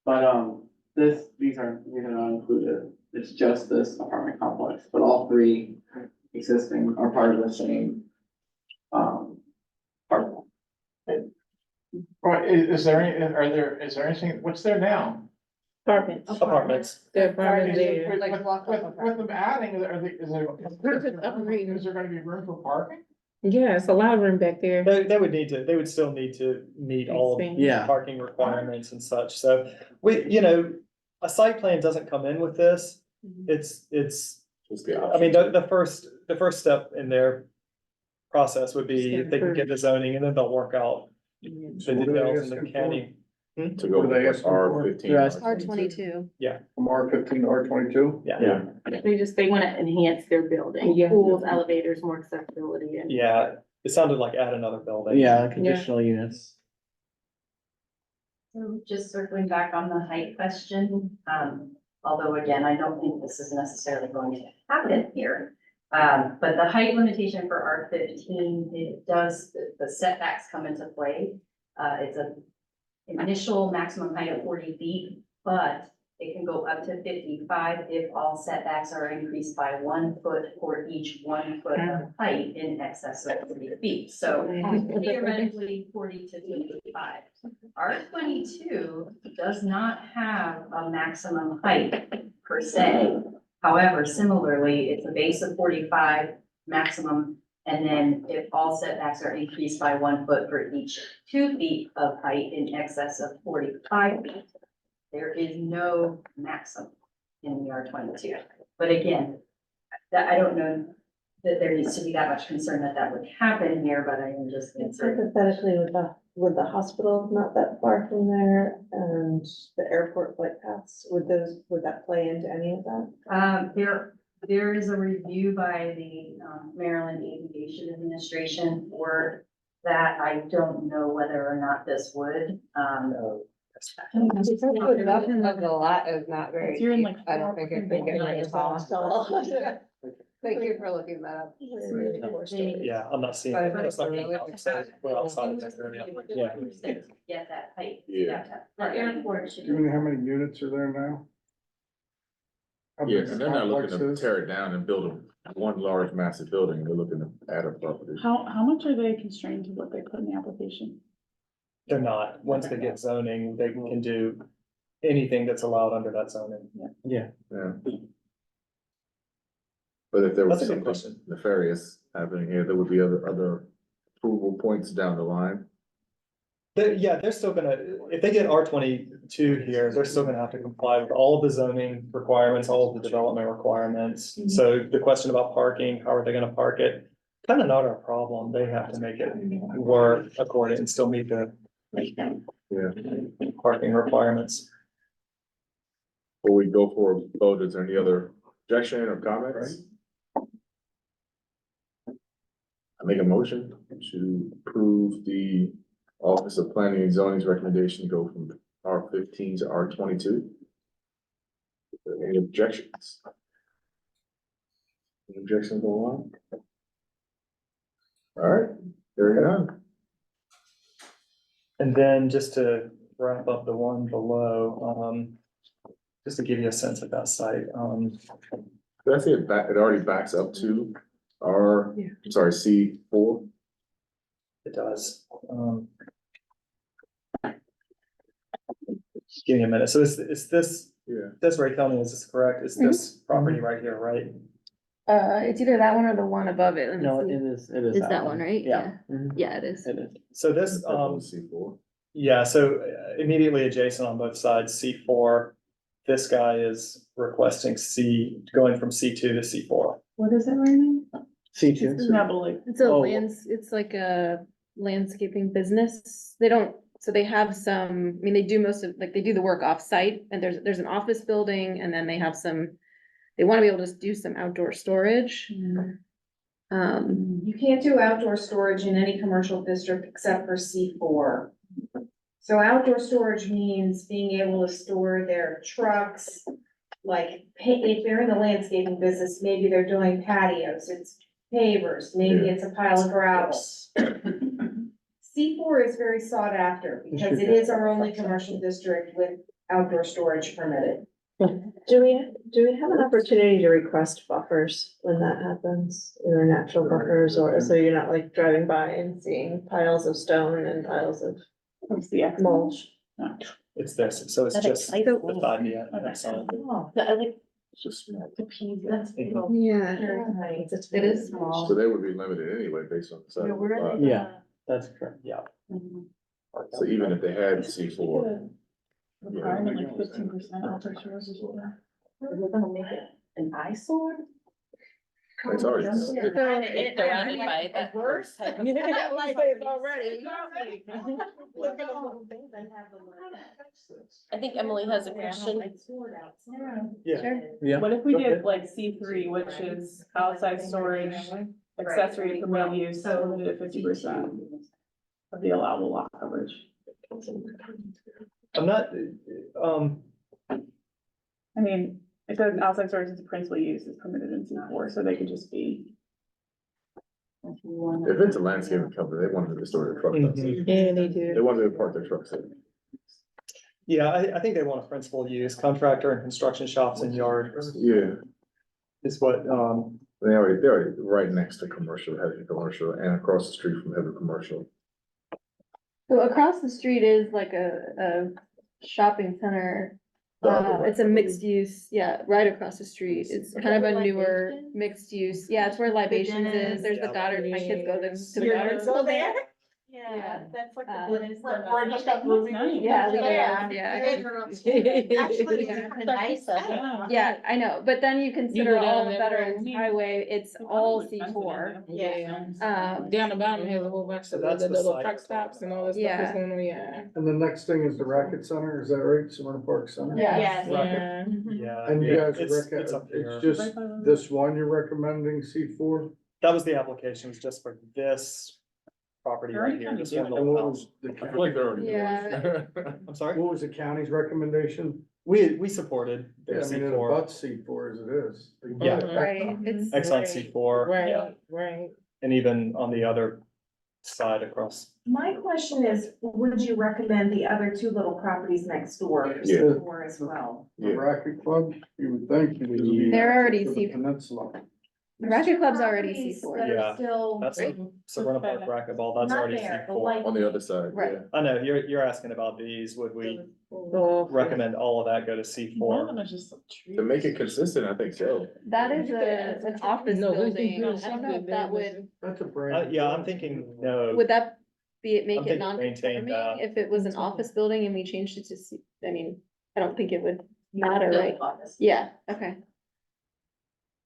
F: But, these are not included, it's just this apartment complex, but all 3 existing are part of the same, parcel.
H: Right, is there anything, what's there now?
C: Apartments.
B: Apartments.
C: The apartments there.
H: With,
I: Like walk up
H: with them adding, is there
C: upgrading.
H: is there gonna be room for parking?
C: Yeah, it's a lot of room back there.
B: They would still need to meet all of
C: Expand.
B: the
F: Yeah.
B: parking requirements and such, so a site plan doesn't come in with this. It's,
E: Just the
B: I mean,
E: option.
B: the first step in their process would be if they can get the zoning and then they'll work out the details in the county.
E: To go
L: What are they
E: with
L: asking for?
E: R15.
F: They're asking-
K: R22.
L: From R15 to R22?
B: Yeah,
M: They wanna enhance their building,
C: Yeah.
M: pools, elevators, more accessibility and.
B: yeah, it sounded like add another building.
F: Yeah, conditional units.
M: So just circling back on the height question, although again, I don't think this is necessarily going to happen here. But the height limitation for R15, it does, the setbacks come into play. It's an initial maximum height of 40 feet, but it can go up to 55 if all setbacks are increased by 1 foot for each 1 foot of height in excess of 40 feet. So theoretically, 40 to 55. R22 does not have a maximum height per se. However, similarly, it's a base of 45 maximum. And then if all setbacks are increased by 1 foot for each 2 feet of height in excess of 45 feet, there is no maximum in the R22. But again, that, I don't know that there needs to be that much concern that would happen here, but I am just concerned.
G: Hypothetically, with the hospital not that far from there and the airport flight paths, would that play into any of that?
M: There is a review by the Maryland Aviation Administration for that. I don't know whether or not this would.
I: The lot is not very
D: If you're in
I: deep.
D: like
I: I don't think it could get very tall. Thank you for looking that up.
B: Yeah, I'm not seeing.
I: But
B: it. That's not
I: really-
B: gonna outside- we're outside of that area. Yeah.
M: Get that height.
E: Yeah.
M: The airport should.
L: Do you know how many units are there now? How
E: Yeah,
L: big
E: and
L: the
E: they're not looking
L: complex
E: to
L: is?
E: tear it down and build one large massive building, they're looking to add a property.
D: How much are they constrained to what they put in the application?
B: They're not. Once they get zoning, they can do anything that's allowed under that zoning. Yeah.
E: Yeah. But if there was
B: That's a good
E: something
B: question.
E: nefarious happening here, there would be other approval points down the line.
B: They're still gonna, if they get R22 here, they're still gonna have to comply with all of the zoning requirements, all of the development requirements. So the question about parking, how are they gonna park it? Kind of not our problem. They have to make it work according and still meet the parking requirements.
E: Before we go for a vote, is there any other objection or comments? I make a motion to approve the Office of Planning and Zoning's recommendation to go from R15 to R22. Any objections? Any objections go on? All right, there you go.
B: And then just to wrap up the one below, just to give you a sense of that site,
E: Did I say it already backs up to C4?
B: it does. Give me a minute. So is this,
E: Yeah.
B: Desiree, tell me, is this correct? Is this property right here, right?
K: It's either that one or the one above it. Let me
F: No,
K: see.
F: it is
K: It's that one, right?
F: Yeah.
K: Yeah, it is.
F: It is.
B: So this,
E: C4.
B: yeah, so immediately adjacent on both sides, C4. This guy is requesting going from C2 to C4.
D: What is it right now?
F: C2.
D: Nebula.
K: It's a
F: Oh.
K: it's like a landscaping business. They don't, so they have some, I mean, they do most of, like, they do the work off-site, and there's an office building, and then they have some, they wanna be able to do some outdoor storage.
J: You can't do outdoor storage in any commercial district except for C4. So outdoor storage means being able to store their trucks, like, if they're in the landscaping business, maybe they're doing patios, it's pavers, maybe it's a pile of gravel. C4 is very sought after because it is our only commercial district with outdoor storage permitted.
G: Do we have an opportunity to request buffers when that happens, either natural buffers or so you're not like driving by and seeing piles of stone and piles of mulch?
B: It's this, so it's
N: That
B: just
N: excites
B: the
N: me.
B: side, yeah, that's all.
N: I like
E: It's just small.
K: Yeah,
G: Very nice.
K: it is small.
E: So they would be limited anyway based on the size of the lot.
F: Yeah.
B: That's correct, yeah.
E: So even if they had C4,
D: Requirement like 15% outdoor storage.
M: We're gonna make it an eyesore?
E: it's already.
N: It's surrounded by that.
M: Worse.
N: I think Emily has a question.
B: Yeah.
K: Sure.
F: Yeah.
D: What if we
B: Go
D: did
B: ahead.
D: like C3, which is outside storage, accessory permitted use, limited at 50% of the allowable lot coverage?
B: I'm not,
D: I mean, it says outside storage is principal use is permitted in C4, so they could just be.
E: If it's a landscaping company, they wanted to store their trucks outside.
K: Yeah, they do.
E: They wanted to park their trucks in.
B: yeah, I think they want a principal use, contractor and construction shops and yards
E: Yeah,
B: is what,
E: they're already right next to commercial, heavy commercial, and across the street from heavy commercial.
K: So across the street is like a shopping center. It's a mixed use, yeah, right across the street. It's kind of a newer mixed use. Yeah, it's where Libations is. There's the Goddard, my kids go to the Goddard school there.
J: Yeah, that's like
K: Uh,
J: the Buddhist.
H: Where it just got moving.
K: Yeah,
J: Yeah.
K: yeah.
J: Actually, it's nice.
K: Yeah, I know, but then you consider
C: go down
K: all the
C: that
K: Veterans
C: road.
K: Highway, it's all C4.
C: Yeah.
K: Um,
C: Down the bottom has a whole bunch
B: So
C: of
B: that's
C: the
B: the
C: little
B: site.
C: truck stops and all that stuff
K: Yeah.
C: that's going on, yeah.
L: And the next thing is the racket center, is that right? Summer Park Center?
J: Yes.
C: Yeah.
B: yeah.
L: And you
B: yeah,
L: guys
B: it's up here.
L: it's just this one you're recommending C4?
B: That was the application, was just for this property
D: Already
B: right here,
D: kinda
B: this
D: do
B: one
D: it.
B: little house.
L: The
E: I feel like they're already.
O: Yeah.
B: I'm sorry,
L: What was the county's recommendation?
B: we supported
L: Yeah,
B: their
L: I mean, it
B: C4,
L: abuts C4 as it is.
B: Yeah.
O: Right, it's.
B: Exxon C4,
C: Right.
B: and even on the other side across.
J: My question is, would you recommend the other two little properties next door
E: Yeah.
J: for as well?
L: The racket club, you would think. it would be
O: They're already
L: to the
O: C-
L: Peninsula.
O: Racket Club's already
J: Properties
O: C4.
J: that are
B: Yeah,
J: still
B: That's the Savannah Park racquetball, that's
J: not
B: already
J: there, but
B: C4.
J: like.
E: On the other side,
O: Right.
E: yeah.
B: I know, you're asking about these, would we
C: So,
B: recommend all of that go to C4?
E: To make it consistent, I think so.
O: That is an office
C: No, we can
O: building,
C: do
O: I don't know if that would,
L: That's a brand.
B: Yeah, I'm thinking, no,
O: would that be, make
B: I'm
O: it
B: thinking maintain
O: non-conforming
B: that.
O: if it was an office building and we changed it to C, I mean, I don't think it would matter, right? Yeah, okay.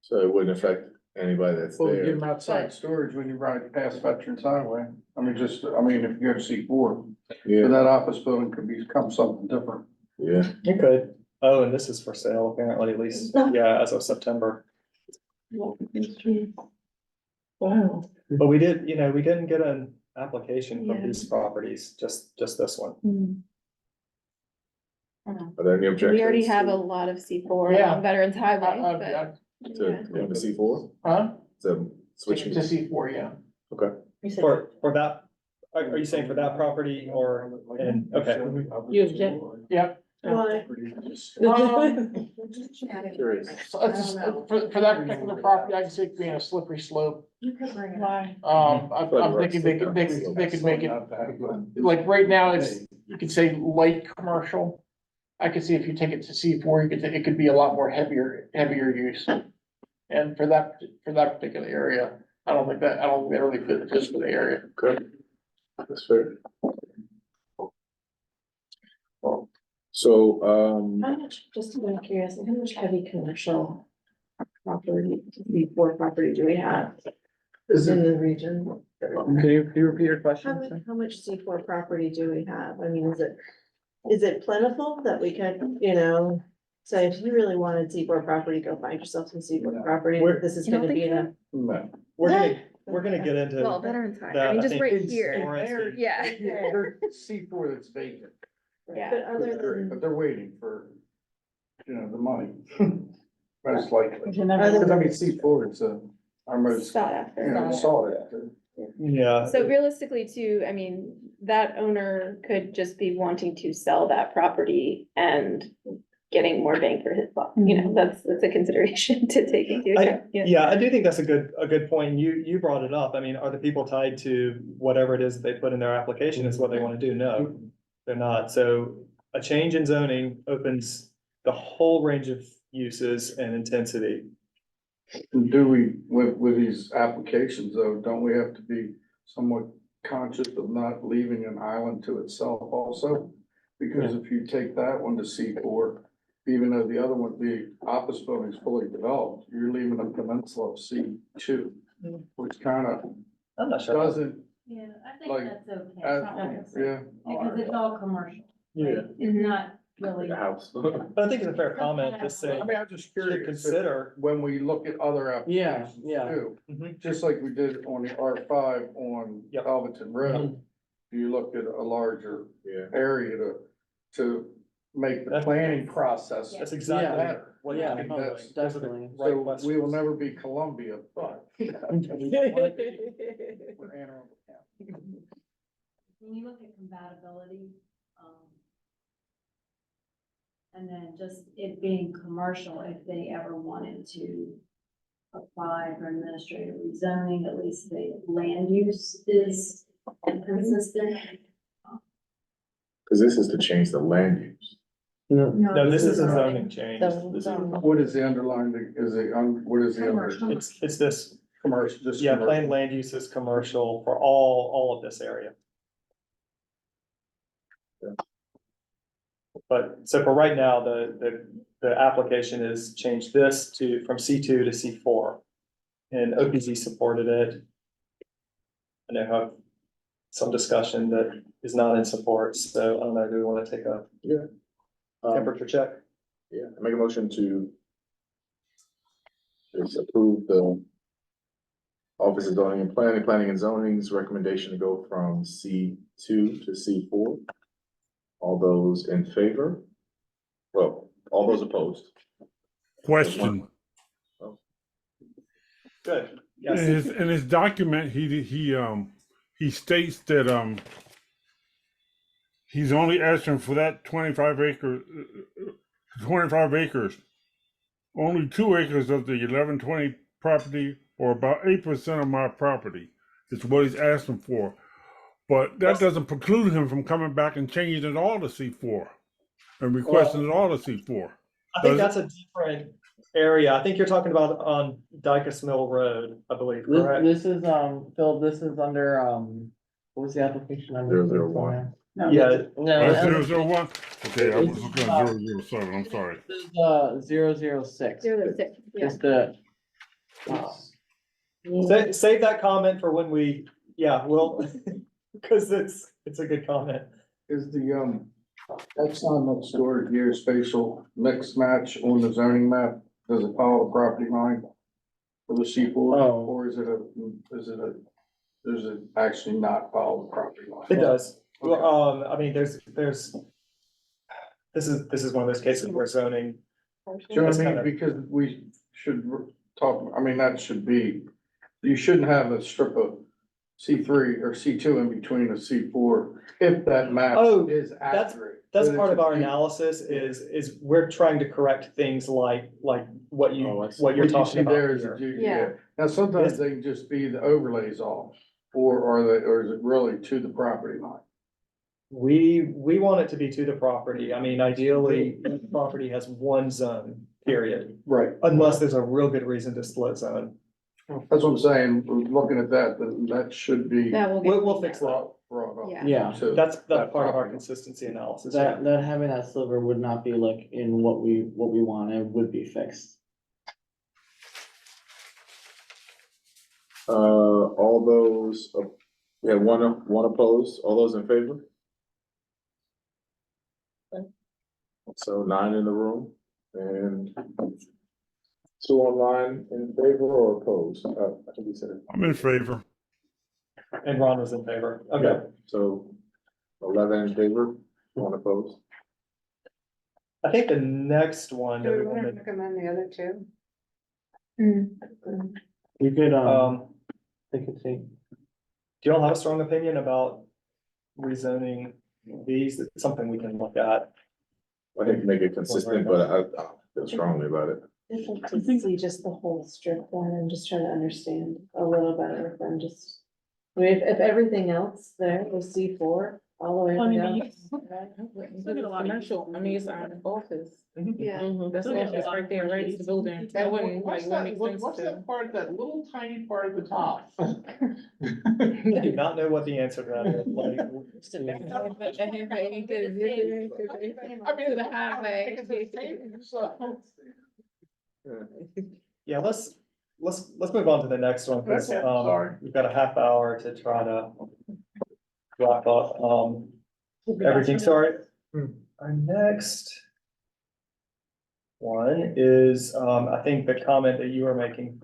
E: So it wouldn't affect anybody that's
L: Well, you get
E: there.
L: them outside
O: But-
L: storage when you ride past Veterans Highway. I mean, if you go to C4, but
E: Yeah,
L: that office building could become something different.
E: yeah.
B: It could. Oh, and this is for sale apparently, at least, yeah, as of September.
C: wow.
B: But we did, we didn't get an application from
O: Yeah.
B: these properties, just this one.
E: Are there any objections?
O: We already have a lot of C4
H: Yeah.
O: on Veterans Highway, but,
E: To,
O: yeah.
E: to C4?
H: Huh?
E: To switching.
H: To C4, yeah.
E: Okay.
B: For that, are you saying for that property or, and, okay.
C: You object?
H: Yeah.
J: Why?
E: Curious.
H: So it's just, for that particular property, I can see it being a slippery slope.
J: You could bring it.
D: Why?
H: I'm thinking they could make it, like, right now, it's, you could say light commercial. I could see if you take it to C4, it could be a lot more heavier use. And for that particular area, I don't think that really fits for the area.
E: Okay. That's fair. So,
G: How much, just out of curiosity, how much heavy commercial property, C4 property do we have
L: Is
G: in
L: it,
G: the region?
F: Can you repeat your question?
G: How much C4 property do we have? I mean, is it plentiful that we could, say if you really wanted C4 property, go find yourself some C4 property,
B: Where-
G: this is
O: You don't
G: gonna be
O: think
G: enough.
L: no.
B: We're gonna get into.
O: Well, Veterans Highway,
B: that,
O: I mean, just
B: think,
O: right
B: in
O: here,
B: Lawrence.
O: yeah.
L: There's C4 that's vacant,
O: Yeah.
G: But other
L: but
G: than,
L: they're waiting for, the money. Most likely.
D: You never-
G: Other
L: Because I mean, C4, it's our most,
O: Sought after.
L: sought after.
B: Yeah.
O: So realistically too, I mean, that owner could just be wanting to sell that property and getting more bang for his buck, that's a consideration to take into account.
B: Yeah, I do think that's a good point. You brought it up. I mean, are the people tied to whatever it is that they put in their application is what they want to do? No, they're not. So a change in zoning opens the whole range of uses and intensity.
L: And do we, with these applications though, don't we have to be somewhat conscious of not leaving an island to itself also? Because if you take that one to C4, even though the other one, the office building is fully developed, you're leaving a peninsula of C2, which kind of
B: I'm not sure.
L: doesn't,
M: Yeah, I
L: Like,
M: think that's okay.
L: yeah.
M: Because it's all commercial.
B: Yeah.
M: It's not really.
E: the house.
B: But I think it's a fair comment to say,
L: I mean, I'm just
B: to
L: curious.
B: consider.
L: When we look at other applications
F: yeah.
L: too,
B: Mhm.
L: just like we did on the R5 on
B: Yep.
L: Alvaton Road, you look at a larger
E: Yeah.
L: area to make the planning process.
B: That's exactly.
L: better.
B: what
F: Yeah,
B: I mean,
L: that's-
B: those are the
F: definitely.
B: right
L: So
B: questions.
L: we will never be Columbia, but. We're Anne Arundel County.
M: When you look at compatibility, and then just it being commercial, if they ever wanted to apply for administrative rezoning, at least the land use is consistent.
E: Cause this is to change the land use.
B: No, this is a zoning change.
E: This is-
L: What is the underlying, what is the under?
B: It's this,
L: Commercial, just.
B: yeah,
L: commercial.
B: planned land use is commercial for all of this area. But, so for right now, the application is change this from C2 to C4. And OPZ supported it. And they have some discussion that is not in support, so I don't know, do we want to take a temperature check?
E: Yeah, I make a motion to just approve the Office of Zoning and Planning and Zoning's recommendation to go from C2 to C4. All those in favor? Well, all those opposed?
P: Question.
B: Good.
P: In
B: Yes.
P: his document, he states that he's only asking for that 25 acres. Only 2 acres of the 1120 property, or about 8% of my property, is what he's asking for. But that doesn't preclude him from coming back and changing it all to C4 and requesting it all to C4.
B: I think that's a different area. I think you're talking about on Dicus Mill Road, I believe, correct?
F: This is, Phil, this is under, what was the application number?
E: 001.
B: Yeah,
F: No,
P: 001? Okay, I was looking at 007, I'm sorry.
F: this is, 006.
K: 006, yeah.
F: Just the,
B: save that comment for when we, we'll, because it's a good comment.
L: Is the, that's on that storage geospatial mix match on the zoning map, does it follow the property line for the C4?
F: Oh.
L: Or does it actually not follow the property line?
B: It does. Well, I mean, this is one of those cases where zoning.
L: Do you know what
B: That's
L: I mean?
B: kinda-
L: Because we should talk, I mean, that should be, you shouldn't have a strip of C3 or C2 in between a C4 if that map
B: Oh,
L: is accurate.
B: That's
L: But
B: part
L: it's
B: of our
L: a-
B: analysis is we're trying to correct things like what you're
L: What you
B: talking
L: see
B: about
L: there is,
B: here.
L: yeah. Now, sometimes they can just be the overlays off, or is it really to the property line?
B: We want it to be to the property. I mean, ideally, each property has one zone, period,
L: Right.
B: unless there's a real good reason to split zone.
L: That's what I'm saying, we're looking at that, then that should be
K: That will get.
B: We'll fix that.
L: brought up.
K: Yeah.
F: yeah,
L: to
B: That's
L: that
B: part of our
L: property.
B: consistency analysis.
F: that having that sliver would not be like in what we want, it would be fixed.
E: All those, we have one opposed, all those in favor? Okay. So 9 in the room and 2 online in favor or opposed? I think you said it.
P: I'm in favor.
B: And Ron was in favor. Okay.
E: So 11 in favor, 1 opposed.
B: I think the next one that we
I: want to
B: wanted,
I: recommend the other two?
F: We could,
B: they could see. Do y'all have a strong opinion about rezoning these? It's something we can look at.
E: I think make it consistent, but I feel strongly about it.
G: I'd like to see just the whole strip then and just try to understand a little better than just, I mean, if everything else there was C4 all the way
D: Well, I mean,
G: down.
C: Look at a lot of commercial, I mean, it's our office.
G: Yeah.
C: That's
H: Look at
C: office
H: a lot
C: right there, right, it's the building. That wouldn't,
H: What's
C: like, wouldn't
H: that,
C: make sense
H: what's
C: to.
H: that part, that little tiny part at the top?
B: I do not know what the answer to that is. Like,
H: I mean,
C: The highway.
H: because it's paved, so.
B: yeah, let's move on to the next one, because,
H: Okay, sorry.
B: we've got a half hour to try to wrap up, everything. Sorry. Our next one is, I think the comment that you were making,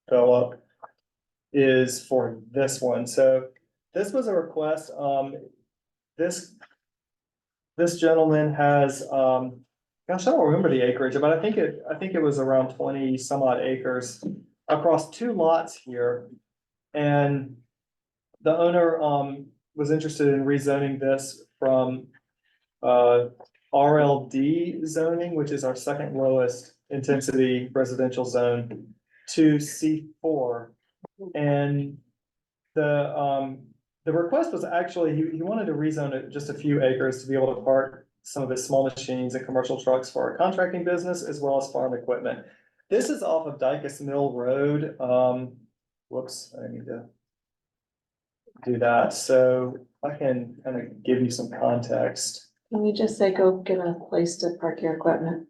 B: Philip, is for this one. So this was a request, this gentleman has, gosh, I don't remember the acreage, but I think it was around 20 some odd acres across 2 lots here. And the owner, was interested in rezoning this from, RLD zoning, which is our second lowest intensity residential zone, to C4. And the request was actually, he wanted to rezone it just a few acres to be able to park some of his small machines and commercial trucks for our contracting business as well as farm equipment. This is off of Dicus Mill Road. Whoops, I need to do that. So I can kind of give you some context.
G: Can we just say, go get a place to park your equipment?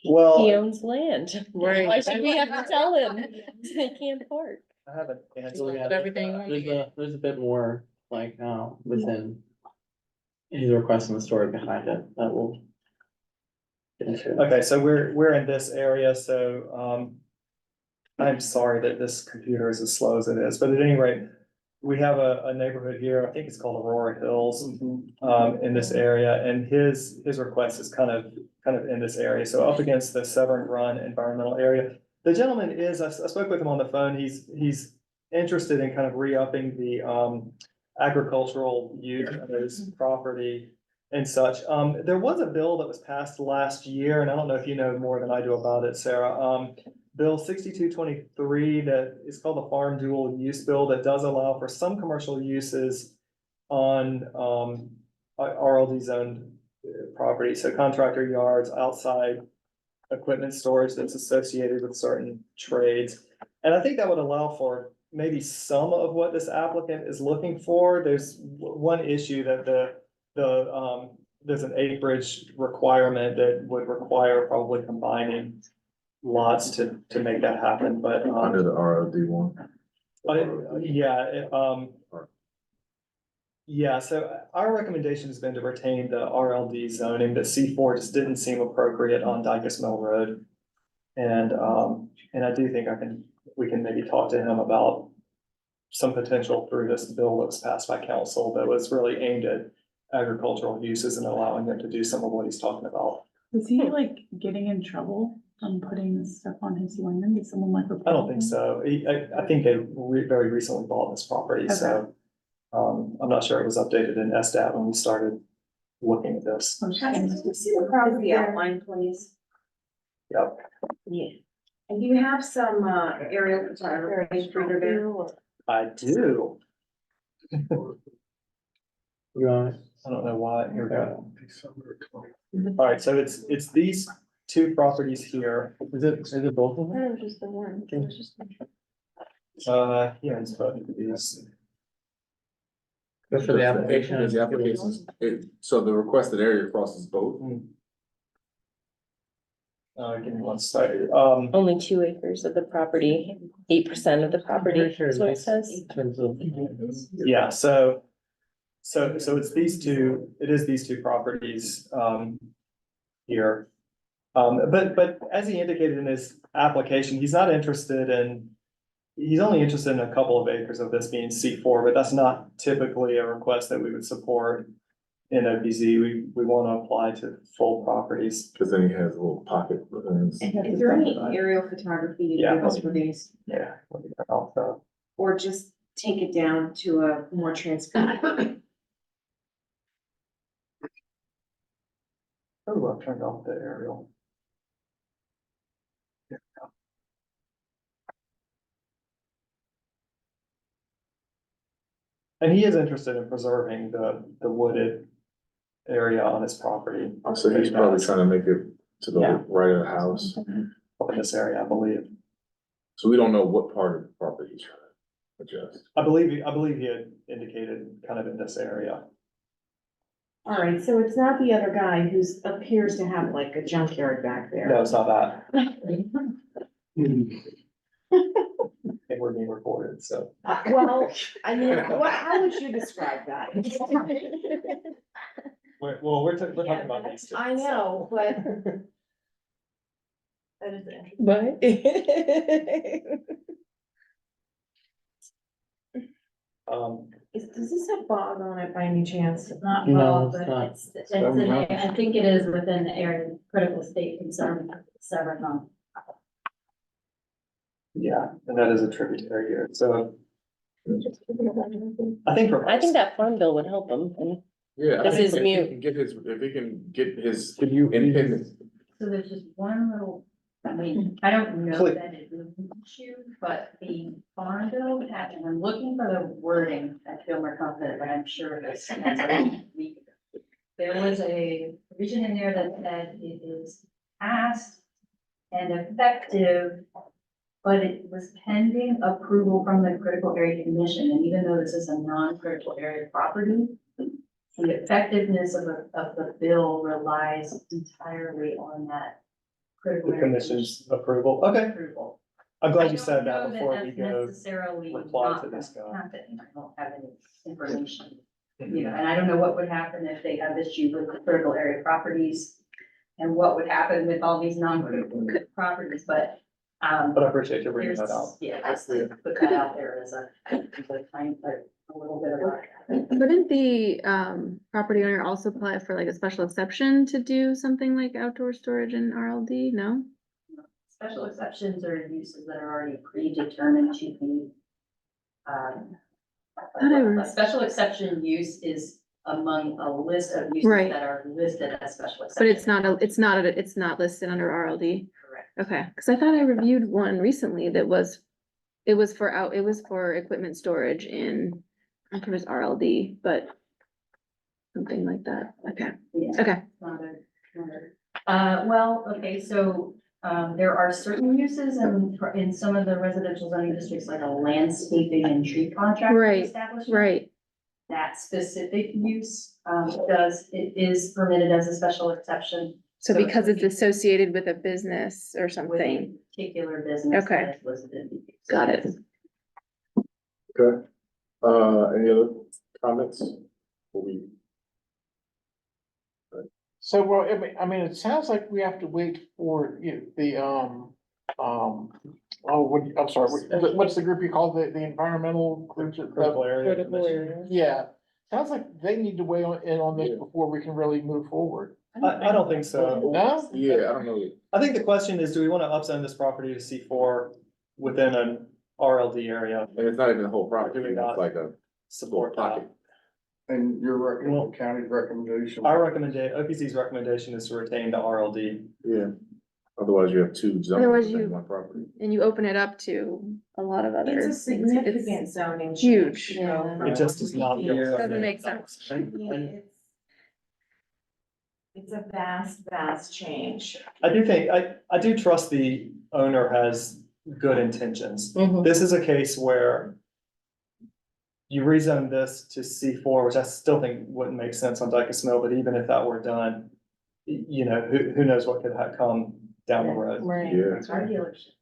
B: Well,
N: He owns land.
C: Right.
N: Why should we have to tell him they can't park?
B: I haven't answered
F: So, yeah,
B: that.
C: everything.
F: there's a bit more like, within his request and the story behind it that will get into.
B: Okay, so we're in this area, so, I'm sorry that this computer is as slow as it is, but at any rate, we have a neighborhood here, I think it's called Aurora Hills, in this area, and his request is kind of in this area, so up against the Severn Run environmental area. The gentleman is, I spoke with him on the phone, he's interested in kind of re-upping the, agricultural use of his property and such. There was a bill that was passed last year, and I don't know if you know more than I do about it, Sarah. Bill 6223 that is called the Farm Dual Use Bill that does allow for some commercial uses on RLD zoned property, so contractor yards, outside equipment storage that's associated with certain trades. And I think that would allow for maybe some of what this applicant is looking for. There's one issue that there's an acreage requirement that would require probably combining lots to make that happen, but
E: Under the RLD one.
B: Yeah, so our recommendation has been to retain the RLD zoning, but C4 just didn't seem appropriate on Dicus Mill Road. And I do think we can maybe talk to him about some potential through this bill that was passed by council that was really aimed at agricultural uses and allowing them to do some of what he's talking about.
D: Is he like getting in trouble from putting this stuff on his land? Did someone like?
B: I don't think so. I think they very recently bought this property, so I'm not sure it was updated in SDAT when we started looking at this.
J: Can you see the property outline, please?
B: Yep.
J: Yeah. And do you have some aerial photography for there?
B: I do.
L: Yeah.
B: I don't know why. Here we go. All right, so it's these two properties here. Is it both of them?
O: That was just the one. It was just-
B: Yeah, it's both of these.
L: Good for the application.
E: Does the application, so the requested area crosses both?
B: Give me one second.
N: Only 2 acres of the property, 8% of the property is what it says.
B: Yeah, so it's these two, it is these two properties, here. But as he indicated in his application, he's only interested in a couple of acres of this being C4, but that's not typically a request that we would support in OPZ. We want to apply to full properties.
E: Cause then he has a little pocket.
J: Is there any aerial photography you
B: Yeah.
J: give us for these?
B: Yeah.
J: Or just take it down to a more transparent?
B: Oh, I turned off the aerial. There we go. And he is interested in preserving the wooded area on his property.
E: So he's probably trying to make it to the
B: Yeah.
E: right of the house.
B: Up in this area, I believe.
E: So we don't know what part of the property he's trying to adjust.
B: I believe he had indicated kind of in this area.
J: All right, so it's not the other guy who's appears to have like a junkyard back there.
B: No, it's not that. And we're being recorded, so.
J: Well, I mean, how would you describe that?
B: We're talking about these two.
J: I know, but. That is interesting.
N: What?
J: Does this have bog on it by any chance?
M: Not
L: No,
M: well,
L: it's
M: but
L: not.
M: it's I think it is within the area of critical state concern, Severn Run.
B: Yeah, and that is a tributary here, so. I think
N: that farm bill would help him. And
E: Yeah.
N: This is
E: if he
N: mute.
E: can get if he can get his
L: Could you?
E: independence.
M: So there's just one little, I mean, I don't know
B: Click.
M: that it is an issue, but the farm bill had, and I'm looking for the wording, I feel more confident, but I'm sure it's. There was a provision in there that said it is passed and effective, but it was pending approval from the critical area commission, and even though this is a non-critical area property, the effectiveness of the bill relies entirely on that critical
B: the
M: area
B: commission's approval, okay,
M: approval.
B: I'm
M: I
B: glad you
M: don't
B: said that
M: know
B: before we
M: that's
B: go.
M: necessarily
B: reply
M: not
B: to this
M: gonna
B: guy.
M: happen. I don't have any information. You know, and I don't know what would happen if they have issue with the critical area properties and what would happen with all these non-critical properties, but
B: But I appreciate you bringing that out.
M: Yeah, just to put that out there as a little bit of a.
O: Wouldn't the property owner also apply for like a special exception to do something like outdoor storage in RLD? No?
M: Special exceptions are uses that are already predetermined to be. A special exception use is among a list of uses
O: Right.
M: that are listed as special exceptions.
O: But it's not listed under RLD.
M: Correct.
O: Okay, cause I thought I reviewed one recently that was, it was for equipment storage in, I think it was RLD, but something like that. Okay,
M: Yeah.
O: okay.
M: Well, okay, so, there are certain uses in some of the residential zoning districts, like a landscaping and tree contract
O: Right,
M: establishment.
O: right.
M: That specific use, it is permitted as a special exception.
O: So
M: it
O: because
M: would
O: it's
M: be
O: associated with a business or
M: with a
O: something.
M: particular business
O: Okay.
M: that is listed in the use.
O: Got it.
E: Okay, any other comments?
H: So, well, I mean, it sounds like we have to wait for, the, oh, I'm sorry, what's the group you call the environmental group?
B: Critical area.
H: Yeah, sounds like they need to weigh in on this before we can really move forward.
B: I don't think so.
H: No?
E: Yeah, I don't know.
B: I think the question is, do we want to upzone this property to C4 within an RLD area?
E: And it's not even the whole property,
B: Do we
E: it's
B: not
E: like a
B: support that?
E: pocket.
L: And your county's recommendation?
B: Our OPC's recommendation is to retain the RLD.
E: Yeah, otherwise you have two zones
O: Otherwise
E: within
O: you-
E: one property.
O: And you open it up to a lot of other.
G: It's a
O: things.
G: significant zoning.
O: huge.
G: change, you know,
B: It just is not.
O: Doesn't make sense.
G: It's a vast change.
B: I do think, I do trust the owner has good intentions.
N: Mhm.
B: This is a case where you rezone this to C4, which I still think wouldn't make sense on Dykus Mill, but even if that were done, who knows what could come down the road.
N: Right.
E: Yeah.
M: Car dealership.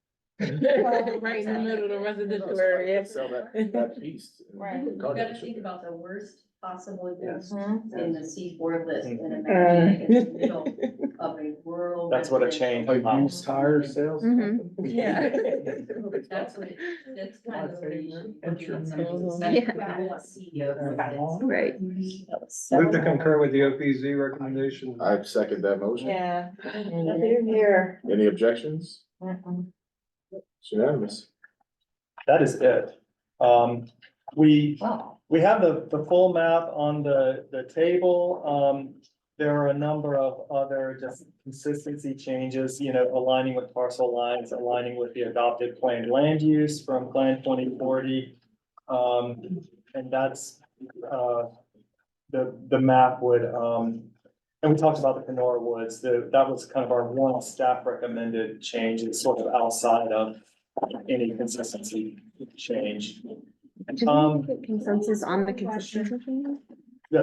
C: Right in the middle of the residential area.
E: Sell that piece.
N: Right.
M: You gotta think about the worst possible use
N: Mhm.
M: in the C4 list and
C: Uh.
M: imagine it in the middle of a rural.
B: That's what a
M: residential
B: change.
L: A used tire sales?
O: Mhm.
N: Yeah.
M: That's what, that's kind of. the issue.
O: Yeah. Right.
L: Move to concur with the OPZ recommendation.
E: I second that motion.
N: Yeah. Nothing here.
E: Any objections? It's unanimous.
B: That is it. We have the full map on the table. There are a number of other just consistency changes, aligning with parcel lines, aligning with the adopted planned land use from Plan 2040. And that's, the map would, and we talked about the Kenora Woods, that was kind of our one staff recommended change. It's sort of outside of any consistency change.
O: Did we get consensus on the consistency?
B: Yeah,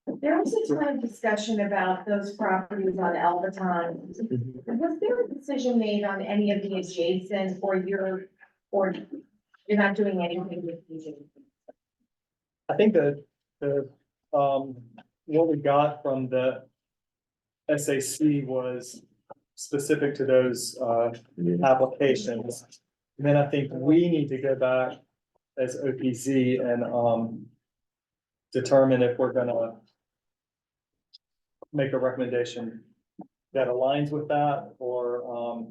G: There was a ton of discussion about those properties on Elbaton. Was there a decision made on any of the adjacent or you're not doing anything with these?
B: I think that what we got from the SAC was specific to those, applications. And then I think we need to go back as OPZ and, determine if we're gonna make a recommendation that aligns with that or,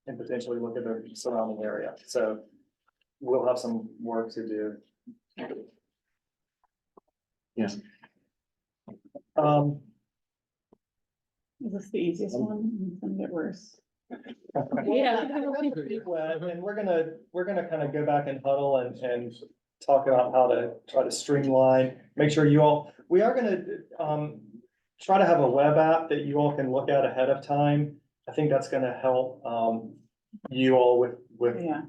B: and potentially look at the surrounding area. So we'll have some work to do.
E: Yes.
D: Is this the easiest one? It's gonna get worse.
C: Yeah.
B: And we're gonna kind of go back and huddle and talk about how to try to streamline, make sure we are gonna, try to have a web app that you all can look at ahead of time. I think that's gonna help, you all with
D: Yeah.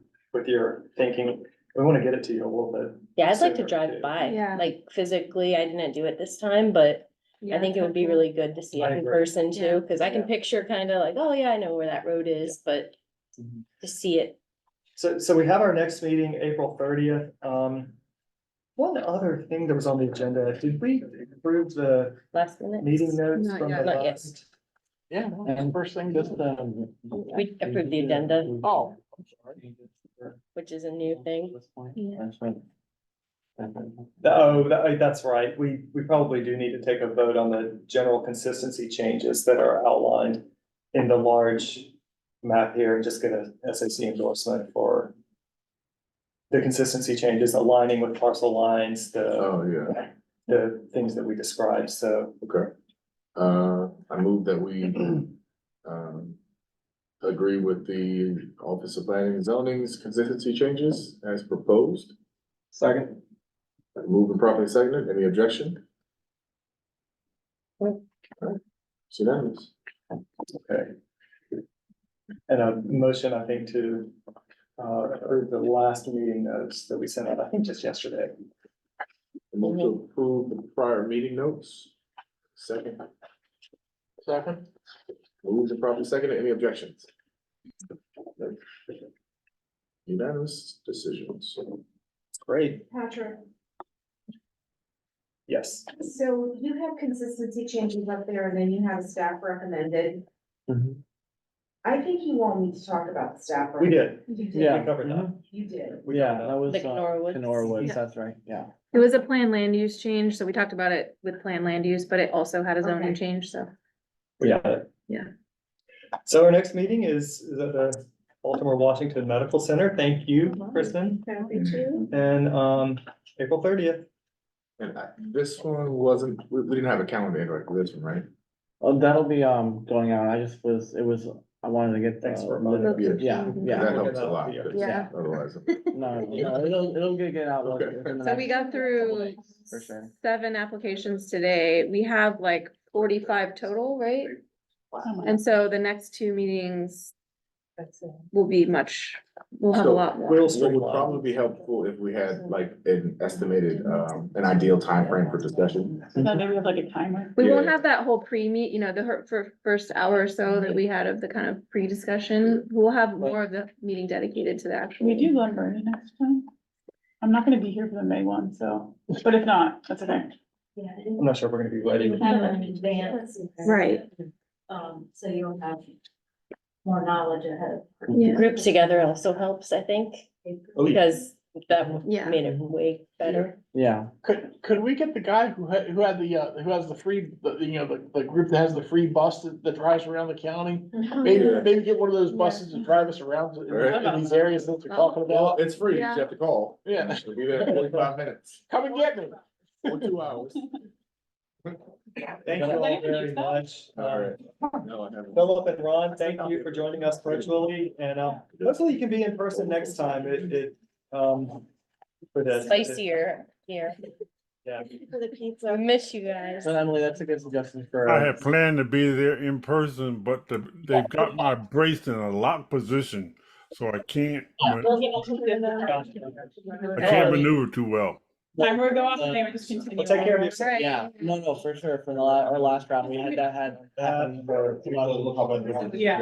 B: your thinking. We want to get it to you a little bit.
N: Yeah, I'd like to
B: sooner,
N: drive
B: too.
N: by,
O: Yeah.
N: like physically, I didn't do it this time, but I think it would be really good to see
B: I
N: it in
B: agree.
N: person too, cause I
B: Yeah.
N: can picture kind of like, oh yeah, I know where that road is, but
B: Mhm.
N: to see it.
B: So we have our next meeting, April 30th. One other thing that was on the agenda, did we approve the
N: Last minute.
B: meeting notes
O: Not
B: from the
O: yet.
N: Not yet.
B: last
H: Yeah, that's the first thing, just,
N: We approved the addenda,
H: oh,
N: which is a new thing.
B: Oh, that's right. We probably do need to take a vote on the general consistency changes that are outlined in the large map here and just get a SAC endorsement for the consistency changes aligning with parcel lines,
E: Oh, yeah,
B: the things that we described. So
E: okay. I move that we, agree with the Office of Planning and Zoning's consistency changes as proposed.
B: second.
E: Moving properly seconded, any objection? It's unanimous.
B: Okay. And a motion, I think, to approve the last meeting notes that we sent out, I think just yesterday.
E: Move to approve the prior meeting notes. Second.
H: second,
E: Moved and properly seconded, any objections? Unanimous decisions.
B: Great.
G: Patrick,
B: Yes.
G: so you have consistency changes up there and then you have staff recommended.
B: Mhm.
G: I think you want me to talk about the staff.
B: We did.
G: You did.
B: We covered that.
G: You did.
B: We covered that.
F: was,
N: Like Norwood.
F: Norwood,
G: Yeah.
F: that's right, yeah.
O: It was a planned land use change, so we talked about it with planned land use, but it also had a zoning
G: Okay.
O: change, so.
B: We got it.
O: Yeah.
B: So our next meeting is at the Baltimore Washington Medical Center. Thank you, Kristen.
G: Happy to.
B: And April 30th.
E: And this one wasn't, we didn't have a calendar invite for this one, right?
F: Oh, that'll be, going out, I wanted to get.
B: Thanks for reminding me.
F: Yeah, yeah.
E: That helps a lot.
O: Yeah.
E: Otherwise.
F: No, it'll get out. like,
E: Okay.
F: within the
O: So we
F: next
O: got through
F: couple days, For sure.
O: 7 applications today. We have like 45 total, right? And so the next 2 meetings will be we'll have a
E: So,
O: lot more.
B: We'll
E: What would
B: streamline.
E: probably be helpful if we had like an estimated, an ideal time frame for discussion.
D: So then maybe we have like a timer.
O: We won't
E: Yeah.
O: have that whole pre-meet, for first hour or so that we had of the kind of pre-discussion. We'll have more of the meeting dedicated to the actual.
D: Can we do Glen Burnie next time? I'm not gonna be here for the May one, so, but if not, that's okay.
B: I'm not sure if we're gonna be ready.
O: Right.
J: So you'll have more knowledge ahead.
O: Yeah.
N: Group together also helps, I think,
B: Oh, yeah.
N: because that
O: Yeah.
N: made it way better.
F: Yeah,
H: could we get the guy who has the free, the group that has the free bus that drives around the county? Maybe get one of those buses to drive us around in these areas that they're talking
E: Well,
H: about.
E: it's free, you just have to call.
H: Yeah,
E: We'll be there in 45 minutes
H: come and get me.
E: or 2 hours.
B: Thank you all very much.
E: All right. No, I haven't.
B: Philip and Ron, thank you for joining us virtually, and hopefully you can be in person next time. For this.
N: Spicier here.
B: Yeah.
N: For the pizza. I miss you guys.
F: so Emily, that's a good suggestion for.
P: I had planned to be there in person, but they've got my brace in a locked position, so I can't maneuver too well.
D: Time will go off and they would just continue.
B: Well, take care of yourself.
F: Yeah, no, for sure, for our last round, we had that happen.
D: Yeah.